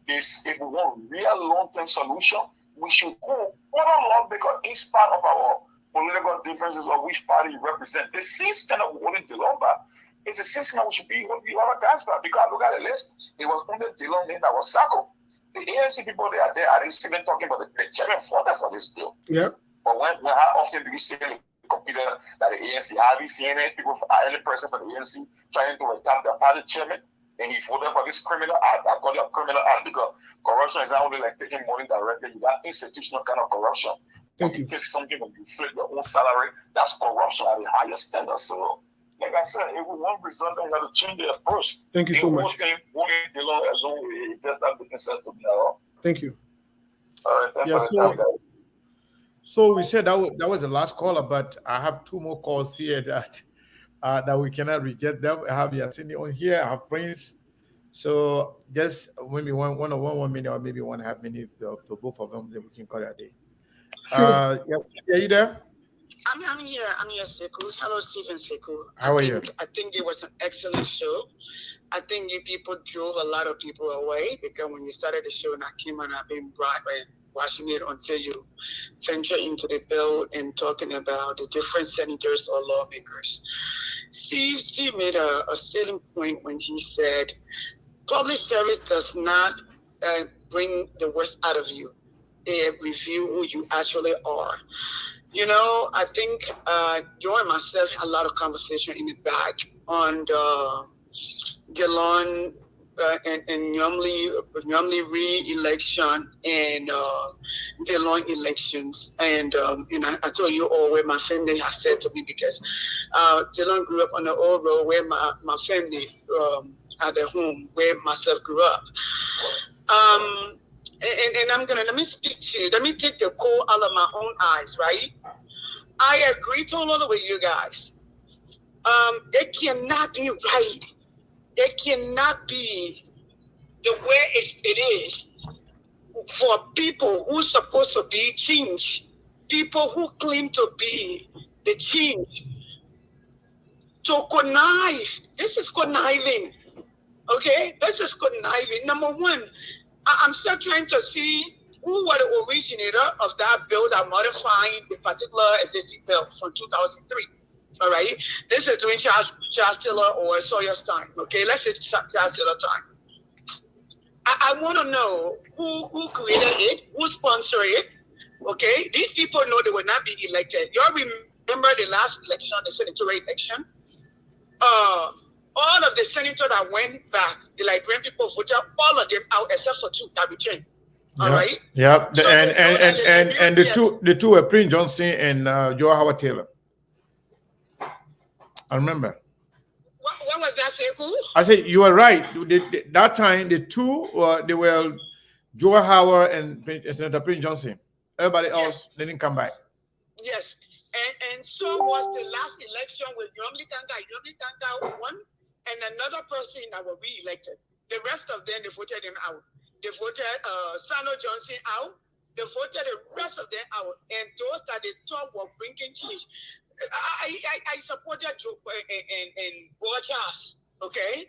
if we want real long-term solution, we should go other long because each part of our political differences of which party you represent. The same kind of holding DeLong back is the same kind we should be holding the other guys back because I look at the list, it was only DeLong that was sackled. The ANC people they are there, I didn't see them talking about the chairman for this bill. Yeah. But how often do you see the computer that the ANC, have you seen it? People, any person from the ANC trying to attack the party chairman? And he voted for this criminal act. I call it a criminal act because corruption is not only like taking money directly, you got institutional kind of corruption. Thank you you. take something and you flip your own salary, that's corruption at the highest standard. So, like I said, if we want result, then you have to change the approach. Thank you so much. DeLong as long it just not making sense to me at all. Thank you. All right, thanks Yeah, for the time, guys. So we said that was the last caller, but I have 2 more calls here that we cannot reject them. I have Yatini on here. I have Prince. So just maybe one minute or maybe 1.5 minutes to both of them, then we can call it a day. Yes, are you there? I'm here. I'm here, Sekou. Hello, Stephen Sekou. How are you? I think it was an excellent show. I think you people drove a lot of people away because when you started the show and I came on, I've been watching it until you venture into the bill and talking about the different senators or lawmakers. Steve made a selling point when he said, public service does not bring the worst out of you. They review who you actually are. You know, I think you and myself had a lot of conversation in the back on the DeLong and Nyamli re-election and DeLong elections. And I told you all where my family has said to me because DeLong grew up on the old road where my family at the home where myself grew up. And let me speak to you. Let me take the coal out of my own eyes, right? I agree totally with you guys. It cannot be right. It cannot be the way it is for people who's supposed to be change, people who claim to be the change, to connive. This is conniving. Okay? This is conniving. Number one, I'm still trying to see who was the originator of that bill that modified the particular existing bill from 2003. All right? This is during Charles Taylor or Sawyer's time. Okay? Let's say Charles Taylor time. I want to know who created it, who sponsored it. Okay, these people know they will not be elected. You all remember the last election, the senatorial election? All of the senators that went back, the Liberian people voted all of them out except for 2 that returned. All right. Yeah. So And the two were Prince Johnson and Joe Howard Taylor. I remember. What was that, Sekou? I said you were right. That time the two they were Joe Howard and Senator Prince Johnson. Everybody else didn't come back. Yes. And so was the last election with Yomli Kanga. Yomli Kanga won, and another person that was re-elected. The rest of them, they voted him out. They voted Sano Johnson out. They voted the rest of them out. And those that they thought were bringing change. I supported Joe and Borjas, okay?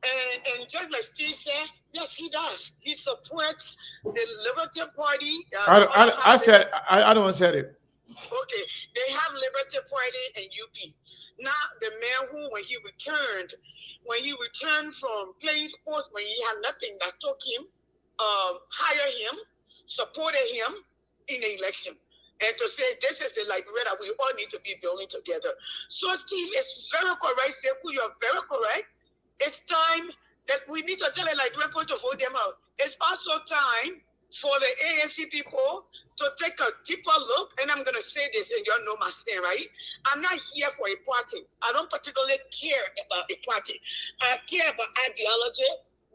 And just like Steve said, yes, he does. He supports the Liberty Party. I don't want to say it. Okay, they have Liberty Party and UP. Now the man who, when he returned from playing sports, when he had nothing, that took him, hired him, supported him in the election. And to say this is the Liberia that we all need to be building together. So Steve is very correct. Sekou, you're very correct. It's time that we need to tell the Liberian people to vote them out. It's also time for the ANC people to take a deeper look, and I'm going to say this, and y'all know my stand, right? I'm not here for a party. I don't particularly care about a party. I care about ideology,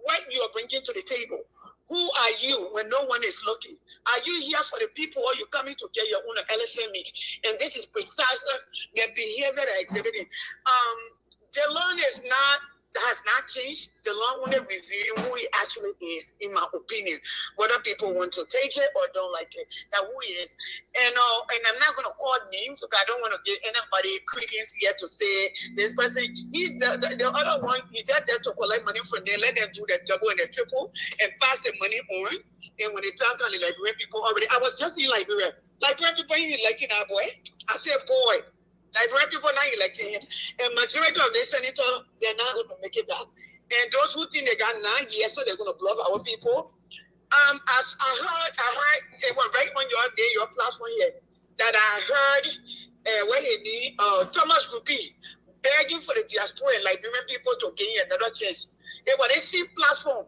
what you are bringing to the table. Who are you when no one is looking? Are you here for the people, or you coming to get your own LSM meet? And this is precisely the behavior they're exhibiting. Delon has not changed. Delon only revealing who he actually is, in my opinion. Whether people want to take it or don't like it, that who he is. And I'm not going to call names because I don't want to get anybody credence here to say this person. He's the other one. He's just there to collect money from them, let them do the double and the triple, and pass the money on. And when they talk on the Liberian people already, I was just in Liberia. Liberian people ain't electing our boy. I said, boy. Liberian people not electing him, and majority of the senators, they're not going to make it back. And those who think they got 9 years, so they're going to bluff our people. As I heard, it was right on your platform here, that I heard Thomas Rupi begging for the diaspora and Liberian people to gain another chance. It was a same platform.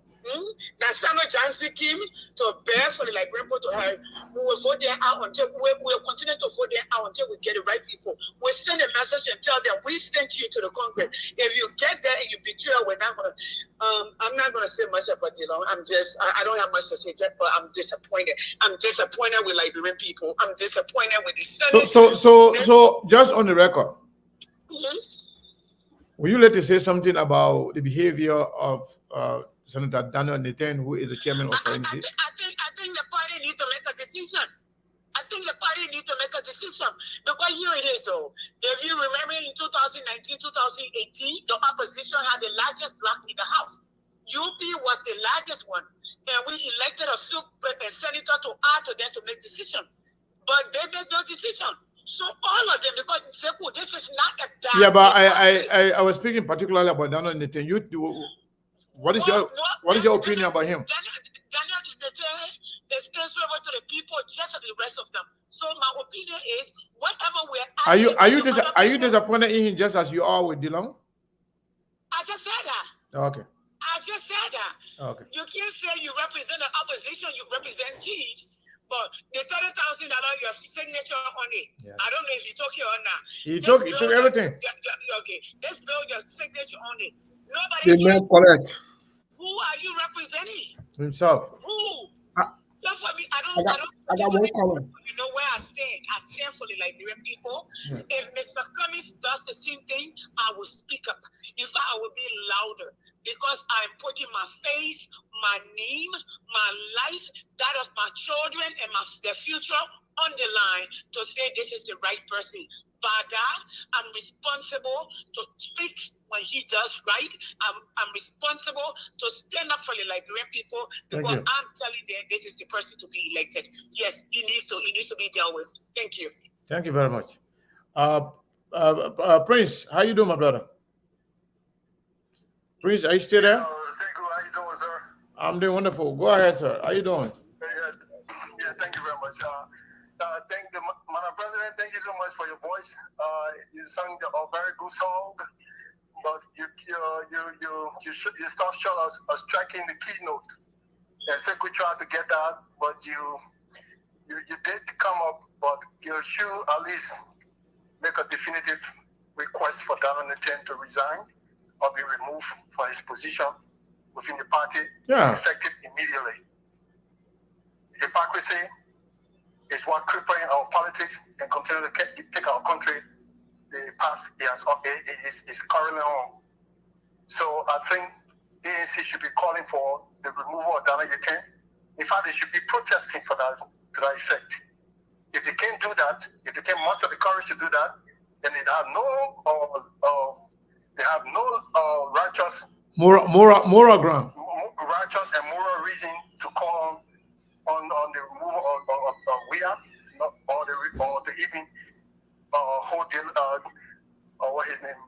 That Sano Johnson came to bear for the Liberian people to have. We will vote them out until we will continue to vote them out until we get the right people. We send a message and tell them we sent you to the Congress. If you get there and you betray, we're not gonna. I'm not gonna say much about it. I don't have much to say, but I'm disappointed. I'm disappointed with Liberian people. I'm disappointed with the Senate. So just on the record, will you let us say something about the behavior of Senator Daniel Nathan, who is the chairman of ANC? I think the party needs to make a decision. Because here it is, though. If you remember in 2019, 2018, the opposition had the largest bloc in the House. UP was the largest one. And we elected a few senators to add to them to make decisions. But they made no decision. So all of them, because Sekou, this is not a bad. Yeah, but I was speaking particularly about Daniel Nathan. What is your opinion about him? Daniel is answerable to the people just as the rest of them. So my opinion is whatever we're Are you disappointed in him just as you are with Delon? I just said that. Okay. I just said that. Okay. You can't say you represent the opposition, you represent Teach, but the $30,000 your signature on it. Yeah. I don't know if you took it or not. He took everything. Okay. Let's build your signature on it. They may collect. Who are you representing? Himself. Who? Just for me, I got one comment. You know where I stand. I stand for the Liberian people. Yeah. If Mr. Cummings does the same thing, I will speak up. In fact, I will be louder because I'm putting my face, my name, my life, that of my children and their future on the line to say this is the right person. Bada, I'm responsible to speak when he does right. I'm responsible to stand up for the Liberian people because I'm telling them this is the person to be elected. Yes, he needs to be dealt with. Thank you. Thank you very much. Prince, how you doing, my brother? Prince, are you still there? Thank you. How you doing, sir? I'm doing wonderful. Go ahead, sir. How you doing? Yeah, thank you very much. Thank the Madam President. Thank you so much for your voice. You sang a very good song, but you stopped short of striking the keynote. And so we tried to get that, but you did come up, but you should at least make a definitive request for Donald Trump to resign or be removed from his position within the party, effective immediately. Hypocrisy is what crippling our politics and continue to take our country the path is currently on. So I think ANC should be calling for the removal of Donald Trump. In fact, they should be protesting for that to that effect. If they can't do that, if they can't muster the courage to do that, then they have no righteous moral ground, righteous and moral reason to call on the removal of Weah or to even hold what his name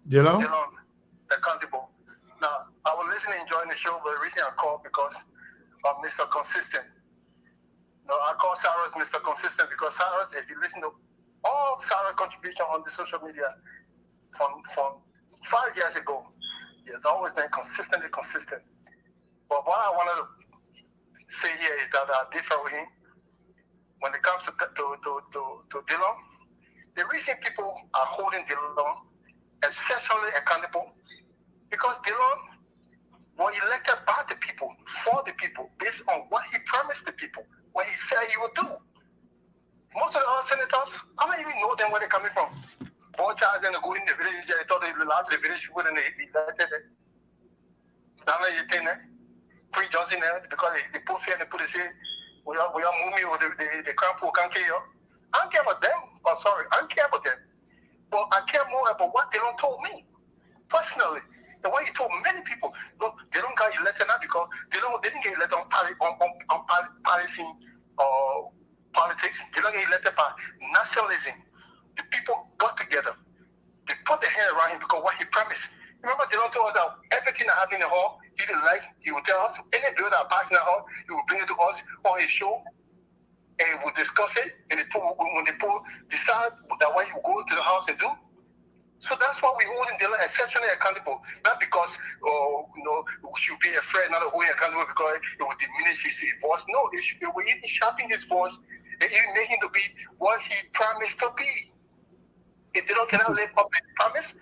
Dillon accountable. Now I was listening and enjoying the show, but the reason I called because of Mr. Consistent. No, I call Cyrus Mr. Consistent because Cyrus, if you listen to all Cyrus' contribution on the social media from 5 years ago, he has always been consistently consistent. But what I wanted to say here is that I differ with him when it comes to Dillon. The reason people are holding Dillon exceptionally accountable because Dillon was elected by the people, for the people, based on what he promised the people, what he said he would do. Most of the other senators, I don't even know them where they're coming from. Boy, Charles and go in the village, they thought they would allow the village people and they elected it. Now you think that Free Johnson there because they put fear and they put it say, we are moving or the crown pool can't kill you. I don't care about them. Oh, sorry, I don't care about them. But I care more about what Dillon told me personally. The way he told many people, look, they don't get elected now because they didn't get elected on partisan politics. They don't get elected by nationalism. The people got together. They put their hand around him because what he promised. Remember, they don't tell us that everything that happened in the hall, he didn't like, he would tell us. Any bill that passed in the hall, he would bring it to us on his show, and we'll discuss it. And when they decide that what you go to the house and do. So that's why we hold him exceptionally accountable. Not because, we should be afraid not to hold him accountable because it will diminish his voice. No, it should be sharpening his voice and even make him to be what he promised to be. If they don't cannot live up to the promise,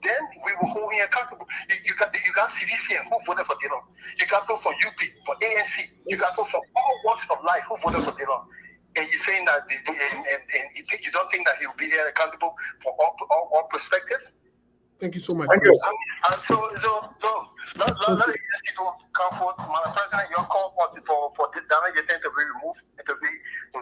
then we will hold him accountable. You got CDC who voted for Dillon. You got people from UP, for ANC. You got people from all walks of life who voted for Dillon. And you're saying that, and you don't think that he will be here accountable for all perspectives? Thank you so much. Thank you. So let the people come forth. Madam President, your call for Donald Trump to be removed and to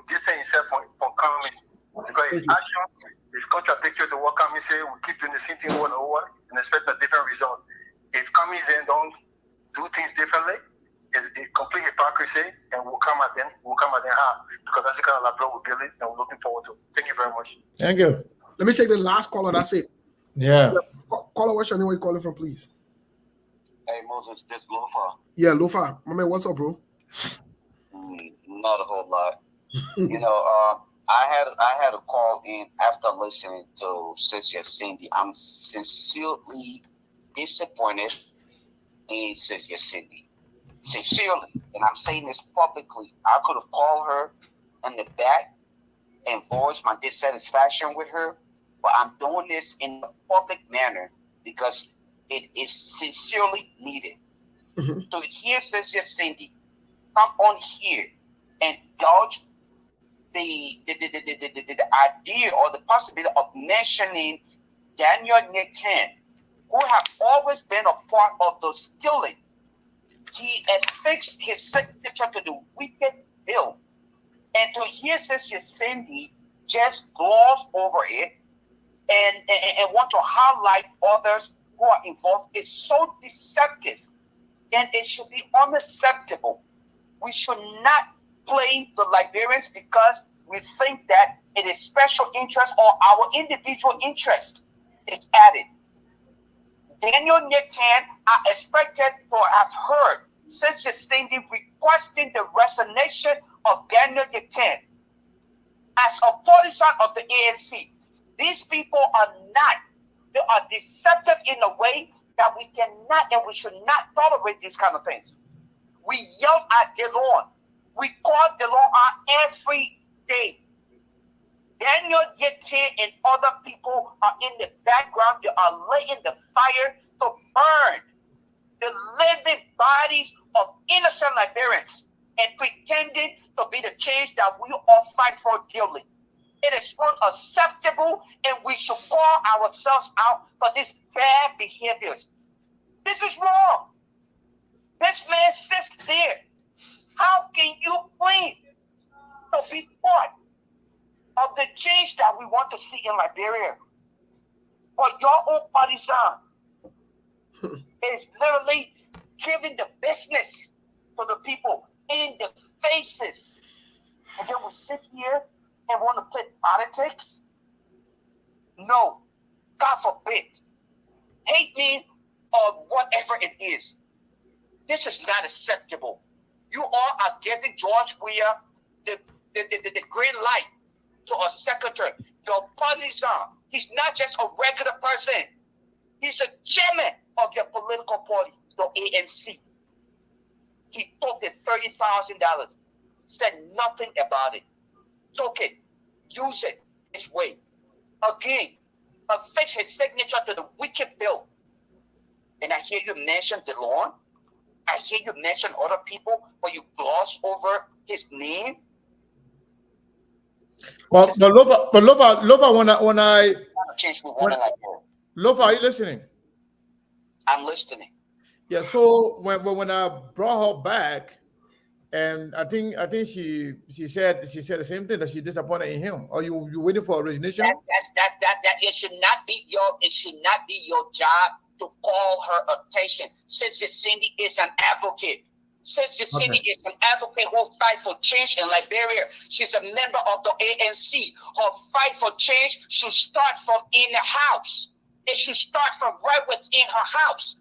distance himself from coming because his action is contradictory to what Kami say. We keep doing the same thing over and over and expect a different result. If Kami then don't do things differently, it's complete hypocrisy, and we'll come at them hard because that's the kind of labor we're building and we're looking forward to. Thank you very much. Thank you. Let me take the last caller. That's it. Yeah. Caller, what's your name? Where you calling from, please? Hey Moses, this Lofa. Yeah, Lofa. My man, what's up, bro? Not a whole lot. I had a call in after listening to Sister Cindy. I'm sincerely disappointed in Sister Cindy. Sincerely, and I'm saying this publicly. I could have called her in the back and voiced my dissatisfaction with her, but I'm doing this in a public manner because it is sincerely needed. Mm-hmm. To hear Sister Cindy come on here and gouge the idea or the possibility of mentioning Daniel Nathan, who have always been a part of the stealing. He affixed his signature to the wicked bill. And to hear Sister Cindy just gloss over it and want to highlight others who are involved is so deceptive. And it should be unacceptable. We should not play the Liberians because we think that it is special interest or our individual interest is added. Daniel Nathan, I expected to have heard Sister Cindy requesting the resignation of Daniel Yakin as a partisan of the ANC. These people are not, they are deceptive in a way that we cannot and we should not tolerate these kind of things. We yell at DeLon. We call DeLon out every day. Daniel Yakin and other people are in the background. They are laying the fire to burn the living bodies of innocent Liberians and pretending to be the change that we all fight for dearly. It is unacceptable, and we should call ourselves out for these bad behaviors. This is wrong. This man sits there. How can you claim to be part of the change that we want to see in Liberia? But your own partisan is literally giving the business to the people in the faces. And then we sit here and want to play politics? No. God forbid. Hate me or whatever it is. This is not acceptable. You all are giving George Weah the green light to a secretary. Your partisan. He's not just a regular person. He's a chairman of your political party, the ANC. He took the $30,000, said nothing about it. Took it, use it his way. Again, affix his signature to the wicked bill. And I hear you mention DeLon. I hear you mention other people, but you gloss over his name. But Lofa, when I change we want to like that. Lofa, are you listening? I'm listening. Yeah. So when I brought her back, and I think she said the same thing, that she's disappointed in him. Are you waiting for a resignation? That it should not be your job to call her attention. Sister Cindy is an advocate. Sister Cindy is an advocate who fight for change in Liberia. She's a member of the ANC. Her fight for change should start from in the house. It should start from right within her house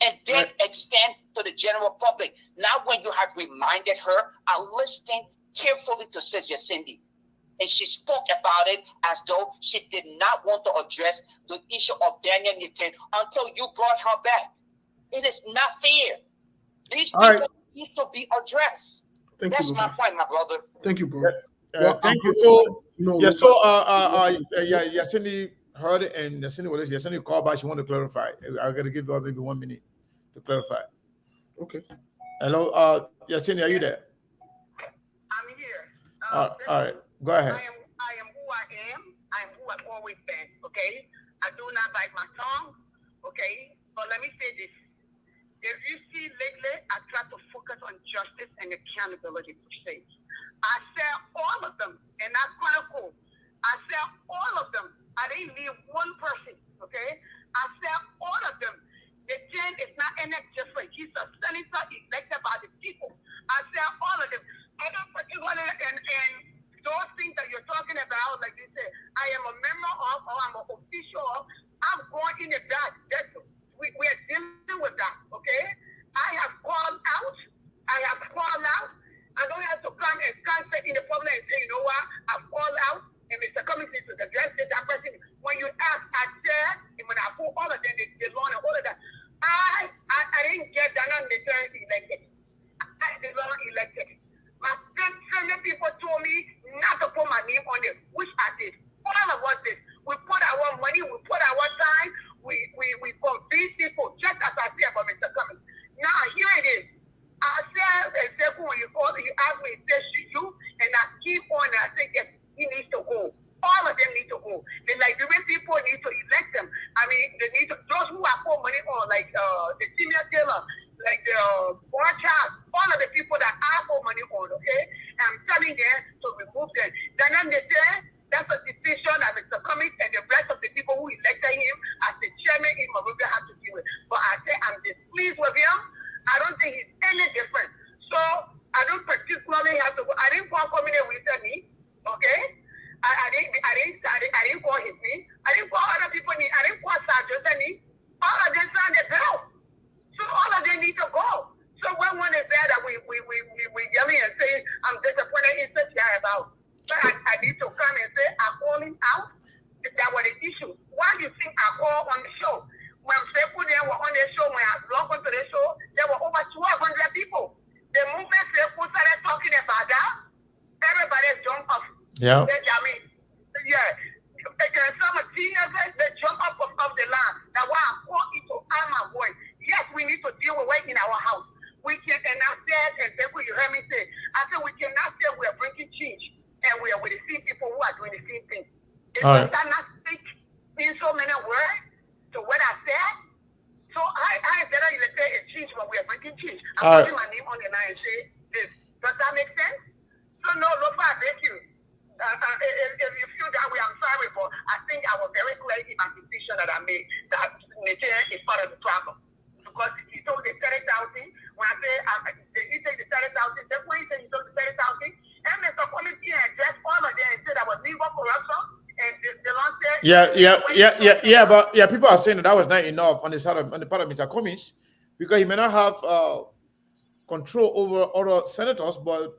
and then extend to the general public. Now, when you have reminded her, I'm listening carefully to Sister Cindy. And she spoke about it as though she did not want to address the issue of Daniel Yakin until you brought her back. It is not fair. These people need to be addressed. That's my point, my brother. Thank you, bro. Thank you. So, Yasini heard it, and Yasini called back. She wanted to clarify. I got to give her maybe 1 minute to clarify. Okay. Hello, Yasini, are you there? I'm here. All right, go ahead. I am who I am. I am who I've always been. Okay. I do not bite my tongue. Okay. But let me say this. If you see lately, I try to focus on justice and accountability per se. I said all of them, and I chronicle. I said all of them. I didn't leave one person, okay? I said all of them. The change is not any different. He's a senator elected by the people. I said all of them. I don't particularly, and those things that you're talking about, like you said, I am a member of, or I'm an official of, I'm going in the back. We are dealing with that, okay? I have called out. I don't have to come and stand in the public and say, you know what, I've called out, and Mr. Cummings needs to address this, that person. When you ask, I said, and when I put all of them, the law and all of that, I didn't get that on the terms elected. I did not elected. My Senate people told me not to put my name on it, which I did. All of us did. We put our money, we put our time, we convince people, just as I said about Mr. Cummings. Now, here it is. I said, example, when you call me, you ask me, say, should you? And I keep on, and I say, yes, he needs to go. All of them need to go. The Liberian people need to elect them. I mean, they need to, those who have put money on, like the senior Taylor, like the Bar Child, all of the people that I put money on, okay? I'm telling them to remove them. Then they say, that's a decision that Mr. Cummings and the rest of the people who elected him as the chairman in Monrovia have to deal with. But I say I'm displeased with him. I don't think he's any different. So I don't particularly have to go. I didn't call Cummings with me, okay? I didn't call his name. I didn't call other people name. I didn't call Sergeant name. All of them signed the bill. So all of them need to go. So one is there that we yelling and saying, I'm disappointed in such about. But I need to come and say, I'm calling out. That was the issue. Why do you think I call on the show? When people there were on the show, when I logged onto the show, there were over 200 people. The movement people started talking about that. Everybody jumped up. Yeah. I mean, yeah. Some teenagers, they jump up off the line. That's why I call it to add my voice. Yes, we need to deal with it in our house. We cannot say, and therefore you heard me say, I said we cannot say we are bringing change and we are with the same people who are doing the same thing. If I cannot speak in so many words to what I said, so I said that you say a change when we are bringing change. I'm putting my name on the line and say this. Does that make sense? So no, Lofa, I beg you. If you feel that way, I'm sorry, but I think I was very clear in my decision that I made that Nigeria is part of the problem. Because he told the 30,000, when I say he take the 30,000, that's when he said he told the 30,000, and Mr. Committee addressed all of them and said I was legal corruption, and the law said... but people are saying that was not enough on the part of Mr. Cummings, because he may not have control over other senators, but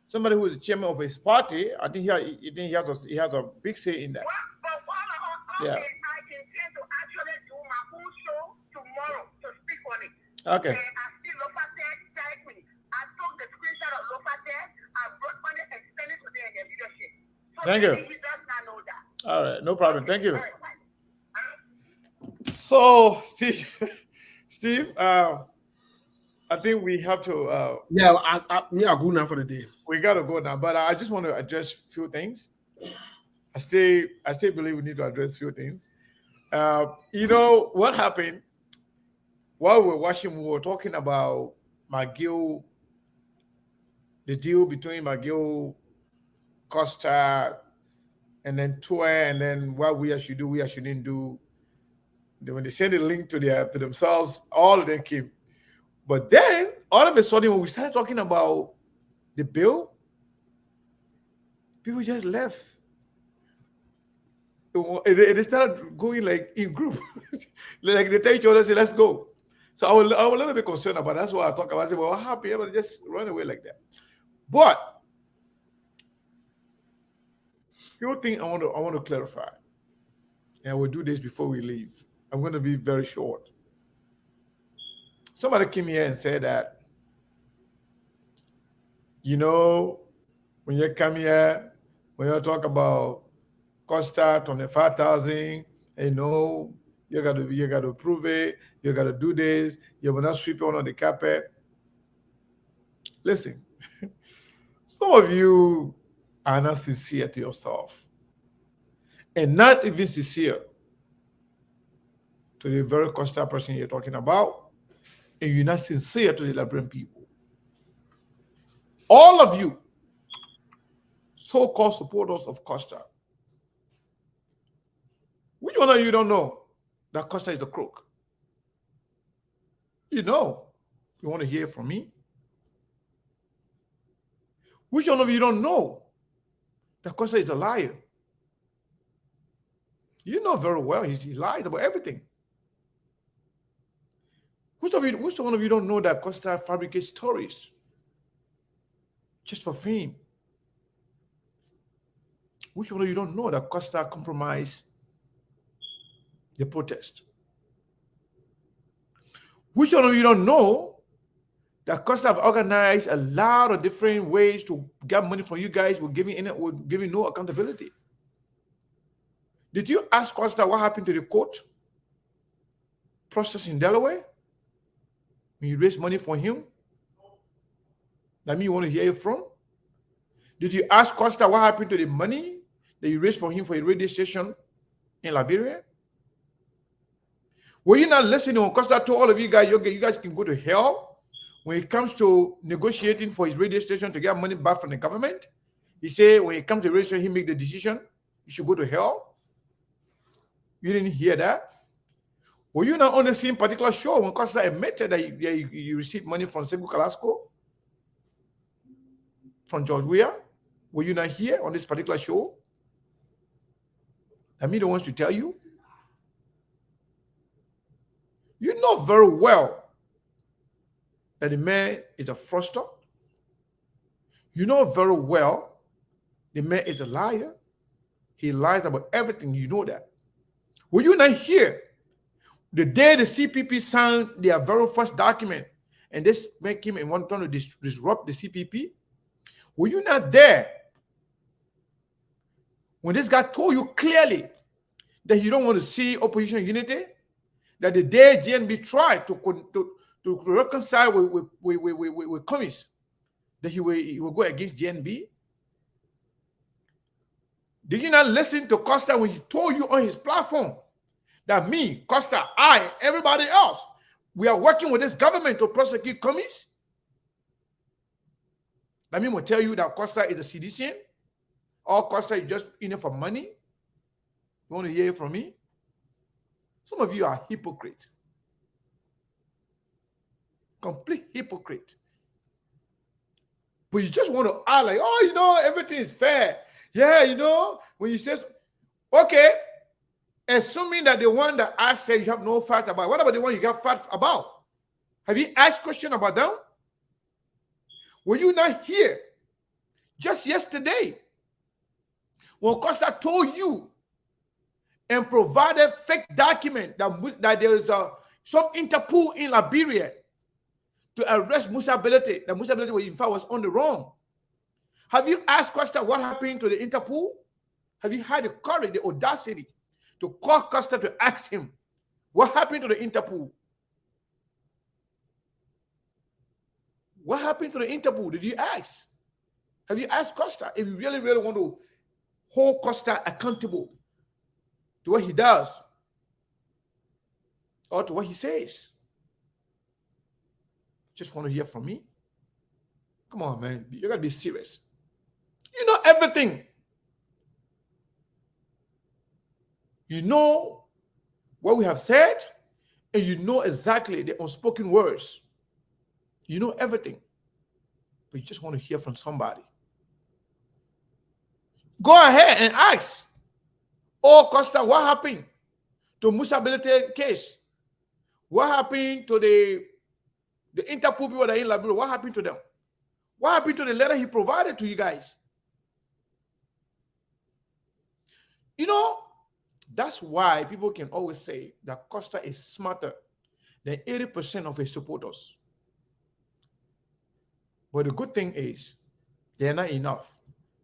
somebody who is the chairman of his party, I think he has a big say in that. Yeah. I intend to actually do my own show tomorrow to speak on it. Okay. And I see Lofatek tag me. I took the screenshot of Lofatek, I wrote on it and sent it to them in their leadership. So thank you. He does not know that. All right, no problem. Thank you. Right. So, Steve, I think we have to. I go now for the day. We got to go now, but I just want to address a few things. I still believe we need to address a few things. You know what happened while we were watching? We were talking about McGill, the deal between McGill, Costa, and then Tour, and then what we should do, we shouldn't do. When they sent a link to themselves, all of them came. But then, all of a sudden, when we started talking about the bill, people just left. They started going like in group. Like they tell each other, say, let's go. So I was a little bit concerned about that. That's why I talk about it. I said, well, what happened? Everybody just run away like that. But few things I want to clarify. And we'll do this before we leave. I'm going to be very short. Somebody came here and said that, you know, when you come here, when you talk about Costa 25,000, you know, you got to prove it. You got to do this. You will not sweep it under the carpet. Listen, some of you are not sincere to yourself, and not even sincere to the very Costa person you're talking about, and you're not sincere to the Liberian people. All of you, so-called supporters of Costa, which one of you don't know that Costa is a crook? You know. You want to hear from me? Which one of you don't know that Costa is a liar? You know very well he lies about everything. Which one of you don't know that Costa fabricates stories just for fame? Which one of you don't know that Costa compromised the protest? Which one of you don't know that Costa have organized a lot of different ways to get money from you guys with giving no accountability? Did you ask Costa what happened to the court process in Delaware when you raised money for him? That means you want to hear it from? Did you ask Costa what happened to the money that you raised for him for a radio station in Liberia? Were you not listening when Costa told all of you guys, you guys can go to hell when it comes to negotiating for his radio station to get money back from the government? He said when it comes to radio station, he make the decision, you should go to hell. You didn't hear that? Were you not on the same particular show when Costa admitted that you received money from Sekou Kalasco? From George Weah? Were you not here on this particular show? I mean, the ones to tell you. You know very well that the man is a fraudster. You know very well the man is a liar. He lies about everything. You know that. Were you not here the day the CPP signed their very first document and this man came and wanted to disrupt the CPP? Were you not there when this guy told you clearly that you don't want to see opposition unity? That the day GNB tried to reconcile with communists, that he will go against GNB? Did you not listen to Costa when he told you on his platform that me, Costa, I, everybody else, we are working with this government to prosecute communists? Let me tell you that Costa is a citizen, or Costa is just in it for money. You want to hear it from me? Some of you are hypocrites. Complete hypocrite. But you just want to act like, oh, you know, everything is fair. Yeah, you know, when you say, okay, assuming that the one that I say you have no facts about, what about the one you got facts about? Have you asked questions about them? Were you not here just yesterday when Costa told you and provided fake document that there is some Interpol in Liberia to arrest Musa Belete? That Musa Belete, in fact, was on the wrong. Have you asked Costa what happened to the Interpol? Have you had the courage, the audacity to call Costa to ask him what happened to the Interpol? What happened to the Interpol? Did you ask? Have you asked Costa if you really, really want to hold Costa accountable to what he does or to what he says? Just want to hear from me? Come on, man. You got to be serious. You know everything. You know what we have said, and you know exactly the unspoken words. You know everything. But you just want to hear from somebody. Go ahead and ask. Oh, Costa, what happened to Musa Belete case? What happened to the Interpol people that are in Liberia? What happened to them? What happened to the letter he provided to you guys? You know, that's why people can always say that Costa is smarter than 80% of his supporters. But the good thing is, they're not enough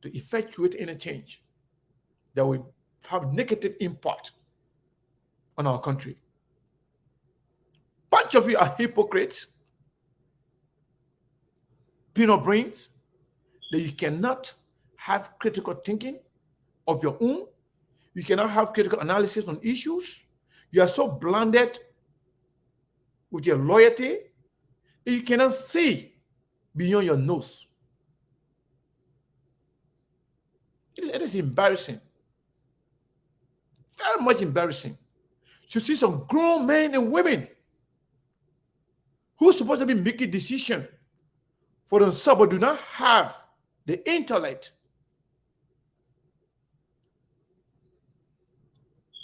to effectuate any change that will have negative impact on our country. Bunch of you are hypocrites, peanut brains, that you cannot have critical thinking of your own. You cannot have critical analysis on issues. You are so blinded with your loyalty that you cannot see beyond your nose. It is embarrassing. Very much embarrassing to see some grown men and women who are supposed to be making decisions for themselves but do not have the intellect,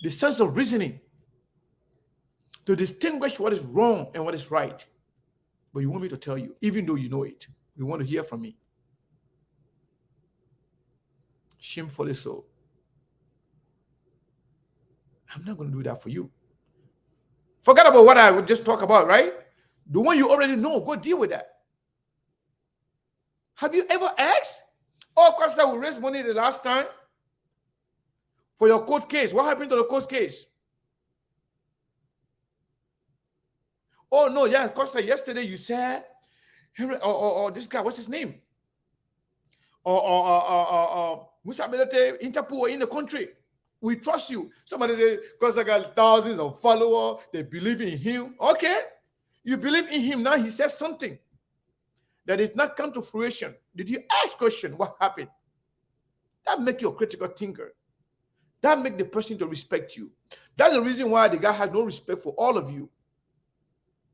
the sense of reasoning to distinguish what is wrong and what is right. But you want me to tell you, even though you know it, you want to hear from me. Shamefully so. I'm not going to do that for you. Forget about what I would just talk about, right? The one you already know, go deal with that. Have you ever asked? Oh, Costa, we raised money the last time for your court case. What happened to the court case? Oh, no, yeah, Costa, yesterday you said, or this guy, what's his name? Musa Belete, Interpol in the country. We trust you. Somebody say, Costa got thousands of followers. They believe in him. Okay. You believe in him. Now he says something that did not come to fruition. Did you ask question what happened? That make you a critical thinker. That make the person to respect you. That's the reason why the guy had no respect for all of you.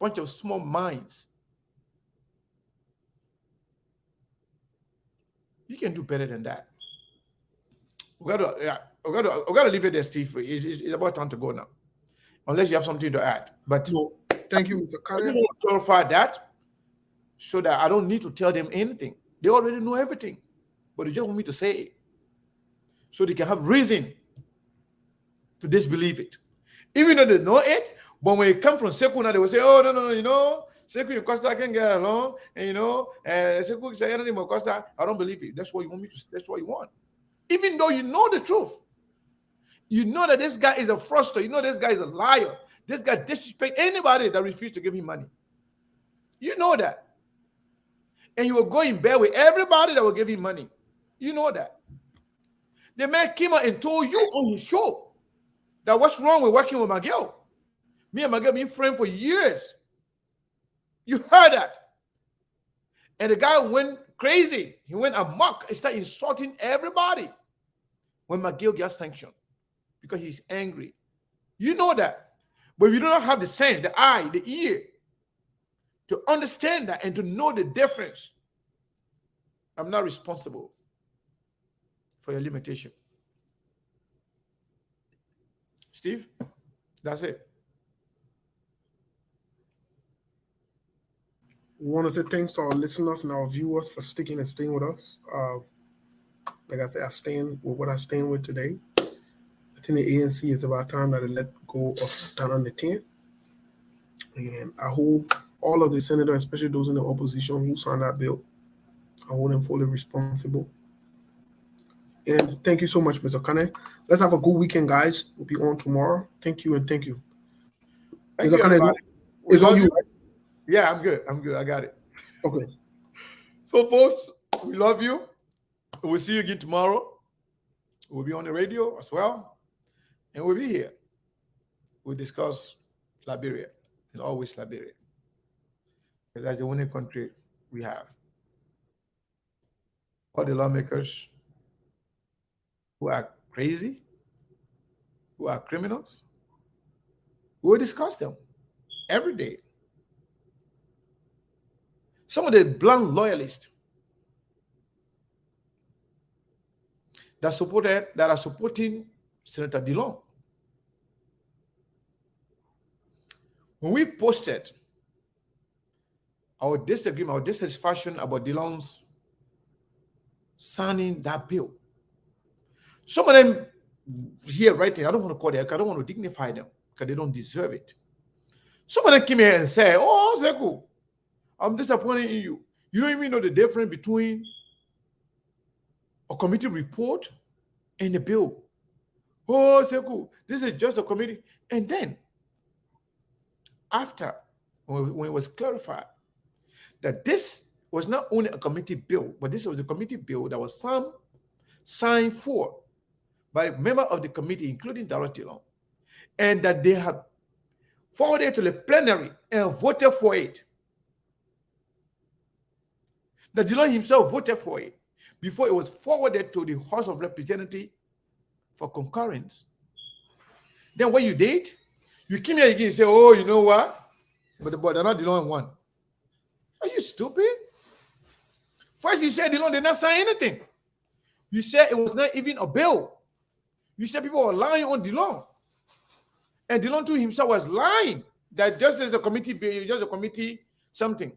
Bunch of small minds. You can do better than that. We gotta leave it there, Steve. It's about time to go now. Unless you have something to add. But no, thank you, Mr. I Carter. just want to clarify that. so that I don't need to tell them anything. They already know everything, but they just want me to say it so they can have reason to disbelieve it. Even though they know it, but when it comes from Sekou now, they will say, oh, no, you know, Sekou and Costa can get along, and you know, Sekou say anything about Costa, I don't believe it. That's what you want me to, that's what you want. Even though you know the truth. You know that this guy is a fraudster. You know this guy is a liar. This guy disrespects anybody that refuses to give him money. You know that. And you will go in bed with everybody that will give him money. You know that. The man came out and told you on his show that what's wrong with working with Miguel. Me and Miguel been friends for years. You heard that. And the guy went crazy. He went amok and started insulting everybody when Miguel got sanctioned because he's angry. You know that. But you don't have the sense, the eye, the ear to understand that and to know the difference. I'm not responsible for your limitation. Steve, that's it. We want to say thanks to our listeners and our viewers for sticking and staying with us. Like I said, I stand with what I stand with today. I think the ANC is about time that they let go of down on the 10. And I hold all of the senators, especially those in the opposition who signed that bill, I hold them fully responsible. And thank you so much, Mr. Kane. Let's have a good weekend, guys. We'll be on tomorrow. Thank you and thank you. Thank Mr. you, Kane, everybody. it's on you, right? Yeah, I'm good. I got it. Okay. So, folks, we love you. We'll see you again tomorrow. We'll be on the radio as well. And we'll be here. We'll discuss Liberia and always Liberia. Because that's the only country we have. All the lawmakers who are crazy, who are criminals, we'll discuss them every day. Some of the blunt loyalists that are supporting Senator Dillon. When we posted our disagreement, our dissatisfaction about Dillon's signing that bill, some of them here right there, I don't want to call them, I don't want to dignify them because they don't deserve it. Some of them came here and said, oh, Sekou, I'm disappointed in you. You don't even know the difference between a committee report and the bill. Oh, Sekou, this is just a committee. And then, after, when it was clarified that this was not only a committee bill, but this was a committee bill that was signed for by a member of the committee, including Dorothy Long, and that they have forwarded it to the plenary and voted for it. That Dillon himself voted for it before it was forwarded to the House of Representatives for concurrence. Then what you did, you came here again and say, oh, you know what? But they're not Dillon one. Are you stupid? First you said Dillon did not sign anything. You said it was not even a bill. You said people were lying on Dillon. And Dillon too himself was lying that just as a committee bill, just a committee something,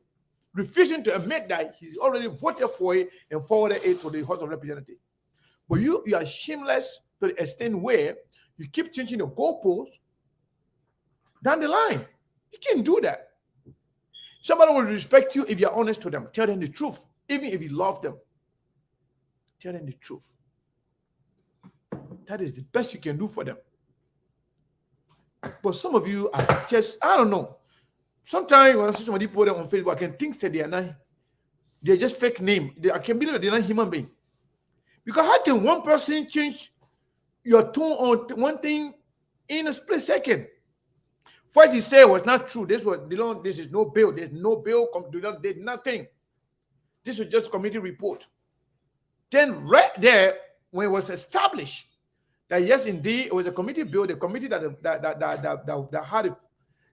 refusing to admit that he's already voted for it and forwarded it to the House of Representatives. But you are shameless to the extent where you keep changing the goalposts down the line. You can't do that. Somebody will respect you if you're honest to them. Tell them the truth. Even if you love them, tell them the truth. That is the best you can do for them. But some of you are just, I don't know. Sometimes when I see somebody put them on Facebook, I can think that they're just fake name. I can believe that they're not human being. Because how can one person change your tone on one thing in a split second? First, he said it was not true. This is no bill. There's no bill. There's nothing. This was just a committee report. Then right there, when it was established that yes, indeed, it was a committee bill, the committee that had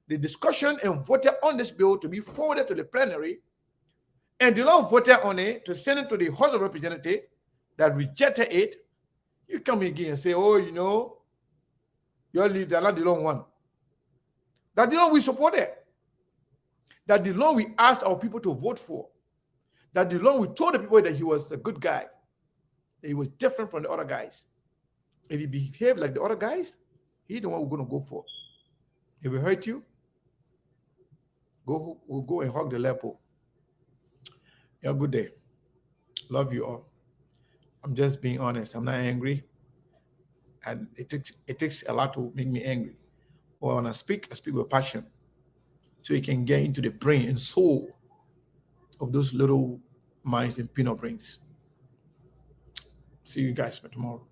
the discussion and voted on this bill to be forwarded to the plenary, and Dillon voted on it to send it to the House of Representatives that rejected it. You come again and say, oh, you know, you're not Dillon one. That Dillon we supported. that the Lord we asked our people to vote for, that the Lord we told the people that he was a good guy, that he was different from the other guys. If he behaved like the other guys, he's the one we're going to go for. If it hurt you, we'll go and hug the lepo. Have a good day. Love you all. I'm just being honest. I'm not angry. And it takes a lot to make me angry. But when I speak with passion. So you can get into the brain and soul of those little minds and peanut brains. See you guys tomorrow.